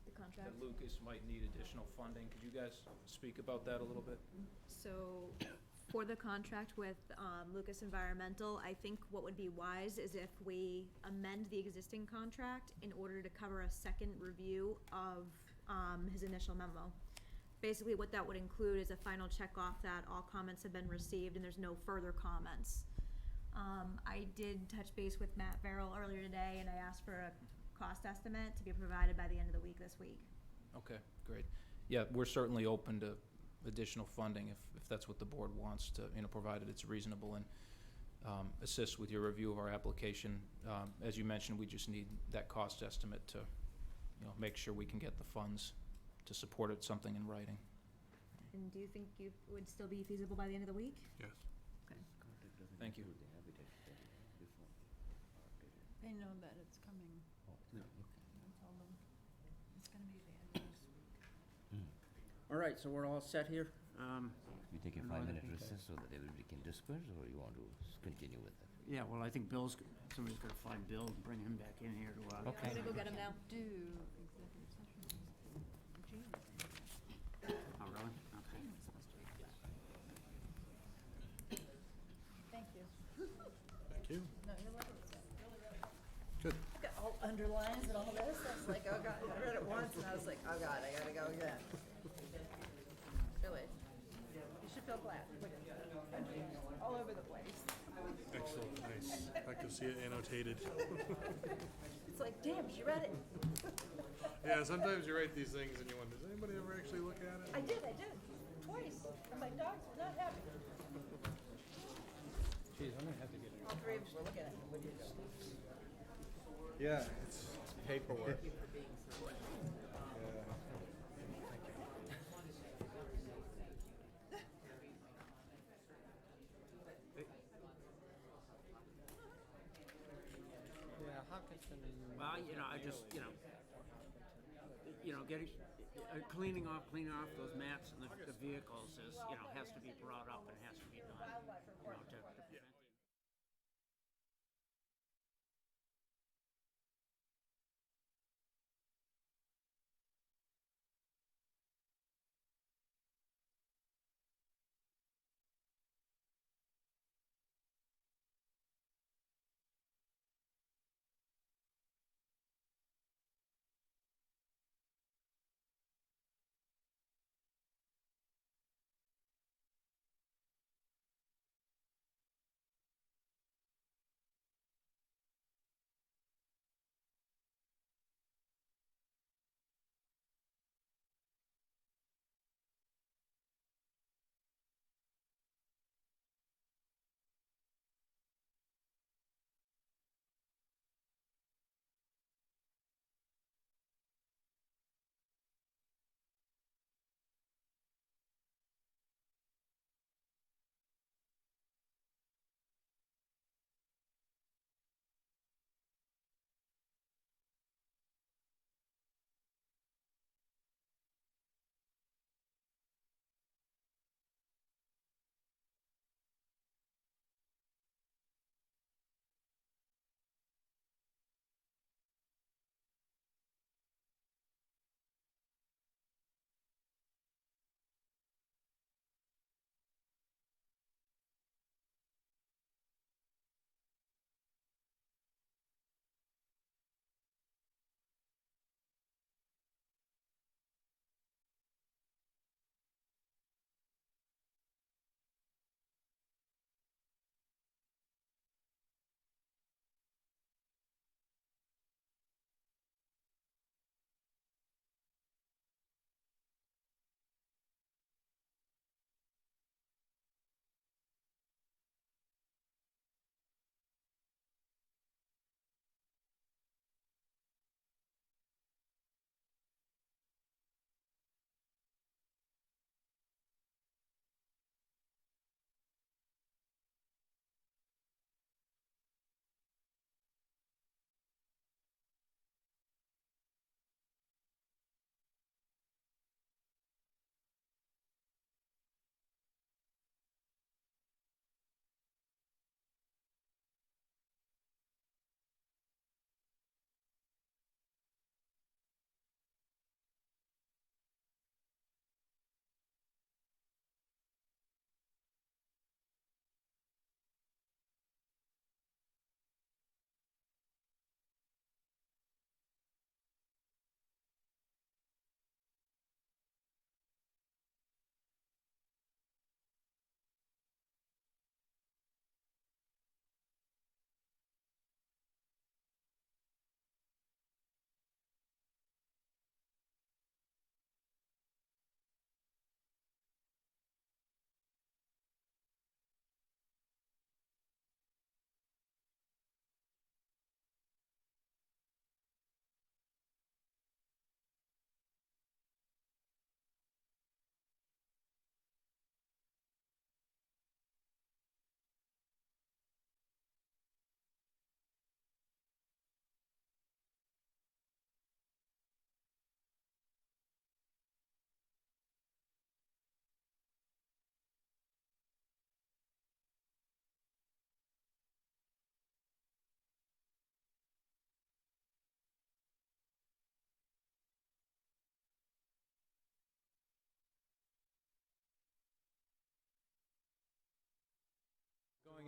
The contract. that Lucas might need additional funding. Could you guys speak about that a little bit? So, for the contract with Lucas Environmental, I think what would be wise is if we amend the existing contract in order to cover a second review of his initial memo. Basically, what that would include is a final check off that all comments have been received and there's no further comments. I did touch base with Matt Farrell earlier today, and I asked for a cost estimate to be provided by the end of the week this week. Okay, great. Yeah, we're certainly open to additional funding if that's what the board wants to, provided it's reasonable, and assist with your review of our application. As you mentioned, we just need that cost estimate to, make sure we can get the funds to support it, something in writing. And do you think you would still be feasible by the end of the week? Yes. Okay. Thank you. They know that it's coming. I told them it's gonna be the end of this week. All right, so we're all set here? We take a No other 5-minute details. recess so that everybody can disperse, or you want to continue with it? Yeah, well, I think somebody's gonna find Bill and bring him back in here to, I'm gonna go get him now. Do executive session. Gene was in here. Oh, really? Okay. Gene was supposed to be here. Thank you. Thank you. No, your letter was really, really Good. got all underlines and all this. I was like, oh God, I read it once and I was like, oh God, I gotta go again. Really, you should feel glad. All over the place. Excellent, nice. I like to see it annotated. It's like, damn, she read it. Yeah, sometimes you write these things and you wonder, does anybody ever actually look at it? I did, twice. And my dogs were not happy. Geez, I'm gonna have to get All three of us were looking at it. What did you do? Yeah, it's paperwork. Thank you for being so quick. Yeah, Hopkinton. Well, I just, getting, cleaning off those mats and the vehicles is, has to be brought up and has to be done, to prevent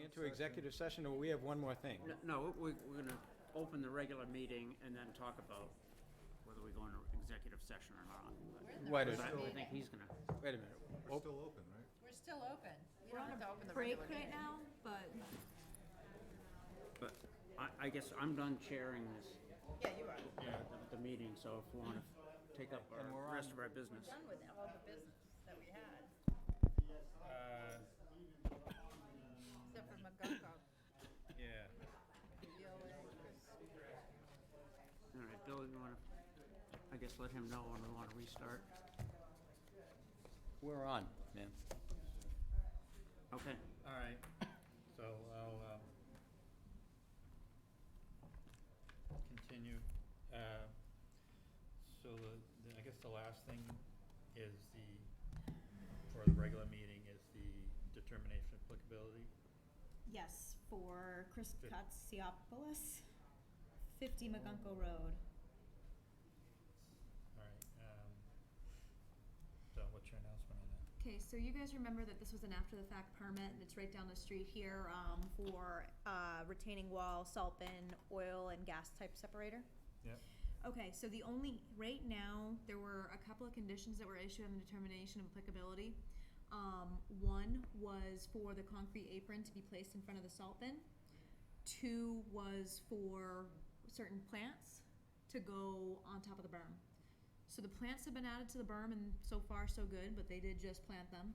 into executive session, or we have one more thing? No, we're gonna open the regular meeting and then talk about whether we go into executive session or not. Wait a But minute. I think he's gonna, Wait a minute. We're still open. We We're don't on have to a open the break regular right meeting. now, but but I guess I'm done chairing this, Yeah, you are. the meeting, so if we wanna take up And we're our rest on- of our business. Done with all the business that we had, except for McGonagall. Yeah. All right, Bill, you wanna, I guess let him know when we wanna restart? We're on, man. Okay. All right, so I'll continue. So I guess the last thing is for the regular meeting is the determination of applicability. yes, for Chris Fif- Katsiopoulos, 50 McGunko Road. All right, so what's your announcement on that? Okay, so you guys remember that this was an after-the-fact permit, and it's right down the street here, for, retaining wall, salt bin, oil and gas type separator? Yep. Okay, so right now, there were a couple of conditions that were issued on the determination of applicability. One was for the concrete apron to be placed in front of the salt bin. 2 was for certain plants to go on top of the berm. So the plants have been added to the berm, and so far so good, but they did just plant them.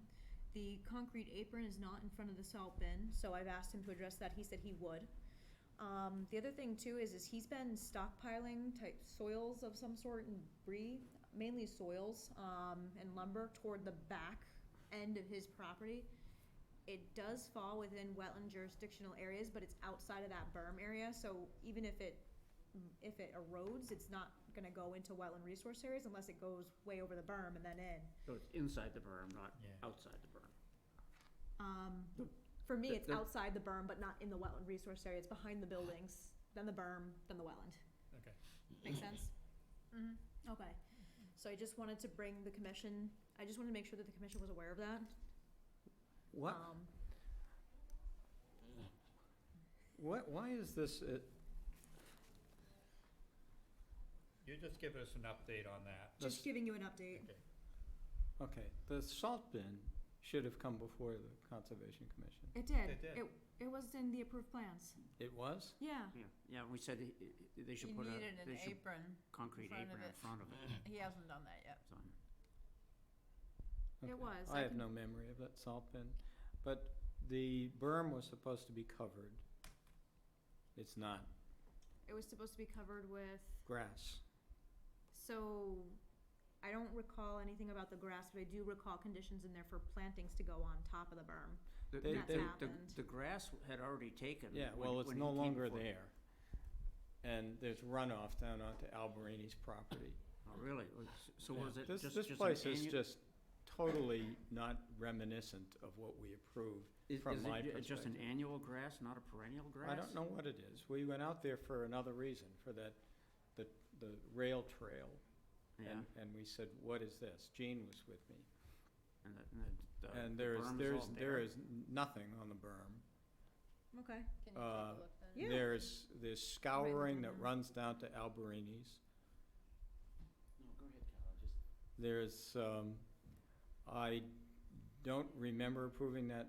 The concrete apron is not in front of the salt bin, so I've asked him to address that. He said he would. The other thing too is he's been stockpiling type soils of some sort and debris, mainly soils, and lumber toward the back end of his property. It does fall within wetland jurisdictional areas, but it's outside of that berm area, so even if it erodes, it's not gonna go into wetland resource areas unless it goes way over the berm and then in. So it's inside the berm, not Yeah. outside the berm. For me, it's the- outside the berm, but not in the wetland resource area. It's behind the buildings, then the berm, then the wetland. Okay. Make sense? Mm-hmm. Okay. So I just wanted to bring the commission, I just wanted to make sure that the commission was aware of that. What, why is this, You just give us an update on that. Just giving you an update. Okay. okay, the salt bin should have come before the Conservation Commission. It did. It did. It was in the approved plans. It was? Yeah. Yeah, we said they should You put needed they an should apron. concrete front of apron in it. front of it. He hasn't done that yet. So, It Okay. was. I I have can- no memory of that salt bin, but the berm was supposed to be covered. It's not. It was supposed to be covered with, Grass. so I don't recall anything about the grass, but I do recall conditions in there for plantings to go on top of the berm. That's happened. The grass had already taken. Yeah, when- well, it's when he no came longer before. there. And there's runoff down onto Alberini's property. Oh, really? So was it This, just this an place is annu- just totally not reminiscent of what we approved from my Is it just an perspective. annual grass, not a perennial grass? I don't know what it is. We went out there for another reason, for the rail trail. Yeah, And we said, what is this? Jean was with me. and And the berm is all there bare? is nothing on the berm. Okay. Can you take a look then? Yeah. There's scouring that down. runs down to Alberini's. No, go ahead, Carol, just. There's, I don't remember approving that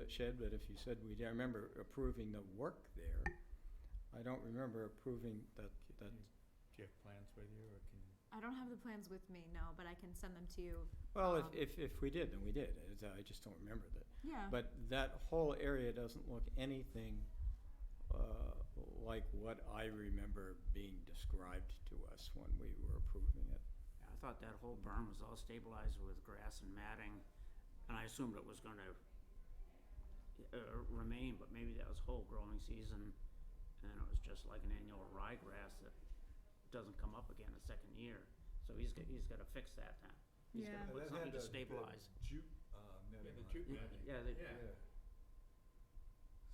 shed, but if you said we did, I remember approving the work there. I don't remember approving that. Do you have plans with you, or can? I don't have the plans with me, no, but I can send them to you. Well, if we did, then we did. I just don't remember that. Yeah. But that whole area doesn't look anything like what I remember being described to us when we were approving it. Yeah, I thought that whole berm was all stabilized with grass and matting, and I assumed it was gonna remain, but maybe that was whole growing season, and then it was just like an annual ryegrass that doesn't come up again a second year. So he's gotta fix that now. He's Yeah. gotta put something to stabilize. Jute, Yeah, netting, the right? jute Yeah, netting. yeah, Yeah.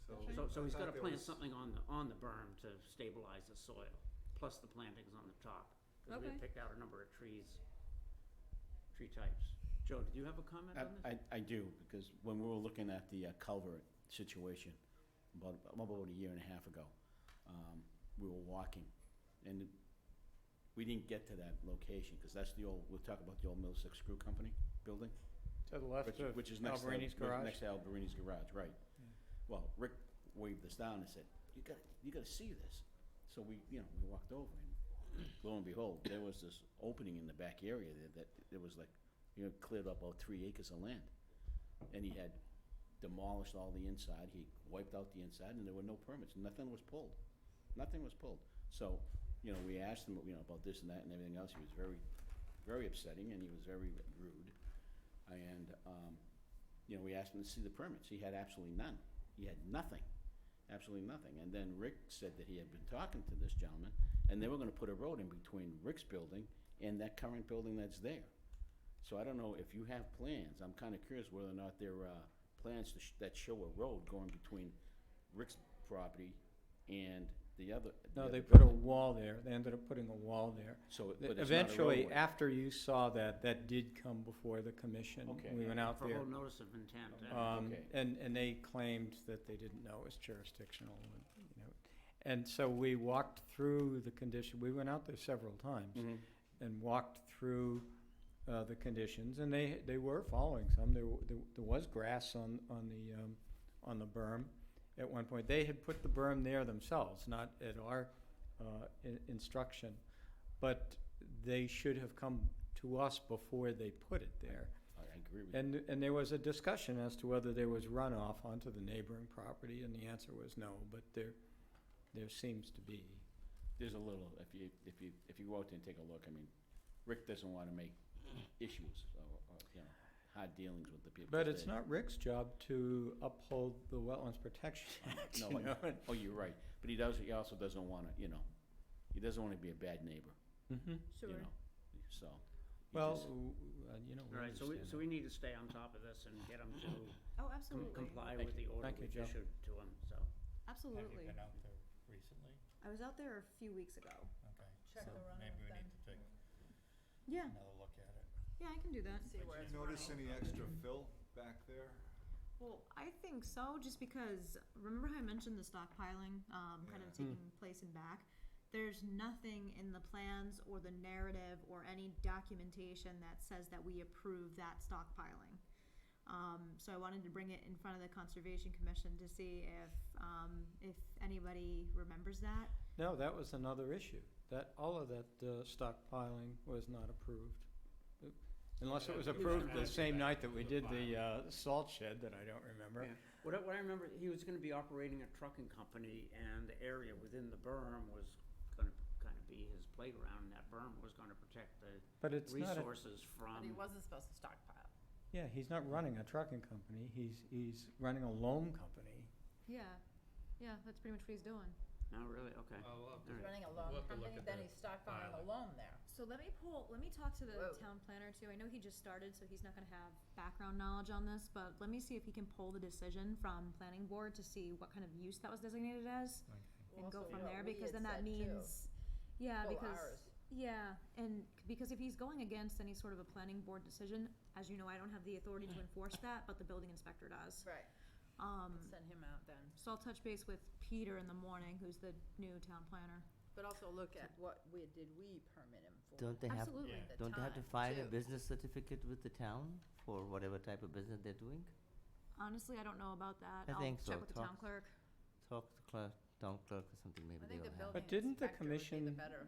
So he's I gotta thought there plant was- something on the berm to stabilize the soil, plus the plantings on the top. Cause we Okay. had picked out a number of tree types. Joe, did you have a comment on this? I do, because when we were looking at the culvert situation, about a year and a half ago. We were walking, and we didn't get to that location, because that's the old, we'll talk about the old Middlesex Screw Company building. To the left of Which is next to, Alberini's garage? next to Alberini's garage, right. Well, Rick waved us down and said, you gotta see this. So we walked over, and lo and behold, there was this opening in the back area there that it was like, cleared up about 3 acres of land. And he had demolished all the inside, he wiped out the inside, and there were no permits, nothing was pulled. Nothing was pulled. So, we asked him, about this and that and everything else. He was very, very upsetting, and he was very rude. And, we asked him to see the permits. He had absolutely none. He had nothing, absolutely nothing. And then Rick said that he had been talking to this gentleman, and they were gonna put a road in between Rick's building and that current building that's there. So I don't know if you have plans. I'm kinda curious whether or not there are plans that show a road going between Rick's property and the other. No, they other put a building. wall there. They ended up putting a wall there. So, but it's not a Eventually, roadway. after you saw that, that did come before the commission. Okay. We went out For there. whole notice of intent. Okay. And they claimed that they didn't know it was jurisdictional, and so we walked through the condition, we went out there several times and walked through the conditions, and they were following some. There was grass on the berm at one point. They had put the berm there themselves, not at our instruction, but they should have come to us before they put it there. I agree with you. And there was a discussion as to whether there was runoff onto the neighboring property, and the answer was no, but there seems to be. There's a little, if you go out there and take a look, I mean, Rick doesn't wanna make issues or hard dealings with the people. But it's not Rick's job to uphold the Wetlands Protection Act, No, you know? oh, you're right, but he also doesn't wanna, he doesn't wanna be a bad neighbor, Sure. so. he Well, just- All right, so we need to stay on top of this and get them to Oh, absolutely. comply Thank with the order Thank you, we've Joe. issued to them, so. Absolutely. Have you been out there recently? I was out there a few weeks ago. Okay. Check So the runoff maybe we then. need to take Yeah, another look at it. yeah, I can do that. See where Did it's you notice running. any extra fill back there? Well, I think so, just because, remember how I mentioned the stockpiling, kind of taking place in back? There's nothing in the plans or the narrative or any documentation that says that we approve that stockpiling. So I wanted to bring it in front of the Conservation Commission to see if anybody remembers that. No, that was another issue. That, all of that stockpiling was not approved. Unless it was approved the same night that we did the salt shed that I don't remember. Yeah. What I remember, he was gonna be operating a trucking company, and the area within the berm was gonna kind of be his playground, and that berm was gonna protect the But it's not a, resources from. But he wasn't supposed to stockpile. yeah, he's not running a trucking company. He's running a loam company. Yeah, that's pretty much what he's doing. No, really, okay. He's running a loan company, then he's stockpiling a loan there. So let me talk to the Whoa. town planner too. I know he just started, so he's not gonna have background knowledge on this, but let me see if he can pull the decision from planning board to see what kind of use that was designated as. And go Also, from what there, we because had then that said, too. means, yeah, Well, because, ours. yeah, and because if he's going against any sort of a planning board decision, as you know, I don't have the authority to enforce that, but the building inspector does. Right. Send him out then. So I'll touch base with Peter in the morning, who's the new town planner. But also look at what did we permit him for? Don't they have, Absolutely. at the don't they have to time, file a too. business certificate with the town for whatever type of business they're doing? Honestly, I don't know about that. I think so. I'll check with the town clerk. Talk to town clerk or something, maybe I they think the will have. building But didn't the inspector would be commission, the better.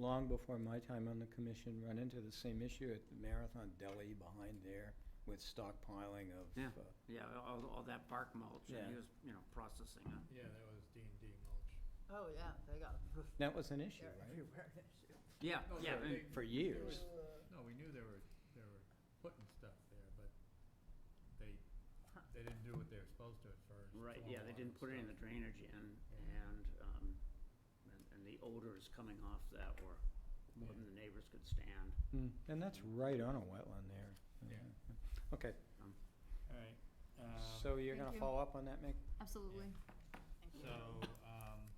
long before my time on the commission, run into the same issue at the Marathon Deli behind there with stockpiling of? Yeah. Yeah, all that bark mulch, and he Yeah. was, processing it. Yeah, that was D&D mulch. Oh, yeah, they got, That was an issue, they're right? everywhere an issue. Yeah, No, yeah, they- For years. No, we knew they were putting stuff there, but they didn't do what they were supposed to at first. right, yeah, they didn't put any of the drainage in, and the odors coming off that were more than the neighbors could stand. And that's right on a wetland there. Yeah. Okay, All right. so you're Thank gonna you. follow up on that, Mick? Absolutely. So,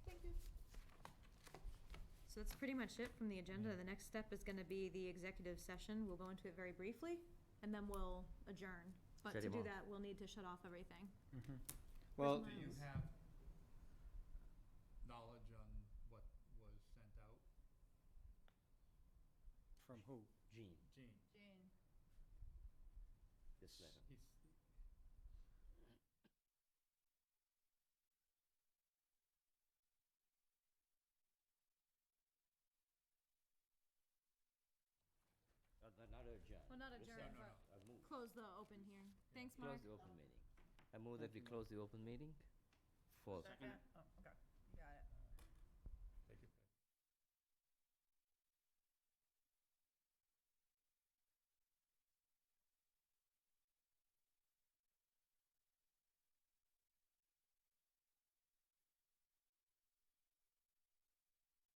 Thank you. So that's pretty much it from the agenda. The next step is gonna be the executive session. We'll go into it very briefly, and then we'll adjourn. But Shut to him do off. that, we'll need to shut off everything. Well, do you have Not adjourn. Well, not Recess. adjourn, I move. Close the open hearing. Thanks, Mark. Close the open meeting. I move that we close the open meeting for Second.